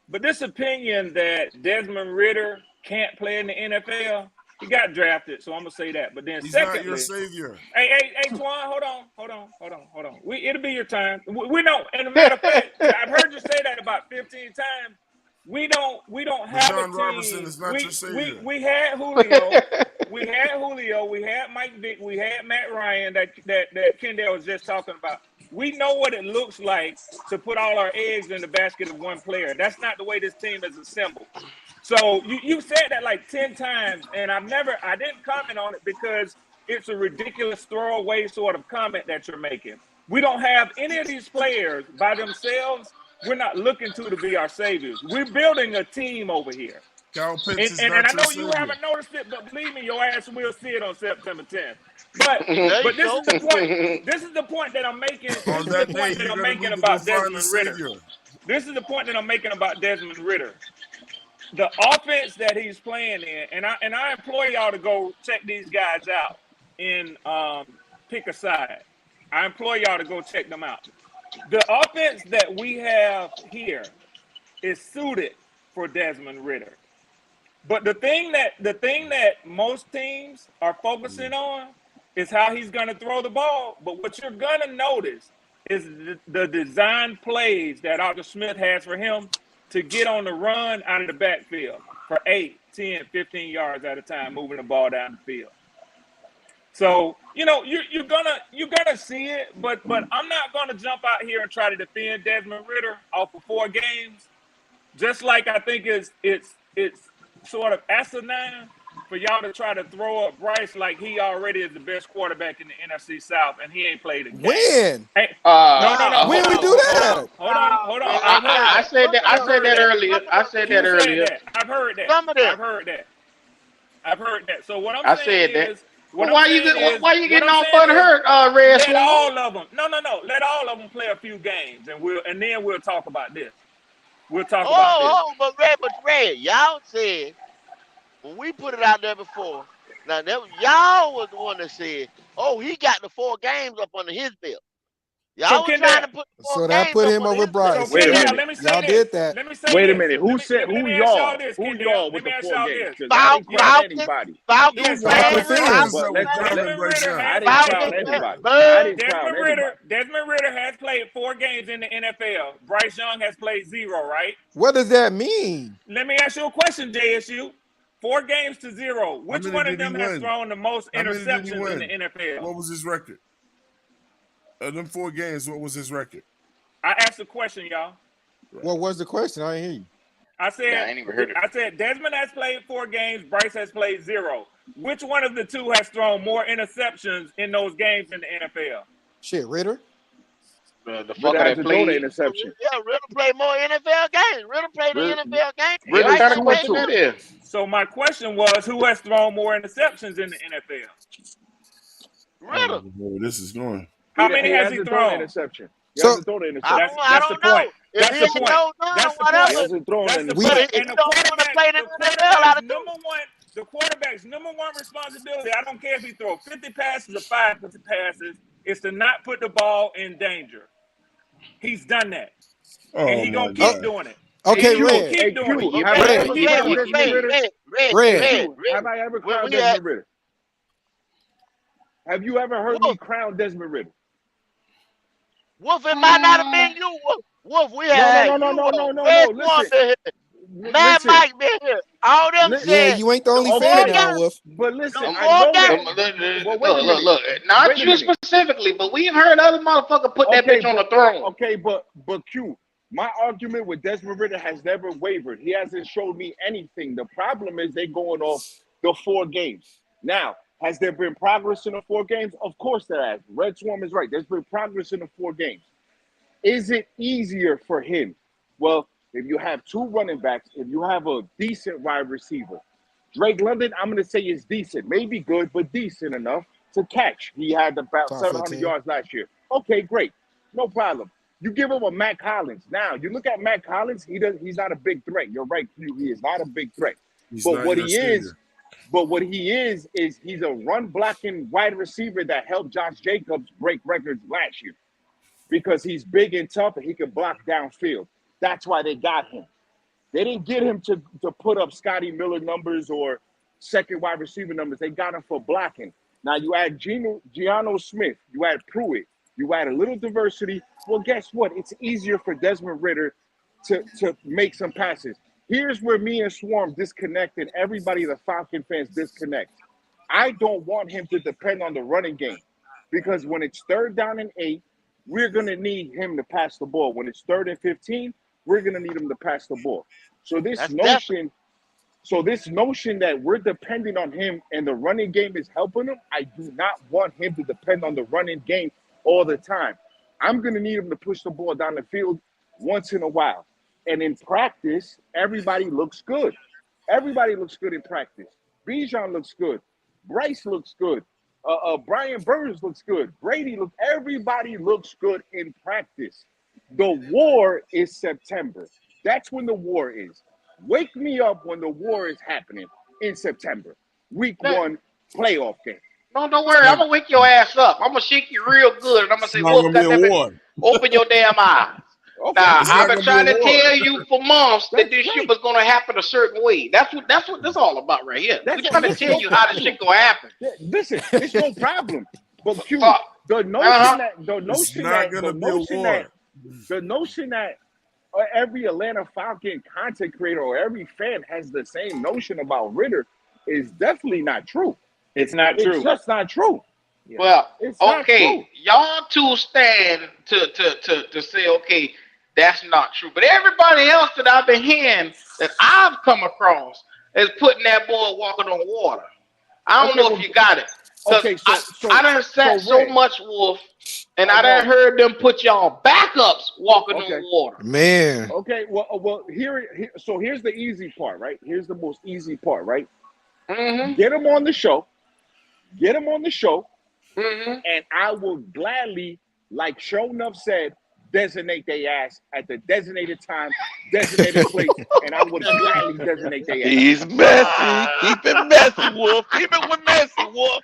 but this opinion that Desmond Ritter can't play in the NFL, he got drafted, so I'm gonna say that. But then He's secondly, not your savior. Hey, Twan, hold on. It'll be your time. We don't. And a matter of fact, I've heard you say that about 15 times. We don't have Bijan a team. Robinson is not your savior. We had Julio. We had Mike Vick. We had Matt Ryan that Kendall was just talking about. We know what it looks like to put all our eggs in the basket of one player. That's not the way this team is assembled. So you said that like 10 times, and I didn't comment on it because it's a ridiculous throwaway sort of comment that you're making. We don't have any of these players by themselves. We're not looking to be our saviors. We're building a team over here. Kyle Pitts is And not I your know you savior. haven't noticed it, but believe me, your ass will see it on September 10th. But this is the point. This is the point that I'm making. On that day, you're going to need to go about find a Desmond Ritter. savior. This is the point that I'm making about Desmond Ritter. The offense that he's playing in, and I implore y'all to go check these guys out and pick a side. I implore y'all to go check them out. The offense that we have here is suited for Desmond Ritter. But the thing that most teams are focusing on is how he's going to throw the ball. But what you're going to notice is the design plays that Arthur Smith has for him to get on the run out of the backfield for 8, 10, 15 yards at a time, moving the ball down the field. So, you're gonna see it, but I'm not gonna jump out here and try to defend Desmond Ridder off of 4 games. Just like I think it's sort of asinine for y'all to try to throw up Bryce like he already is the best quarterback in the NFC South and he ain't played a game. When? Hey, No. When we do that? Hold on. I said that earlier. I've heard that. Some of them. I've heard that. So what I'm saying is, why you getting all hurt, Red let Swan? all of them. No. Let all of them play a few games, and then we'll talk about this. But Red, y'all said when we put it out there before. Now y'all was the one that said, "Oh, he got the 4 games up under his belt." Y'all was trying to put the 4 So that games put up him under over his Bryce. belt. So Kendall, let me say Y'all this. did that. Let me say Wait a this. minute. Who said? Who y'all? Who y'all with the 4 games? Because I didn't crown anybody. Falcons, fans. But Desmond Ridder I has didn't crown anybody. I didn't crown anybody. Desmond Ridder has played 4 games in the NFL. Bryce Young has played 0, right? What does that mean? Let me ask you a question, JSU. 4 games to 0. Which one of them has thrown the most interceptions in the NFL? What was his record? Of them 4 games, what was his record? I asked a question, y'all. What was the question? I didn't hear you. I said, I ain't even heard it. I said Desmond has played 4 games. Bryce has played 0. Which one of the 2 has thrown more interceptions in those games in the NFL? Shit, Ridder. The fucker that played interception. Yeah, Riddle played more NFL games. Riddle played the NFL games. Ridder Bryce kind of ain't question played that is. So my question was, who has thrown more interceptions in the NFL? Riddle. Where this is going. How many has he hasn't thrown? Interception. He So- hasn't thrown an interception. I don't know. If That's he the ain't point. no none, That's the whatever. He hasn't thrown That's an the interception. point. If And you don't want to play the NFL, out of the quarterback's number one responsibility, I don't care if he throws 50 passes or 5 passes, is to not put the ball in danger. He's done that. And he's going to keep doing it. Okay, He's gonna Red. keep doing it. Have I ever Red. crowned Desmond Ridder? Red. Have I ever crowned we had- Desmond Ridder? Have you ever heard me crown Desmond Ridder? Wolf, it might not have been you, Wolf. We had No. Red Swan Listen. been here. Mad Mike been here. All them Yeah, said. you ain't the only Okay. fan now, Wolf. But listen, No, I know more that. Well, wait a minute. Look. Not Wait a you minute. specifically, but we've heard other motherfucker put that bitch on the throne. Okay, but Q, my argument with Desmond Ridder has never wavered. He hasn't showed me anything. The problem is they going off the 4 games. Now, has there been progress in the 4 games? Of course there has. Red Swarm is right. There's been progress in the 4 games. Is it easier for him? Well, if you have 2 running backs, if you have a decent wide receiver, Drake London, I'm going to say is decent. Maybe good, but decent enough to catch. He had about 700 yards last year. Okay, great. No problem. You give him a Matt Collins. Now, you look at Matt Collins, he's not a big threat. You're right, Q. He is not a big threat. But what he is he's a run-blocking wide receiver that helped Josh Jacobs break records last year because he's big and tough and he can block downfield. That's why they got him. They didn't get him to put up Scotty Miller numbers or second wide receiver numbers. They got him for blocking. Now, you add Geno Smith, you add Pruitt, you add a little diversity. Well, guess what? It's easier for Desmond Ridder to make some passes. Here's where me and Swarm disconnect and everybody, the Falcon fans, disconnect. I don't want him to depend on the running game because when it's 3rd down and 8, we're going to need him to pass the ball. When it's 3rd and 15, we're going to need him to pass the ball. So this notion that we're depending on him and the running game is helping him, I do not want him to depend on the running game all the time. I'm going to need him to push the ball down the field once in a while. And in practice, everybody looks good. Everybody looks good in practice. Bijan looks good. Bryce looks good. Brian Burns looks good. Everybody looks good in practice. The war is September. That's when the war is. Wake me up when the war is happening in September. Week 1 playoff game. No, don't worry. I'm gonna wake your ass up. I'm gonna shake you real good, and I'm gonna say, "Wolf, goddamn it, open your damn eyes." Okay. Nah, It's I've not been gonna trying be a to war. tell you for months that That's this shit great. was gonna happen a certain way. That's what this all about right here. We're trying to Listen, tell no you how this problem. shit gonna happen. Listen, it's no problem. But Q, Fuck. the Uh-huh. notion that the It's notion not that gonna be a war. the notion that every Atlanta Falcon content creator or every fan has the same notion about Ritter is definitely not true. It's not It's true. just not true. Yeah. Well, It's not true. okay, y'all two stand to say, okay, that's not true. But everybody else that I've been hearing that I've come across is putting that boy walking on water. I don't Okay, know well, if you got it. Because okay, I done sat so Red, much, Wolf, and I I done know. heard them put y'all backups walking Okay. on water. Man, Okay, well, so here's the easy part, right? Here's the most easy part, right? Mm-hmm. Get him on the show. Get him on the show, Mm-hmm. and I will gladly, like Show Enough said, designate their ass at the designated time, designated place, and I would gladly designate their ass. He's messy. Keep it messy, Wolf. Keep it with messy, Wolf.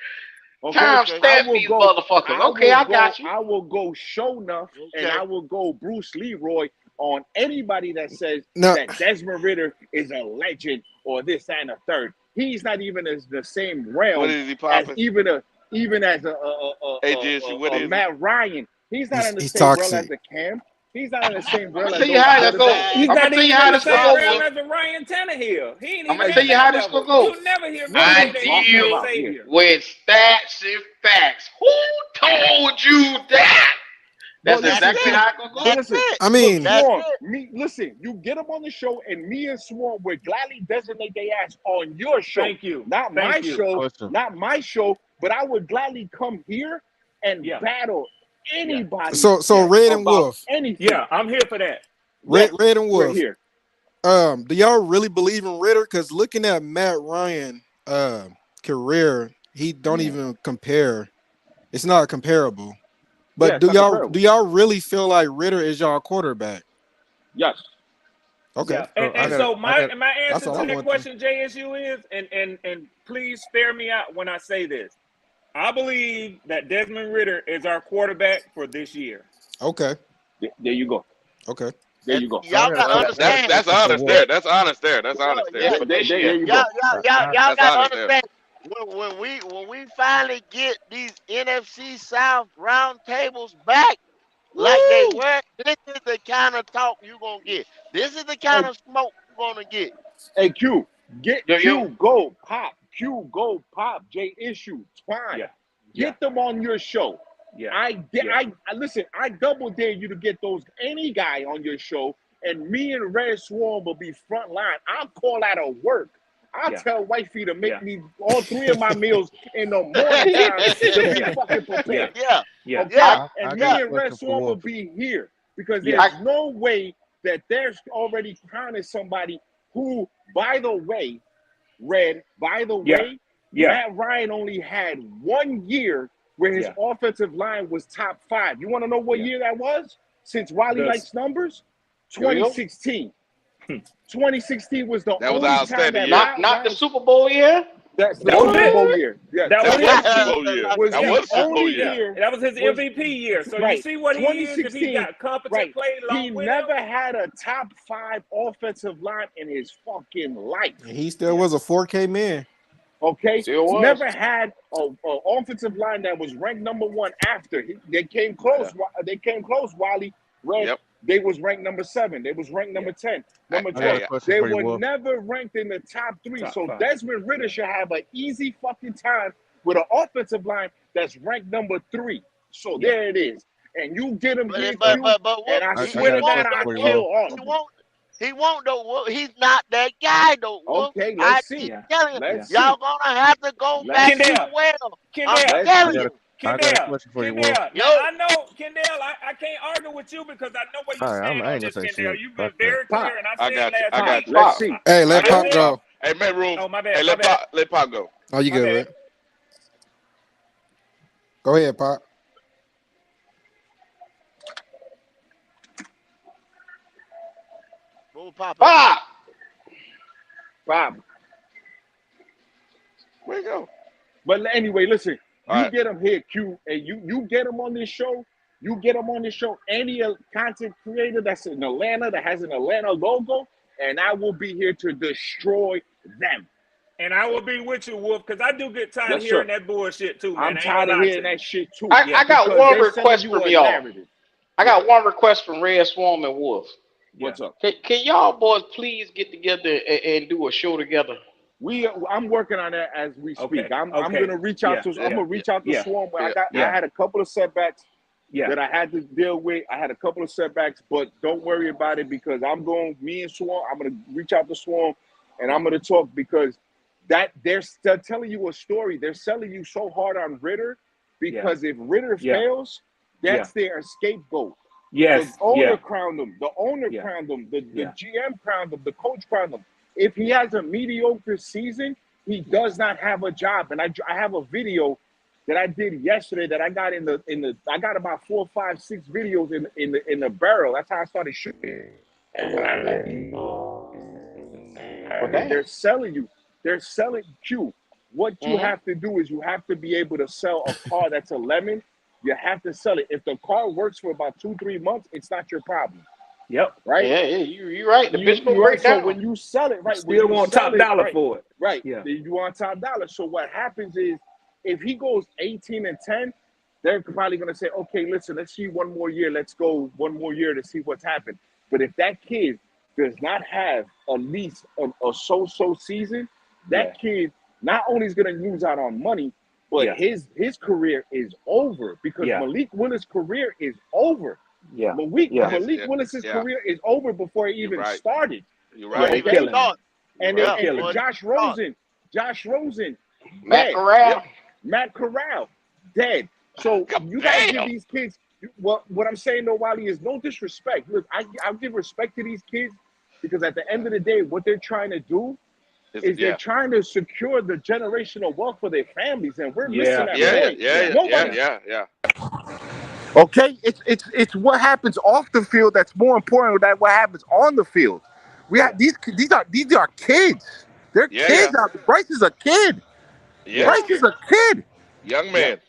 Okay, Time stamp these motherfuckers. Okay, I got you. I will go Show Enough, and Okay. I will go Bruce Leroy on anybody that says no, that Desmond Ritter is a legend or this that, and a third. He's not even as the same What realm is he as popping? even as Hey, Jesse, what is he? Matt Ryan. He's not in the he's same realm as toxic. a Cam. He's not in the same I'm realm gonna as tell you those how this go. quarterbacks. He's I'm gonna not tell even you how in the this gonna same go, realm Wolf. as a Ryan Tannehill. He ain't I'm even gonna at tell you that how this level. gonna go. You never hear me What are say you that I he's talking the about deal here? savior. with stats and facts. Who told you that? That's Well, That's exactly it. how it gonna go. Well, That's listen, it. I look, mean, That's Swarm, it. listen, you get them on the show, and me and Swarm would gladly designate their ass on your show. Thank you. Not Thank my you. show, Question. not my show, but I would gladly come here and Yeah. battle anybody so Yeah. Red and about Wolf, anything. Yeah, I'm here for that. Yes, Red and we're Wolf. here. Do y'all really believe in Ritter? Because looking at Matt Ryan, career, he don't even compare. It's not comparable. Yeah, But it's not comparable. do y'all really feel like Ritter is y'all quarterback? Yes. Okay, Yeah. So And so my that's answer all to I that want. question, JSU, is, and please spare me out when I say this. I believe that Desmond Ritter is our quarterback for this year. Okay, There you go. okay. There And you go. y'all got to understand. That's honest there. That's honest there. That's honest there. Yeah, There you y'all, go. y'all That's got to honest there. understand. When we finally get these NFC South round tables back like they Woo! were, this is the kind of talk you're gonna get. This is the kind of smoke you're gonna get. Hey, Q, get Yo, yo. Q, go pop. Q, go pop. J Issue, Twine. Yeah. Get them on your show. Yeah. I listen. I double dare you to get any guy on your show, and me and Red Swarm will be front line. I'll call out of work. I'll tell wifey to make me all three of my meals in the morning time to be fucking prepared. Yeah, Yeah. Okay? yeah. And got me a and Red question for Swarm will Wolf. be here because Yeah. there's no way that there's already crowning somebody who, by the way, Yeah. Matt Ryan only had 1 year where his offensive line was top 5. You want to know what year that was? Since Wiley likes numbers? 2016. 2016 was the That was only time outstanding that year. Not the Super Bowl year. That's the That was Super it. Bowl year. Yes. That That was was it. the Super Bowl year. Was That the was the Super Bowl only year. year. That was his was- MVP year. So right. you see what he is if he got competent right. play along He with never him. had a top 5 offensive line in his fucking life. And he still was a 4K man. Okay, Still was. never had a offensive line that was ranked number 1 after. They came close. They came close. Wiley, Red. Yep. They was ranked number 7. They was ranked number 10, number I got 12. a question They for you, were Wolf. never ranked in the top 3. Top So 5. Desmond Ritter should have an easy fucking time with an offensive line that's ranked number 3. So there it is. And you get him here, But Q, and I I swear to got a God, question I for you, kill Wolf. all of them. He won't though. Wolf. He's not that guy though. Wolf. Okay, I let's see. keep telling you, Let's see. y'all gonna have to go back to Kendall. the well. Kendall. I'm telling you. I got a question for you, Wolf. Kendall. Yo. Now, I know, Kendall, I can't argue with you because I know where you All right, stand I on ain't this, gonna say Kendall. shit. You've been Fuck that. very clear, and I I said got you. last I got week. you. Let's see. Hey, let I Pop got go. Hey, make room. Oh, my bad. Hey, My bad. let Pop go. Oh, you My good, bad. Red? Go ahead, Pop. Move Pop. Bob. Where you go? But anyway, listen, All you right. get him here, Q, and you get him on this show. You get them on the show, any content creator that's in Atlanta, that has an Atlanta logo, and I will be here to destroy them. And I will be with you, Wolf, because I do get tired Yes, of hearing sir. that bullshit too, man. I'm tired of hearing that shit too. I got because one they're selling request you from a y'all. narrative. I got one request from Red Swarm and Wolf. What's up? Can y'all boys please get together and do a show together? I'm working on that as we speak. Okay, I'm okay. gonna reach out to Yeah, I'm gonna reach out to yeah, Swarm. I yeah. had a couple of setbacks Yeah. that I had to deal with. I had a couple of setbacks, but don't worry about it because me and Swarm, I'm gonna reach out to Swarm and I'm gonna talk because they're telling you a story. They're selling you so hard on Ritter because if Ritter fails, that's their scapegoat. Yes. The owner crowned him. The owner crowned him. The GM crowned him. The coach crowned him. If he has a mediocre season, he does not have a job. And I have a video that I did yesterday that I got I got about 4, 5, 6 videos in the barrel. That's how I started shooting. And they're selling you. They're selling Q. What you have to do is you have to be able to sell a car that's a lemon. You have to sell it. If the car works for about 2-3 months, it's not your problem. Yep. Right? Yeah, you're right. The bitch will right. break down. So when you sell it, right? Still want top dollar for it. Right. Yeah. You want top dollar. So what happens is if he goes 18-10, they're probably gonna say, okay, listen, let's see one more year. Let's go one more year to see what's happened. But if that kid does not have at least a so-so season, that kid not only is gonna lose out on money, but his career is over because Malik Willis' career is over. Yeah. Malik Willis' career is over before he even started. You're right. And then Josh Rosen, Matt Corral. Matt Corral, dead. So you gotta give these kids. What I'm saying though, Wally, is no disrespect. Look, I give respect to these kids because at the end of the day, what they're trying to do is they're trying to secure the generational wealth for their families, and we're missing that point. Yeah. Okay, it's what happens off the field that's more important than what happens on the field. We have these are kids. They're kids out there. Bryce is a kid. Yeah. Bryce is a kid. Young man.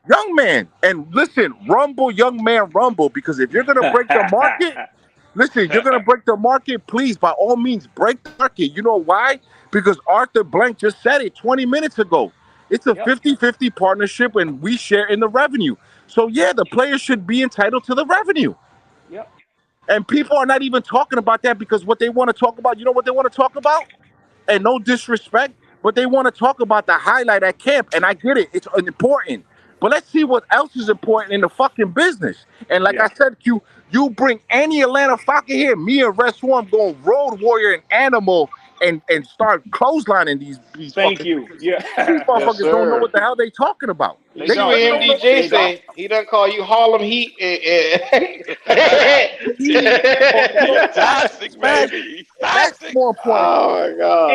Young man. And listen, rumble, young man, rumble. Because if you're gonna break the market, you're gonna break the market, please, by all means, break the market. You know why? Because Arthur Blank just said it 20 minutes ago. It's a 50-50 partnership and we share in the revenue. So yeah, the players should be entitled to the revenue. Yep. And people are not even talking about that because what they want to talk about, you know what they want to talk about? And no disrespect, but they want to talk about the highlight at camp. And I get it, it's important. But let's see what else is important in the fucking business. And like I said, Q, you bring any Atlanta Falcon here, me and Red Swarm going Road Warrior and Animal and start clotheslining these Thank you. Yeah. These motherfuckers don't know what the hell they talking about. See what MDJ say. He done call you Harlem Heat. Toxic, baby. That's more important. Oh my God.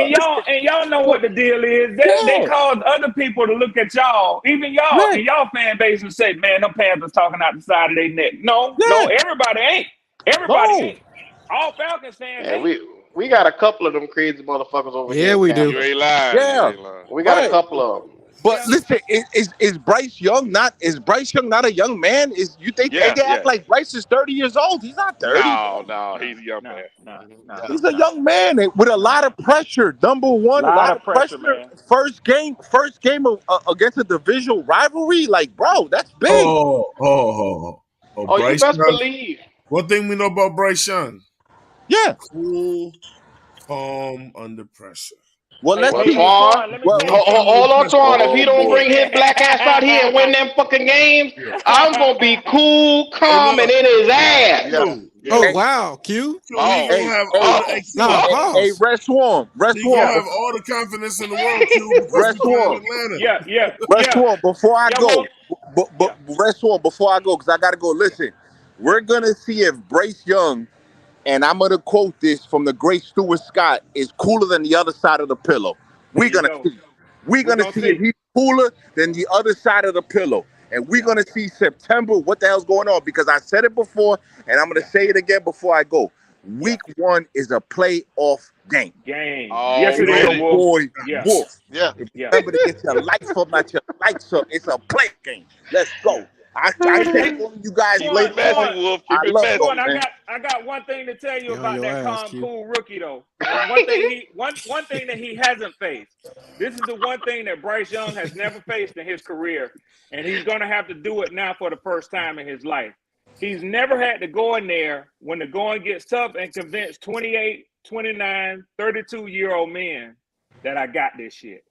And y'all know what the deal is. They caused other people to look at y'all, even y'all and y'all fan base, and say, "Man, them Panthers talking out the side of their neck." No, everybody ain't. Everybody ain't. All Falcons fans ain't. We got a couple of them crazy motherfuckers over here. Yeah, we do. You ain't lying. Yeah. We got a couple of them. But listen, is Bryce Young not a young man? You think they act like Bryce is 30 years old? He's not 30. No, he's a young man. No. He's a young man with a lot of pressure. Number one, a lot of pressure. Man. First game against a divisional rivalry. Like, bro, that's big. Oh, Bryce, you best believe. One thing we know about Bryce Young. Yeah. Cool, calm, under pressure. Well, let's see. Hold on, Twan. If he don't bring his black ass out here and win them fucking games, I'm gonna be cool, calm, and in his ass. Oh wow, Q. Hey, Red Swarm. You have all the confidence in the world, Q. Red Swarm. Yeah. Red Swarm. Before I go, Red Swarm. Before I go, because I gotta go. Listen, we're gonna see if Bryce Young. And I'm going to quote this from the great Stuart Scott, is cooler than the other side of the pillow. We're going to see. We're going to see if he's cooler than the other side of the pillow. And we're going to see September what the hell's going on. Because I said it before, and I'm going to say it again before I go. Week 1 is a playoff game. Yes, it is, Wolf. Yeah. Remember to get your lights up, not your lights up. It's a play game. Let's go. I kept on you guys Keep later it messy, on. Wolf. I Keep it love messy. y'all, I man. got one thing to tell you Get on about your that ass, calm, Q. cool rookie though. One thing that he hasn't faced. This is the one thing that Bryce Young has never faced in his career, and he's gonna have to do it now for the first time in his life. He's never had to go in there when the going gets tough and convince 28, 29, 32-year-old men that I got this shit.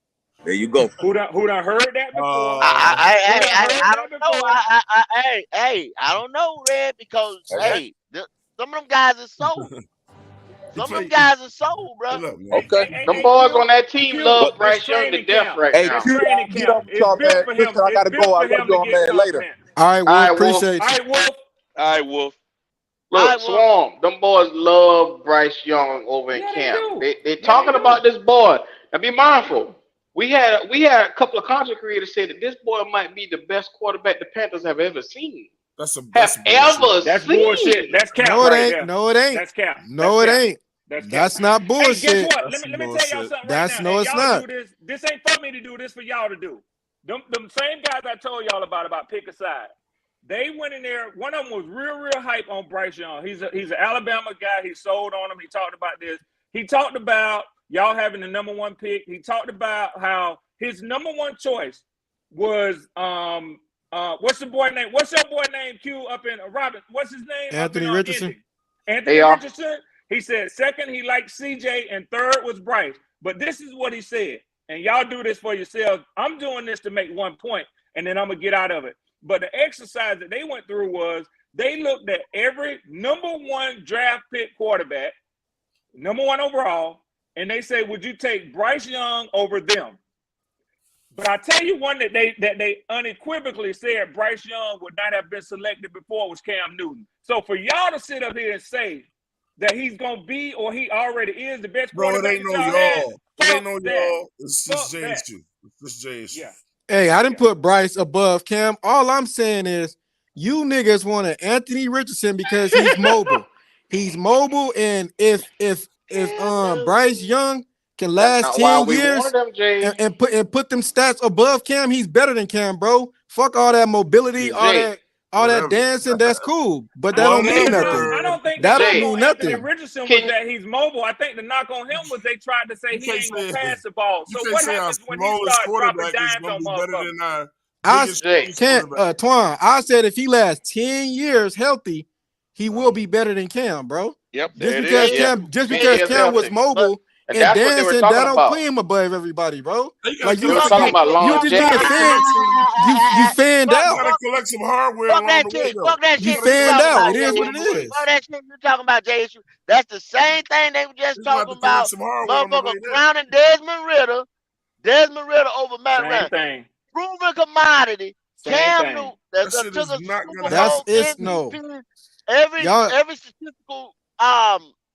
There you go. Who done heard that before? I don't know. I don't know, Red, because Okay. some of them guys are sold. Some of them guys are sold, bro. Look, man. Okay. Them boys Q, on that team Q, love it's Bryce Young to training death camp. right Hey, now. It's Q, training I'll get camp. on with y'all, man. Listen, I gotta go. I love y'all, to man. get Later. confidence. All right, Wolf. All right, Wolf. Appreciate All you. right, Wolf. All right, Wolf. Look, All right, well, Swarm, them boys love Bryce Young over in Yeah, they camp. do. They Yeah, talking they do. about this boy. Now be mindful. We had a couple of content creators say that this boy might be the best quarterback the Panthers have ever seen. That's Have ever That's seen. bullshit. That's cap No, it right ain't. there. No, it ain't. That's cap. No, That's it cap. ain't. That's cap. That's not Hey, guess bullshit. what? Let me tell y'all something right That's now. no, And it's y'all not. do this. This ain't for me to do this for y'all to do. Them same guys I told y'all about pick a side. They went in there. One of them was real hype on Bryce Young. He's an Alabama guy. He sold on him. He talked about this. He talked about y'all having the number one pick. He talked about how his number one choice was what's the boy name? What's your boy name? Q up in Robin. What's his name? Anthony up in Richardson. Indy? Anthony AR. Richardson. He said second he liked CJ and third was Bryce. But this is what he said. And y'all do this for yourselves. I'm doing this to make one point, and then I'm gonna get out of it. But the exercise that they went through was they looked at every number one draft pick quarterback, number one overall, and they say, would you take Bryce Young over them? But I tell you one that they unequivocally said Bryce Young would not have been selected before was Cam Newton. So for y'all to sit up here and say that he's gonna be or he already is the best Bro, it quarterback ain't that no y'all had, y'all. It ain't no fuck that. y'all. It's just Fuck Jay that. issue. It's just Jay issue. Yeah. Hey, I didn't put Bryce above Cam. All I'm saying is you niggas wanted Anthony Richardson because he's mobile. He's mobile, and if Bryce Young can That's last not why 10 we years wanted them, Jay. and put them stats above Cam, he's better than Cam, bro. Fuck all that mobility, all Jay. that Whatever. dancing. That's cool, but that don't mean nothing. I don't think the That knock don't Jay, mean on Anthony nothing. Richardson was Can that he's mobile. I think the knock on him was they tried to say You he can't ain't gonna say pass the ball. you So can't what say our happens when he smallest starts dropping quarterback is dimes gonna on be better motherfuckers? than our I biggest Jay, can't, quarterback. Twan. I said if he lasts 10 years healthy, he will be better than Cam, bro. Yep, Just there it because is. yeah, Cam, just 10 because years Cam was healthy. mobile And and that's what they were dancing, that talking don't put about. him above everybody, bro. They gotta Like They you were collect just talking some. be, about you just being Gotta longevity. fan, collect some. you fanned fuck, You out. gotta fuck, collect some hardware fuck along that the way, shit. though. Fuck that You shit You gotta you fanned collect talking some out. about, It is hardware what Jay. along it the way. is. Fuck that shit you talking about, Jay. That's the same thing they were just You gonna have talking to collect about. some hardware on the way Motherfucker there. crowning Desmond Ritter over Matt Same Ryan. thing. Proven commodity. Same Cam thing. Newton That that shit took is a not Super gonna That's happen. Bowl it's no. MVP. Y'all, Every statistical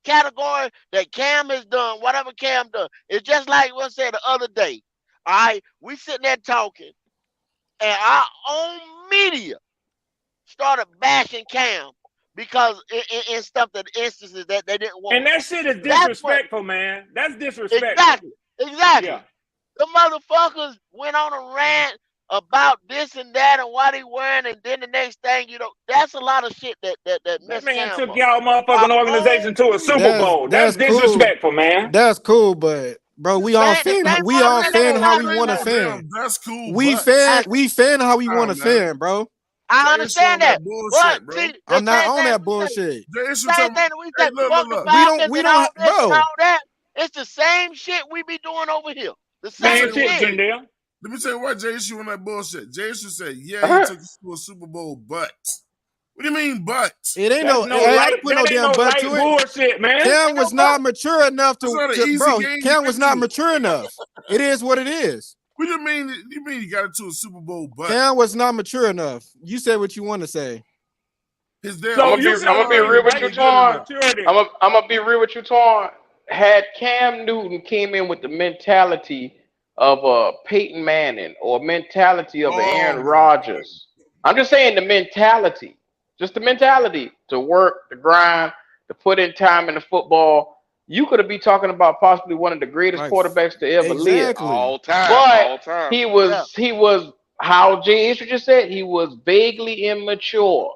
category that Cam has done, whatever Cam done, it's just like what I said the other day. All right, we sitting there talking, and our own media started bashing Cam because in stuff that instances that they didn't And want. that shit is That's what disrespectful, man. That's disrespectful. exactly. Yeah. The motherfuckers went on a rant about this and that and what he wearing, and then the next thing you know, that's a lot of shit that That messed man Cam took up. y'all Our motherfucking organization own to a Super media. Bowl. That's that's cool. disrespectful, man. That's cool, but bro, The same we all Ain't fan no, organization how I we ain't want to no respect. fan. damn. That's cool, We but fan, I, we fan how we want to man, fan, bro. I Jay issue on understand that that. But bullshit, bro. see, the I'm not same on thing that we say, bullshit. Jay issue same talking. thing that we Hey, say, look, fuck the look. Falcons We and all don't, this and bro. all that. It's the same shit we be doing over here. The Let me tell same Same you what shit, shit. Jay. Jindal. Let me tell you what Jay issue on that bullshit. Jay issue said, "Yeah, he took us to a Super Bowl, but what do you mean, but? It ain't That's no. no I didn't light. put no That ain't damn no butt light to it. bullshit, man. Cam Ain't no was not vote. mature enough That's not an to easy bro. game to Cam get was not to. mature enough. It is what it is. What do you mean? You mean you got it to a Super Bowl, but Cam was not mature enough. You said what you want to say. his damn So I'm you gonna offensive be telling line me real is with you, Bryce really good Young Twan. enough. maturity? I'm gonna be real with you, Twan. Had Cam Newton came in with the mentality of a Peyton Manning or mentality of an Oh Aaron my Rodgers, I'm just saying the mentality, just the mentality to work, to grind, to put in time in the football. You could be talking about possibly one of the greatest Like quarterbacks to ever live. exactly. All time, But all time. he Yeah. was how Jay Isher just said, he was vaguely immature.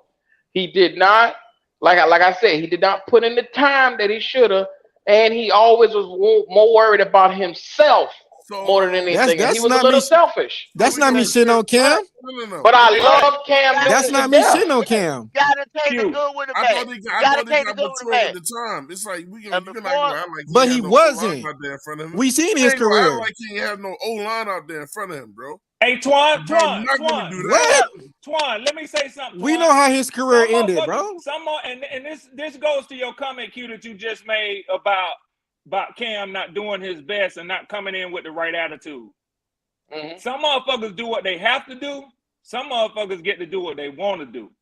He did not, like I said, he did not put in the time that he should have, and he always was more worried about himself more than So anything, and he That's was a not me. little selfish. That's we not me gonna shitting on Cam. no. But I But love Cam gotta That's Newton take, to not me death. shitting on Cam. gotta take the Q. good with the I bad. thought he Take the got good with the mature bad. with the time. It's like you're And not before gonna act like he But ain't he have no O line wasn't. out there in front of him. We seen You his ain't gonna act career. like he ain't have no O line out there in front of him, bro. Hey, Twan, But I'm not gonna do that. What? Twan, let me say something, Twan. We know how his career Some ended, motherfuckers, bro. some more, and this goes to your comment, Q, that you just made about Cam not doing his best and not coming in with the right attitude. Mhm. Some motherfuckers do what they have to do. Some motherfuckers get to do what they want to do.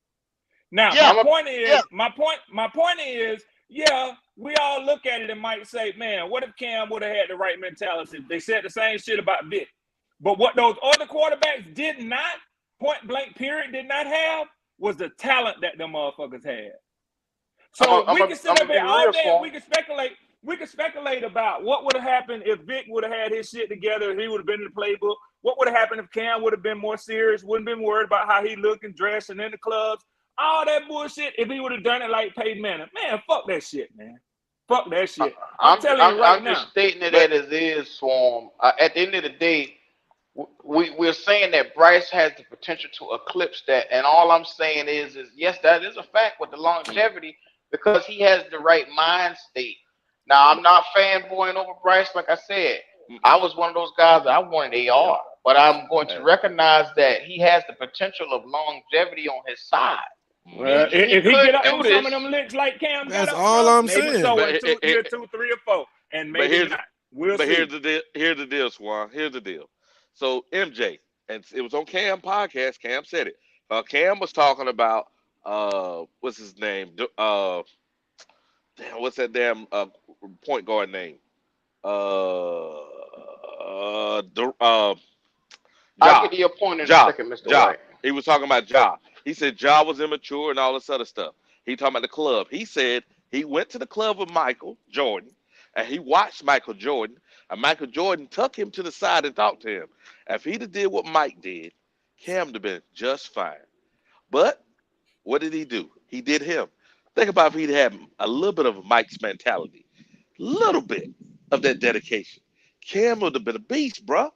Now, Yeah, my point is, yeah. my point is, yeah, we all look at it and might say, man, what if Cam would have had the right mentality? They said the same shit about Vic. But what those other quarterbacks did not, point blank period, did not have was the talent that them motherfuckers had. So we can sit up here all day and we can speculate. We can speculate about what would have happened if Vic would have had his shit together, if he would have been in the playbook. What would have happened if Cam would have been more serious, wouldn't have been worried about how he looked and dressed and in the clubs. All that bullshit, if he would have done it like Peyton Manning. Man, fuck that shit, man. Fuck that shit. I'm telling you right now. I'm just stating it as is, Swarm. At the end of the day, we're saying that Bryce has the potential to eclipse that, and all I'm saying is yes, that is a fact with the longevity because he has the right mind state. Now, I'm not fanboying over Bryce, like I said. I was one of those guys that I wanted AR, but I'm going to recognize that he has the potential of longevity on his side. Well, if he get up on some of them licks like Cam That's got up, all bro, I'm maybe saying. so But in year 2, 3, or 4, and maybe not. We'll see. Here's the deal. Here's the deal, Swan. Here's the deal. So MJ, and it was on Cam podcast. Cam said it. Cam was talking about what's his name? Damn, what's that damn point guard name? I'll get to your point in a second, Mr. White. He was talking about Ja. He said Ja was immature and all this other stuff. He talking about the club. He said he went to the club with Michael Jordan and he watched Michael Jordan. And Michael Jordan took him to the side and talked to him. If he'd have did what Mike did, Cam would have been just fine. But what did he do? He did him. Think about if he'd had a little bit of Mike's mentality, little bit of that dedication. Cam would have been a beast, bro.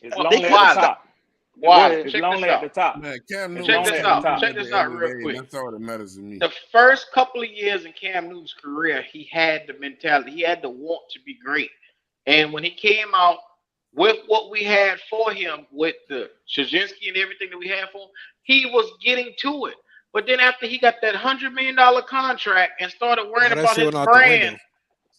It's lonely at the top. Why? It's lonely at the top. Man, Cam Newton, Check this out. Cam Check Newton this at out the end of real the day, quick. That's all that matters to me. The first couple of years in Cam Newton's career, he had the mentality. He had the want to be great. And when he came out with what we had for him, with the Shazinski and everything that we had for him, he was getting to it. But then after he got that $100 million contract and started worrying about his brand,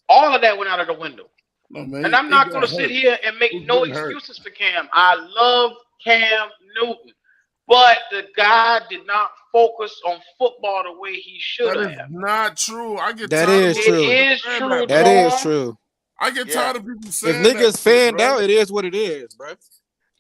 all of that went out of the window. No, man, and I'm not going to sit here and make no excuses for Cam. I love Cam Newton, but the guy did not focus on football the way he should have. That is not true. I get That tired is of true. It is true. That is true. I get tired of people saying if niggas fanned bro. out, it is what it is, bro.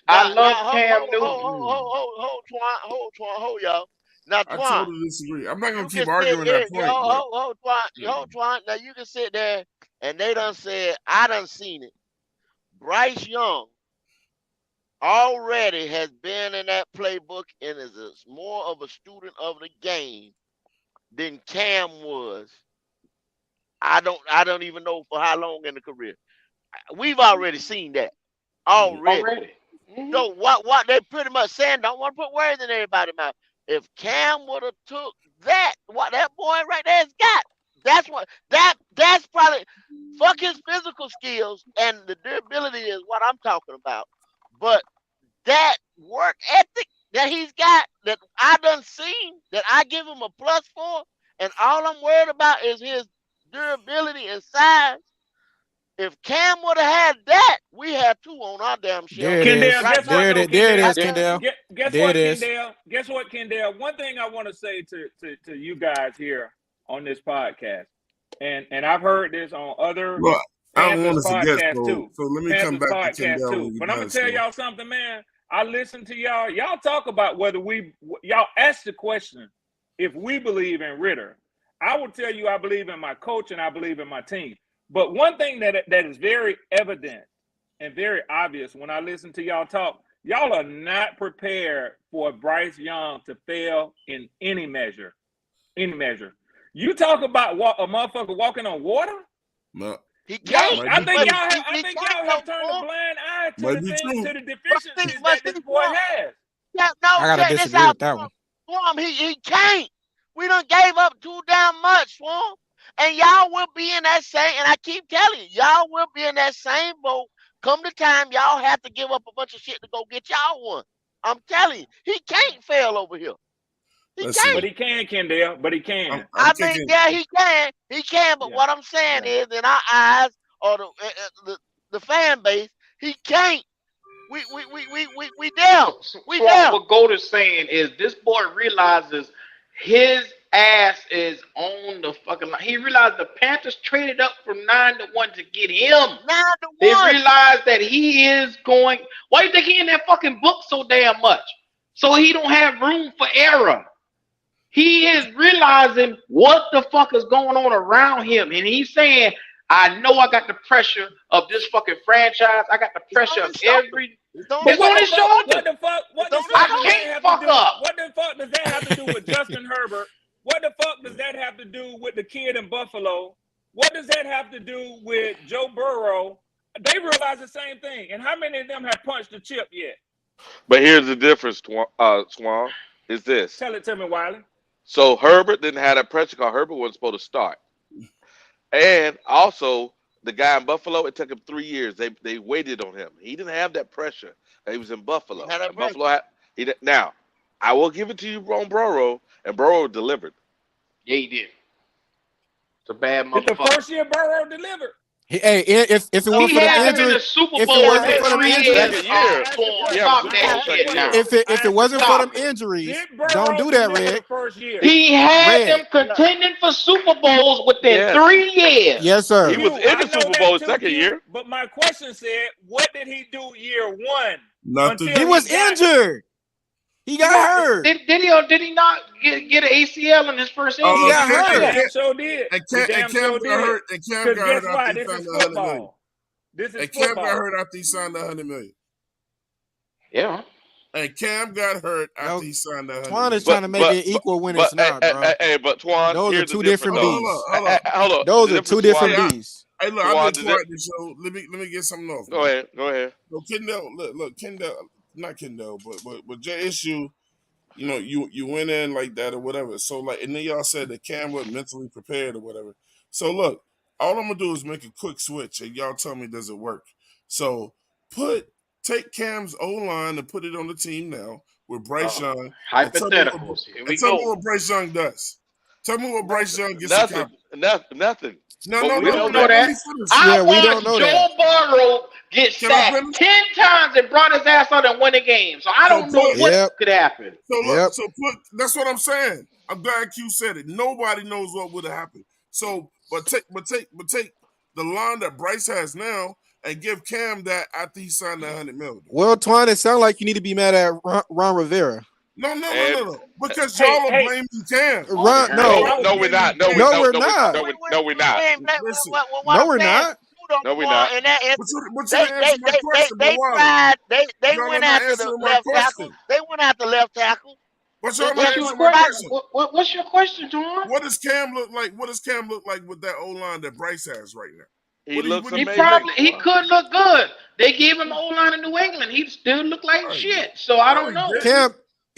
I love Cam Newton. Hold, y'all. Now, Twan, I totally disagree. I'm not gonna keep arguing that point. Hold, Twan. Now you can sit there and they done said, I done seen it. Bryce Young already has been in that playbook and is more of a student of the game than Cam was. I don't even know for how long in the career. We've already seen that. Already. So what they pretty much saying, don't want to put words in everybody's mouth. If Cam would have took that, what that boy right there has got, that's probably fuck his physical skills and the durability is what I'm talking about. But that work ethic that he's got, that I done seen, that I give him a plus for, and all I'm worried about is his durability and size. If Cam would have had that, we had two on our damn shelf. There it is. There it is, Kendall. Guess what, Kendall? One thing I want to say to you guys here on this podcast, and I've heard this on other Panthers podcasts too. So let me come back to Kendall. But I'm gonna tell y'all something, man. I listen to y'all. Y'all talk about whether y'all ask the question if we believe in Ritter. I will tell you I believe in my coach and I believe in my team. But one thing that is very evident and very obvious when I listen to y'all talk, Y'all are not prepared for Bryce Young to fail in any measure. Any measure. You talk about a motherfucker walking on water? No. He Y'all, can't. I think But y'all have, I he think can't y'all though, have turned a Swamp. blind eye to Might the be things, true. to the But deficiencies but that this boy Swamp. has. Yeah, I no, gotta check this disagree out, with that one. Swamp. He can't. We done gave up too damn much, Swamp. And y'all will be in that same, and I keep telling you, y'all will be in that same boat. Come the time y'all have to give up a bunch of shit to go get y'all one. I'm telling you, he can't fail over here. He Listen, But can't. he can, Kendall. But he I'm can. I mean, kicking. yeah, he can. He can. But Yeah. what I'm saying Yeah. is, in our eyes, or the fan base, he can't. We there. We Swamp, there. what Gold is saying is this boy realizes his ass is on the fucking line. He realized the Panthers traded up from 9-1 to get him. 9-1. They realized that he is going. Why you think he in that fucking book so damn much? So he don't have room for error. He is realizing what the fuck is going on around him, and he's saying, "I know I got the pressure of this fucking franchise. I got the pressure of every." It's on It's his on his shoulder. What the fuck It's does on his I that shoulder. can't have fuck to do? up. What the fuck does that have to do with Justin Herbert? What the fuck does that have to do with the kid in Buffalo? What does that have to do with Joe Burrow? They realize the same thing. And how many of them have punched the chip yet? But here's the difference, Swan, is this. Tell it to me, Wiley. So Herbert didn't have that pressure because Herbert wasn't supposed to start. And also, the guy in Buffalo, it took him 3 years. They waited on him. He didn't have that pressure. He was in Buffalo. Had that And Buffalo now, I will give it to you on Burrow, and Burrow delivered. Yeah, he did. It's a bad It's the motherfucker. first year Burrow delivered. Hey, if it He weren't for them had them in injuries, the Super if it Bowl wasn't within for them 3 injuries, years. Second year. Swan, Yeah, stop Super that Bowl shit second now. year. if it wasn't for Stop them it. injuries, Did Burrow don't do that, deliver Red. the first year? He had Red. them contending for Super Bowls within Yes. 3 years. Yes, He sir. was Q, in I the know Super that Bowl his too, second Q. year. But my question said, what did he do year one? Nothing. Until He was got injured. He got hurt. Did he not get an ACL in his first He injury? got He hurt. damn sure did. And He Cam damn sure got did. hurt. And Cam Because got guess hurt why? after he This signed is the 100 million. football. This is And Cam got football. hurt after he signed the 100 million. Yeah. And Cam got hurt No, after he signed the 100 Twan is million. trying to make it equal when it's not, bro. But Twan, Those are here's the two difference different though. beasts. Hold on. Those The are two difference, different Twan, beasts. Hey, look, Twan, I've been quiet this show. Let me get something off. Go ahead. So Kendall, look, Kendall, not Kendall, but your issue, you know, you went in like that or whatever. So like, and then y'all said that Cam wasn't mentally prepared or whatever. So look, all I'm gonna do is make a quick switch, and y'all tell me does it work? So take Cam's O line and put it on the team now with Bryce Young. Hypotheticals. Here we Tell me go. what Bryce Young does. Tell me what Bryce Young gets accomplished. Nothing. No, But no, we no, don't no. know Let that. me finish. I Yeah, we don't watched know Joe that. Burrow get Can I sacked finish? 10 times and brought his ass out and win a game. So I So don't know put- what Yep. could happen. So look, Yep. that's what I'm saying. I'm glad Q said it. Nobody knows what would have happened. So, but take the line that Bryce has now and give Cam that after he signed that $100 million. Well, Twan, it sounds like you need to be mad at Ron Rivera. No. Because Hey, y'all are hey. blaming Cam. Ron, No, we're not. No, we're not. No, we're not. Listen, What No, I'm we're saying, not. No, we're not. in that But instance, you didn't answer my question, they Wally. tried. They Y'all are went not after the answering my left tackle. question. They went after left tackle. But y'all not What's your answering my question? question. What's your question, John? What does Cam look like? What does Cam look like with that O-line that Bryce has right now? He What do you- looks what do you- amazing. He could look good. They gave him O-line in New England. He still looked like Right. shit. So I don't No, know. he didn't.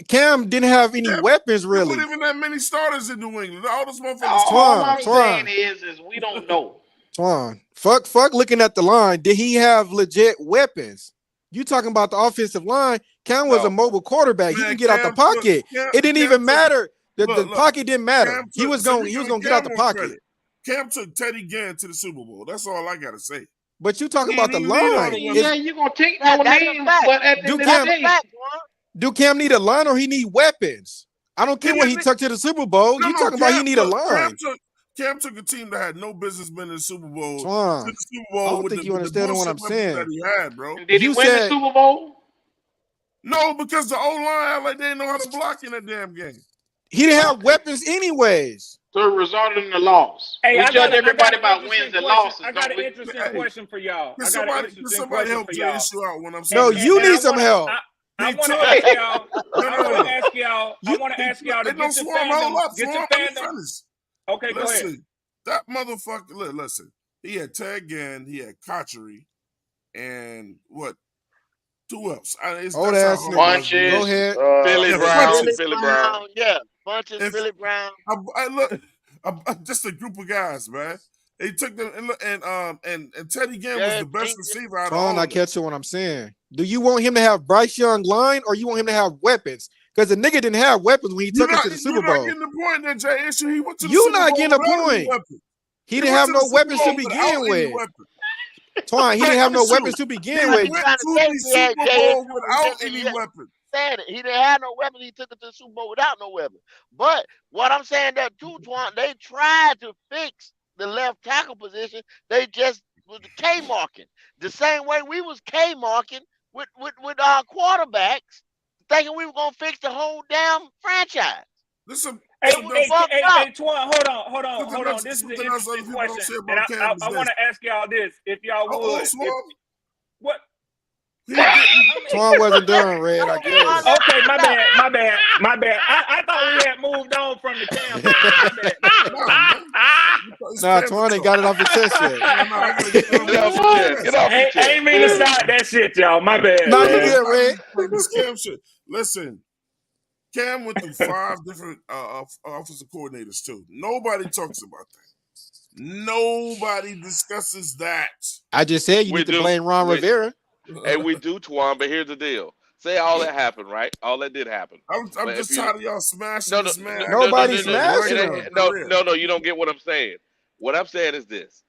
Cam didn't have any weapons There really. wasn't even that many starters in New England. All those motherfuckers. All I'm Twan. saying is we don't know. Twan, fuck looking at the line. Did he have legit weapons? You talking about the offensive line? Cam was No. a mobile quarterback. He Man, can get out the Cam pocket. took- It didn't Cam even took- matter. The Look, pocket didn't matter. Cam He took- was so going. we He was giving going to get out Cam the more pocket. credit. Cam took Teddy Ginn to the Super Bowl. That's all I gotta say. But you talking He about the didn't need all line? the Yeah, you're gonna take no That's a names, fact. but at the Do end of Cam- the day, Fact, Juan. Do Cam need a line or he need weapons? I don't care what he took to the Super Bowl. You talking about he need a line? Cam took a team that had no business being in the Super Bowl Twan, to the Super I Bowl don't with think the you understand what I'm bullshit weapons saying. that he had, bro. did he You win the said- Super Bowl? No, because the O-line had like they didn't know how to block in that damn game. He didn't have weapons anyways. So it resulted in the loss. Hey, We I judge got everybody an by interesting wins and question. losses. I got don't an we? interesting Hey, question for y'all. Can I got an somebody interesting help question for your y'all. issue out when I'm No, saying you And I need some wanna- help. I He want to took. ask y'all. No, I no, want to no. ask y'all. I want to ask y'all to Hey, no, get your Swarm, hold fandom. up, Get your Swarm. Let me fandom. finish. Okay, go ahead. Listen, that motherfucker. Listen, he had Ted Ginn, he had Kochery, and what? Who else? Old That's how ass hard it niggas. was. Go Bunches, ahead. Billy Yeah, Brown, Funches. Billy Brown. Yeah, Bunches, If Billy Brown. I look, just a group of guys, man. They took them and Teddy Ginn was the Jared best Jenkins. receiver out of Twan, all I of them. catch you what I'm saying. Do you want him to have Bryce Young line or you want him to have weapons? Because the nigga didn't have weapons when he took us to the Super You're not Bowl. getting the point there, Jay Issue. He went to the You Super not Bowl getting the without any point. weapon. He didn't have went to no the Super weapons to Bowl begin without any with. weapon. Twan, he didn't have no Issue. weapons to He begin I'm with. went trying to to tell the you, he had Super JSU. Bowl without any weapon. Saying it. He didn't have no weapon. He took it to the Super Bowl without no weapon. But what I'm saying that too, Twan, they tried to fix the left tackle position. They just was K marking the same way we was K marking with our quarterbacks, thinking we were gonna fix the whole damn franchise. Listen, Hey, Fucked Twan, hold on. This is an something else other interesting people don't question, say and about Cam is I want this. to ask y'all this, if y'all would. What? He didn't. Twan wasn't done, Red. I guess. Okay, my bad. I thought we had moved on from the Cam thing. My bad. No, man. Nah, Twan ain't got it off his chest yet. No, I gotta get it Get off your chest. Get off your I chest. ain't mean to start that shit, y'all. My bad, Nah, you man. good, Red. This Cam shit. Listen, Cam went through 5 different offensive coordinators too. Nobody talks about that. Nobody discusses that. I just said you We need to do. blame Ron Rivera. And we do, Twan, but here's the deal. Say all that happened, right? All that did happen. I'm But just if you tired of y'all smashing no, this man. Nobody no, smashing it him. ain't, no, you don't get what I'm saying. What I'm saying is this: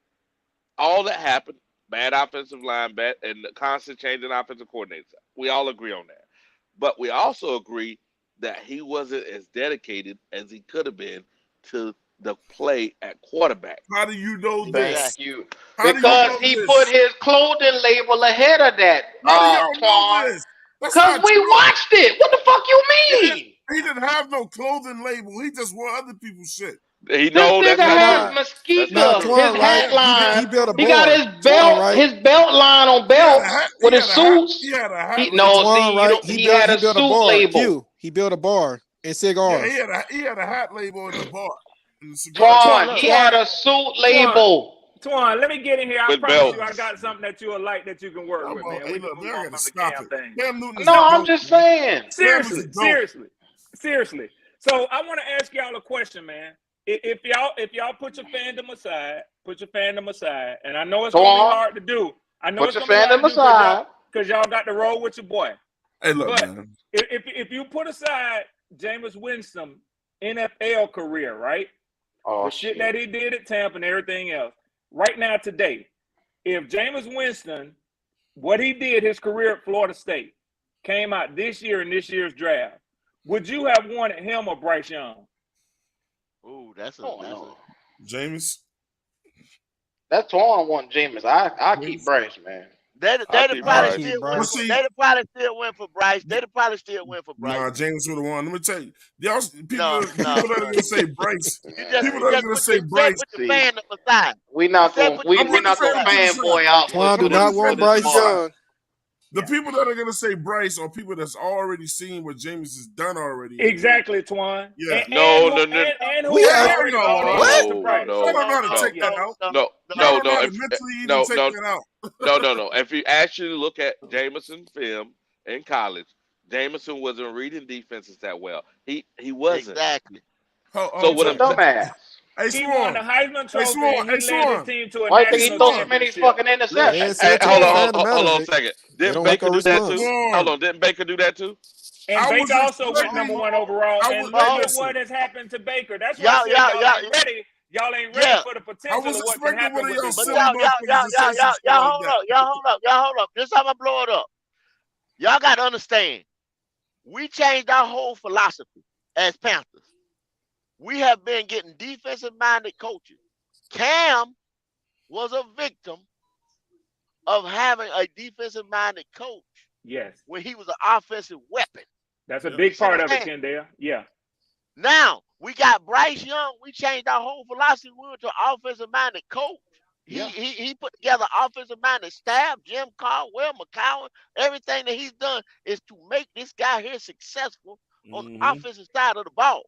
all that happened, bad offensive line, bad, and the constant change in offensive coordinators. We all agree on that, but we also agree that he wasn't as dedicated as he could have been to the play at quarterback. How do you know Thank this? you. How do you Because know he this? put his clothing label ahead of that, How do y'all know Twan. this? That's Because not we true. watched it. What the fuck you mean? He didn't have no clothing label. He just wore other people's shit. He This know that's nigga not has true. That's Mesquite, not Nah, true. his Twan, hat right? line. He built a He got bar. his Twan, right? belt line on belts with his suits. He had a hat No, label. Twan, see, you right? don't. He had a built a suit bar. label. Q. He built a bar and Yeah, cigars. he had a hat label in the bar. In the cigar Twan, shop. he had a suit label. Twan, let me get in here. I With promise you, I belts. got something that you'll like that you can work with, man. Hey, We can look, move man, I on gotta from the stop Cam it. thing. Cam Newton is No, a I'm goat, just man. saying. Seriously. So I want to ask y'all a question, man. If y'all put your fandom aside, and I know it's gonna be hard to do. I know Put it's your gonna be hard fandom to do aside. because y'all got to roll with your boy. Hey, look, But man. if you put aside Jameis Winston NFL career, right? The shit that he did at Tampa and everything else. Right now, today, if Jameis Winston, what he did his career at Florida State, came out this year in this year's draft, would you have wanted him or Bryce Young? Ooh, that's Jameis. That's all I want, Jameis. I keep Bryce, man. They'd probably still win for. They'd probably still win for Bryce. They'd probably still win for Bryce. Nah, James would have won. Let me tell you, people that are gonna say Bryce. People that are gonna say Bryce. Put the fandom aside. We not gonna fanboy out. Twan do not want Bryce Young. The people that are gonna say Bryce are people that's already seen what James has done already. Exactly, Twan. Yeah. No. And who We have already gone in close to Bryce. I don't know how to take that out. No. Mentally even take that out. No. If you actually look at Jameson film in college, Jameson wasn't reading defenses that well. He wasn't. Exactly. So what I'm dumbass. He won the Heisman Trophy. And he led his team to a Why think he national throw so many championship. fucking interceptions? Hey, hold on a second. Didn't Baker do that too? Swarm. Hold on, didn't Baker do that too? And Baker also went #1 overall. And look at what has happened to Baker. That's why I said y'all ain't ready for the potential of what can happen with this. But y'all hold up. This time I blow it up. Y'all got to understand. We changed our whole philosophy as Panthers. We have been getting defensive-minded coaches. Cam was a victim of having a defensive-minded coach. Yes. When he was an offensive weapon. That's a big part of it, Kendall. Yeah. Now, we got Bryce Young. We changed our whole philosophy. We went to an offensive-minded coach. He put together offensive minded staff, Jim Caldwell, McCowan. Everything that he's done is to make this guy here successful on the offensive side of the ball.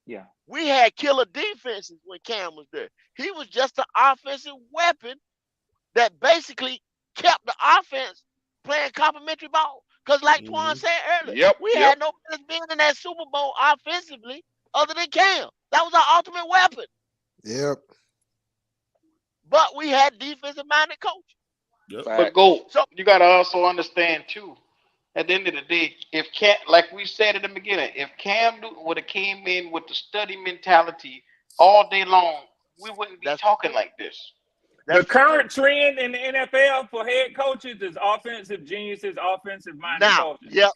Yeah. We had killer defenses when Cam was there. He was just an offensive weapon that basically kept the offense playing complimentary ball. Because like Twan said earlier, we had no business being in that Super Bowl offensively other than Cam. That was our ultimate weapon. Yep. But we had defensive-minded coaches. Yep. But so you got to also understand, too, at the end of the day, if Cam, like we said at the beginning, if Cam Newton would have came in with the study mentality all day long, we wouldn't be talking like this. The current trend in the NFL for head coaches is offensive geniuses, offensive-minded coaches. Yep.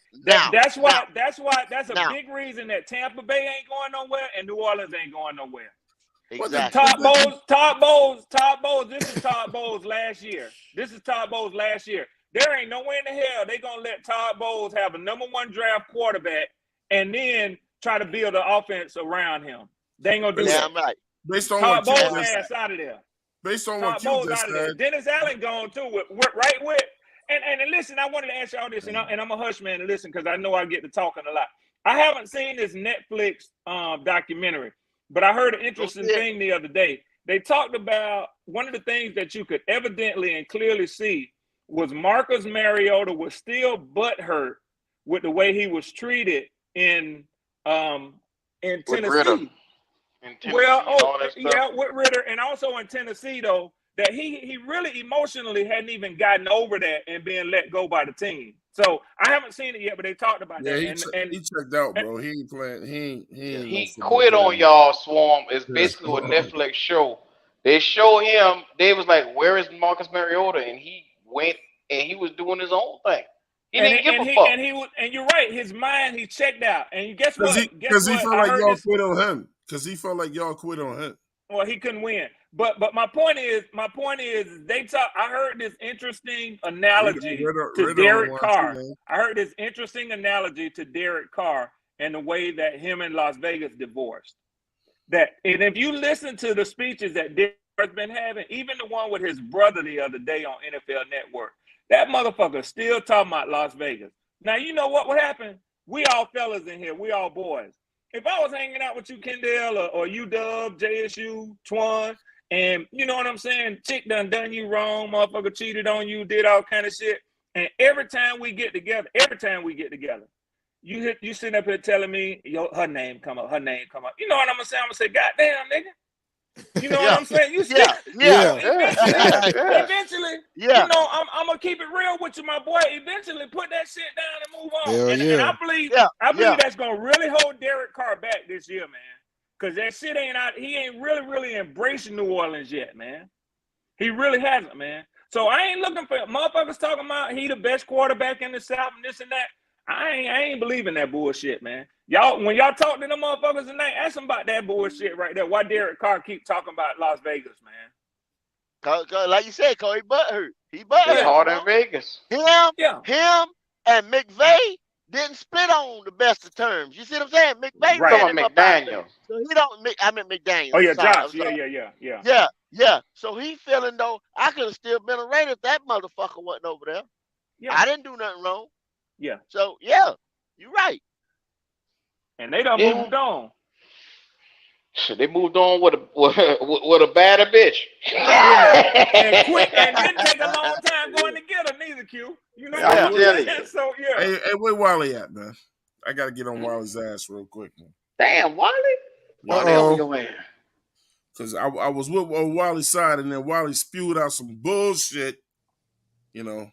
That's a big reason that Tampa Bay ain't going nowhere and New Orleans ain't going nowhere. Exactly. Todd Bowles. This is Todd Bowles last year. There ain't no way in the hell they gonna let Todd Bowles have a #1 draft quarterback and then try to build an offense around him. They ain't gonna do that. Right. Based on Todd what Bowles ass out of there. Based on what you just said, Dennis Allen gone too. And listen, I wanted to ask y'all this, and I'm a hush man to listen because I know I get to talking a lot. I haven't seen this Netflix documentary. But I heard an interesting thing the other day. They talked about one of the things that you could evidently and clearly see was Marcus Mariota was still butthurt with the way he was treated in Tennessee. With Ritter, and also in Tennessee, though, that he really emotionally hadn't even gotten over that and being let go by the team. So I haven't seen it yet, but they talked about that. He checked out, bro. He ain't playing. He quit on y'all. Swarm is basically a Netflix show. They show him. They was like, "Where is Marcus Mariota?" And he went and he was doing his own thing. He didn't give a fuck. And you're right. His mind, he checked out. And guess what? Because he felt like y'all quit on him. Because he felt like y'all quit on him. Well, he couldn't win. But my point is, they talk. I heard this interesting analogy to Derek Carr. I heard this interesting analogy to Derek Carr and the way that him and Las Vegas divorced. And if you listen to the speeches that Derek has been having, even the one with his brother the other day on NFL Network, that motherfucker still talking about Las Vegas. Now you know what would happen? We all fellas in here. We all boys. If I was hanging out with you, Kendall, or you, Dub, JSU, Twan, and you know what I'm saying, chick done you wrong, motherfucker cheated on you, did all kind of shit, and every time we get together, you sitting up here telling me, her name come up. You know what I'm gonna say? I'm gonna say, goddamn, nigga. You know what I'm saying? You still, eventually, you know, I'm gonna keep it real with you, my boy. Eventually, put that shit down and move on. And I believe that's gonna really hold Derek Carr back this year, man. Cause that shit ain't out. He ain't really embracing New Orleans yet, man. He really hasn't, man. So I ain't looking for motherfuckers talking about he the best quarterback in the South and this and that. I ain't believing that bullshit, man. Y'all, when y'all talk to them motherfuckers tonight, ask them about that bullshit right there. Why Derek Carr keep talking about Las Vegas, man? Cause like you said, Cole, he butthurt. He butthurt. It's hard in Vegas. Him and McVay didn't split on the best of terms. You see what I'm saying? McVay ran him McDaniel. So he don't. I mean McDaniel. Oh yeah, Josh. Yeah. So he feeling though I could have still been a Raider if that motherfucker wasn't over there. Yeah. I didn't do nothing wrong. Yeah. So yeah, you're right. And they done moved on. They moved on with a badder bitch. And quick, and didn't take a long time going to get her neither, Q. You know what I'm saying? So yeah. Hey, where Wally at, man? I gotta get on Wally's ass real quick, man. Damn, Wally. Wally, because I was with on Wally's side, and then Wally spewed out some bullshit. You know.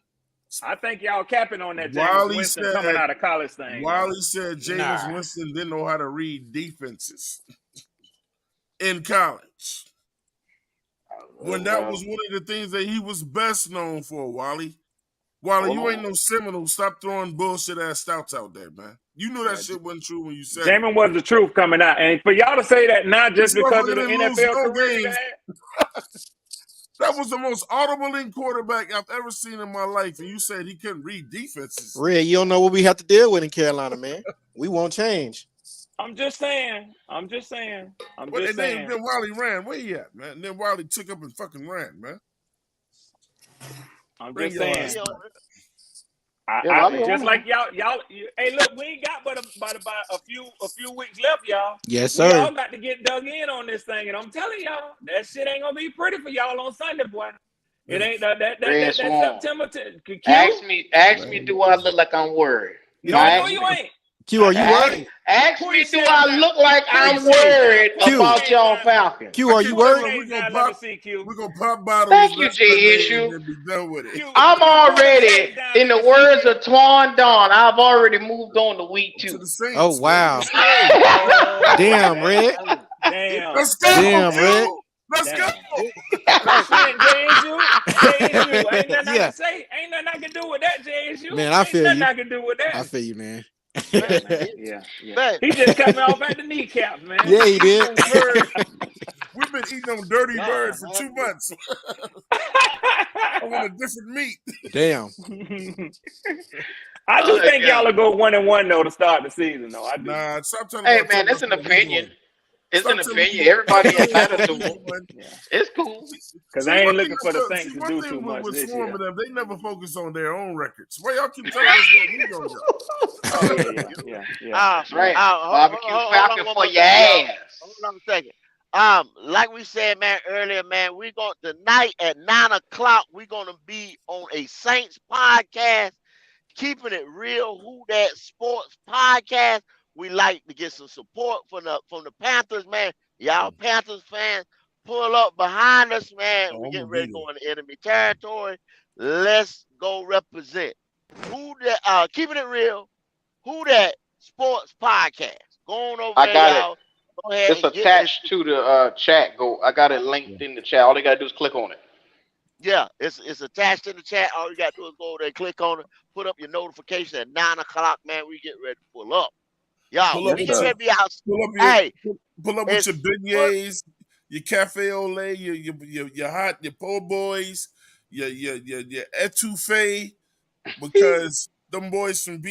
I think y'all capping on that Jameis Winston coming out of college thing. Wally said Jameis Winston didn't know how to read defenses in college. When that was one of the things that he was best known for, Wally. Wally, you ain't no Seminole. Stop throwing bullshit ass stouts out there, man. You knew that shit wasn't true when you said Jameis it. was the truth coming out. And for y'all to say that not just because of the NFL career that was the most audible quarterback I've ever seen in my life, and you said he couldn't read defenses. Red, you don't know what we have to deal with in Carolina, man. We won't change. I'm just saying. Then Wally ran. Where he at, man? And then Wally took up and fucking ran, man. I'm Bring just your saying. ass back. Yeah, Wally Just on like y'all. Hey, look, we ain't got but about a few weeks left, y'all. Yes, We sir. all got to get dug in on this thing, and I'm telling y'all, that shit ain't gonna be pretty for y'all on Sunday, boy. It ain't Red that Swan. September Q. Ask me, do I look like I'm worried? No, you ain't. Q, are you Ask, worried? ask me, do Appreciate I that. look like I'm worried Q. about y'all Falcons? Q, are you Pull them worried? shades down. Let me see, Q. We're gonna pop bottles Thank you, next J Sunday Issue. and then be done with it. Q, I'm pull them already, shades down. in Let the me see. words of Twan Don, I've already moved on to week To 2. the Saints. Oh, wow. Let's go. Damn, Red. Damn. Let's go, Damn, Red. Q. Let's Damn. go. Shit, J issue. Ain't nothing I Yeah. can say. Ain't nothing I can do with that, J issue. Man, I Ain't feel nothing you. I can do with that. I feel you, man. Yeah, man. Yeah. Man, He just cut me off at the kneecaps, man. Yeah, he did. On bird. We've been eating on dirty God, bird for 2 man. months. I want a different meat. Damn. I do Oh, think God. y'all will go 1-1 though to start the season, though. I do. Nah, stop telling Hey, about man, telling that's us an what we opinion. doing. It's Stop an telling opinion. me. Everybody entitled to one. One. Yeah. It's cool. Because See, I ain't one looking thing, for the Saints to one do thing too much with this Swarm year. and them, they never focus on their own records. Why y'all keep telling us what we gonna go? Oh yeah. That's right. Barbecue Hold Falcon on one for more your second, y'all. ass. Hold on a second. Like we said, man, earlier, man, we going tonight at 9:00. We're gonna be on a Saints podcast, keeping it real. Who That Sports podcast. We like to get some support from the Panthers, man. Y'all Panthers fans, pull up behind us, man. We I'm getting gonna ready be to go into enemy territory. Let's go represent. Keeping it real. Who That Sports Podcast. Go on over I there, got it. y'all. Go ahead It's and get it. attached to the chat. I got it linked in the chat. All they gotta do is click on it. Yeah, it's attached in the chat. All you gotta do is go over there, click on it, put up your notification at 9:00, man. We get ready to pull up. Y'all, pull up Yes, we with get sir. your ready to be out. pull up your Hey, pull up with it's your foot. beignets, your cafe au lait, your hot, your po' boys, your etouffee, because them boys from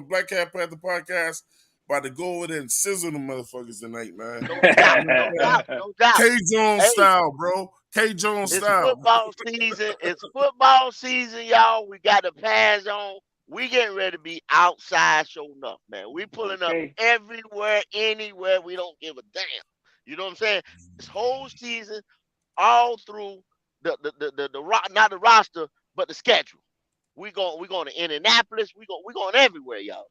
Black Cat Panther podcast about to go over there and sizzle them motherfuckers tonight, man. No doubt, no doubt, no doubt. K Jones Hey, style, bro. K Jones it's style. football season. It's football season, y'all. We got the pads on. We getting ready to be outside showing up, man. We pulling up Okay. everywhere, anywhere. We don't give a damn. You know what I'm saying? This whole season, all through not the roster, but the schedule. We going to Indianapolis. We going everywhere, y'all.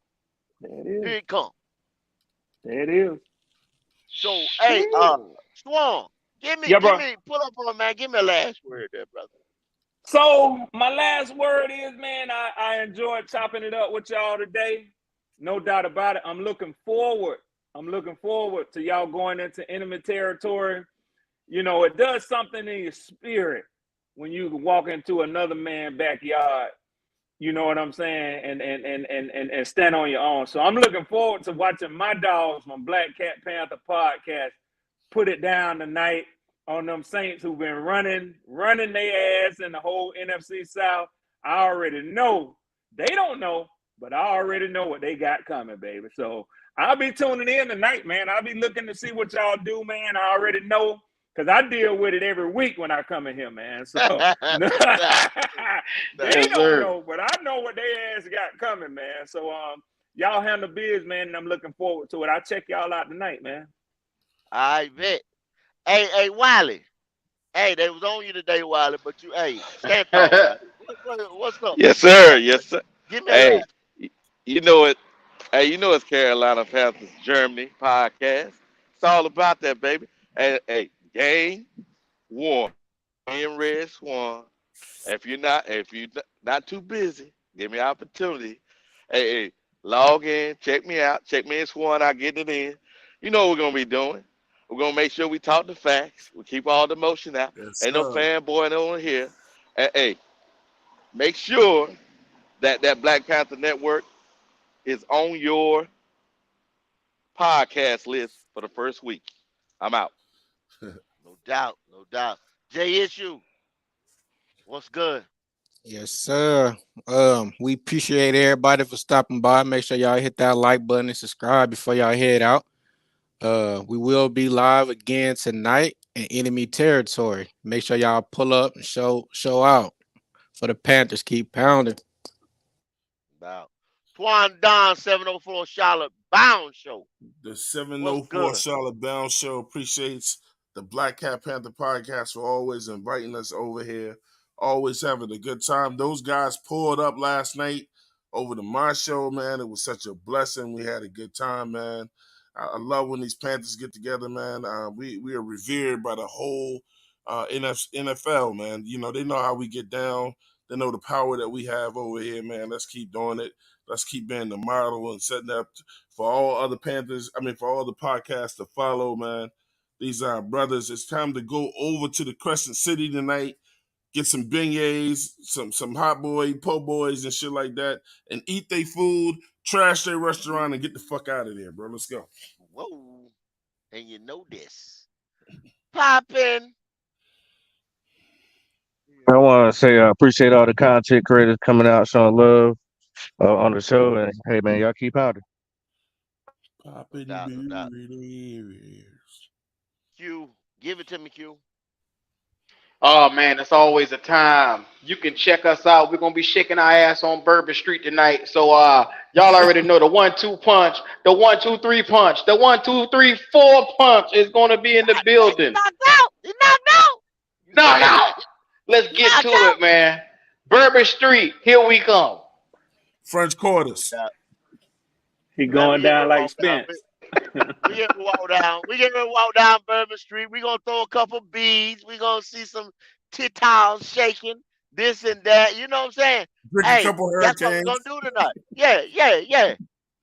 There it Here is. it come. There it is. So, hey, Swan, Yeah, bro. pull up on, man. Give me a last word there, brother. So my last word is, man, I enjoyed chopping it up with y'all today. No doubt about it. I'm looking forward to y'all going into enemy territory. You know, it does something in your spirit when you walk into another man's backyard. You know what I'm saying? And stand on your own. So I'm looking forward to watching my dogs from Black Cat Panther podcast put it down tonight on them Saints who've been running their ass in the whole NFC South. I already know. They don't know, but I already know what they got coming, baby. So I'll be tuning in tonight, man. I'll be looking to see what y'all do, man. I already know because I deal with it every week when I come in here, man. So they Yes, don't sir. know, but I know what they ass got coming, man. So y'all handle biz, man, and I'm looking forward to it. I'll check y'all out tonight, man. I bet. Hey, Wiley. Hey, they was on you today, Wiley, but stand tall, Wiley. What's up? Yes, sir. Yes, sir. Give me a Hey, laugh. you know it. Hey, you know it's Carolina Panthers Germany podcast. It's all about that, baby. Hey, game one. In Red Swan. If you're not too busy, give me an opportunity. Hey, log in, check me out, check me and Swan out, getting it in. You know what we're gonna be doing. We're gonna make sure we talk the facts. We keep all the emotion out. Yes, Ain't no sir. fanboy over here. Hey, make sure that Black Panther Network is on your podcast list for the first week. I'm out. No doubt, no doubt. J issue. What's good? Yes, sir. We appreciate everybody for stopping by. Make sure y'all hit that like button and subscribe before y'all head out. We will be live again tonight in enemy territory. Make sure y'all pull up and show out. for the Panthers. Keep pounding. About Twan Don 704 Charlotte Bound Show. The What's 704 good? Charlotte Bound Show appreciates the Black Cat Panther podcast for always inviting us over here, always having a good time. Those guys pulled up last night over to my show, man. It was such a blessing. We had a good time, man. I love when these Panthers get together, man. We are revered by the whole NFL, man. You know, they know how we get down. They know the power that we have over here, man. Let's keep doing it. Let's keep being the model and setting up for all other Panthers. I mean, for all the podcasts to follow, man. These are brothers. It's time to go over to the Crescent City tonight, get some beignets, some hot boy, po' boys, and shit like that, and eat their food, trash their restaurant, and get the fuck out of there, bro. Let's go. Whoa. And you know this. Poppin'. I want to say I appreciate all the content creators coming out showing love on the show, and hey man, y'all keep pounding. Poppin' No doubt. booty. Q, give it to me, Q. Oh man, it's always a time. You can check us out. We're gonna be shaking our ass on Bourbon Street tonight. So y'all already know the 1-2 punch, the 1-2-3 punch, the 1-2-3-4 punch is gonna be in the building. Knocked out. He knocked out. Knock out. Let's get to it, man. Bourbon Street, here we come. French Quarters. He going down like Spence. We get to walk down. We get to walk down Bourbon Street. We gonna throw a couple beads. We gonna see some titals shaking, this and that. You know what I'm saying? Drink Hey, a couple that's what hurricanes. we're gonna do tonight. Yeah.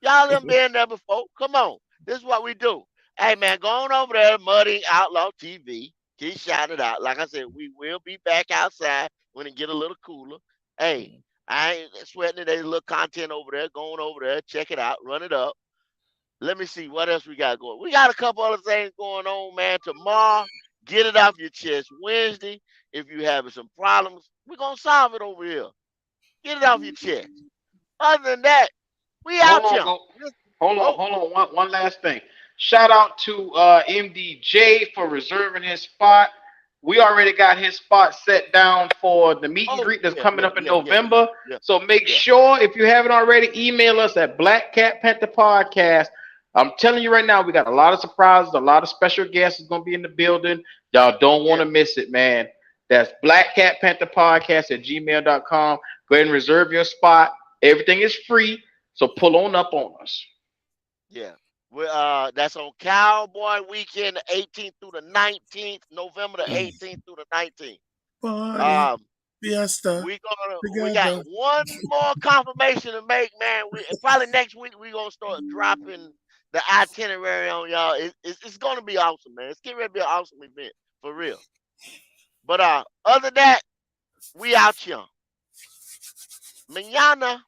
Y'all done been there before. Come on. This is what we do. Hey man, go on over there, Muddy Outlaw TV. Keep shouting it out. Like I said, we will be back outside when it get a little cooler. Hey, I ain't sweating it. There's a little content over there. Going over there, check it out, run it up. Let me see what else we got going. We got a couple other things going on, man. Tomorrow, get it off your chest. Wednesday, if you having some problems, we're gonna solve it over here. Get it off your chest. Other than that, we out here. Hold on. One last thing. Shout out to MDJ for reserving his spot. We already got his spot set down for the meet and greet that's coming up in November. So make sure, if you haven't already, email us at Black Cat Panther Podcast. I'm telling you right now, we got a lot of surprises, a lot of special guests is going to be in the building. Y'all don't want to miss it, man. That's Black Cat Panther Podcast at gmail.com. Go ahead and reserve your spot. Everything is free, so pull on up on us. Yeah. That's on Cowboy Weekend, the 18th through the 19th, November the 18th through the 19th. Fiesta. We got one more confirmation to make, man. Probably next week we're gonna start dropping the itinerary on y'all. It's gonna be awesome, man. It's getting ready to be an awesome event for real. But other than that, we out here. Mañana.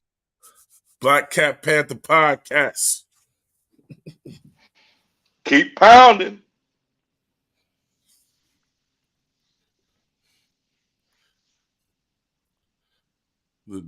Black Cat Panther Podcast. Keep pounding. The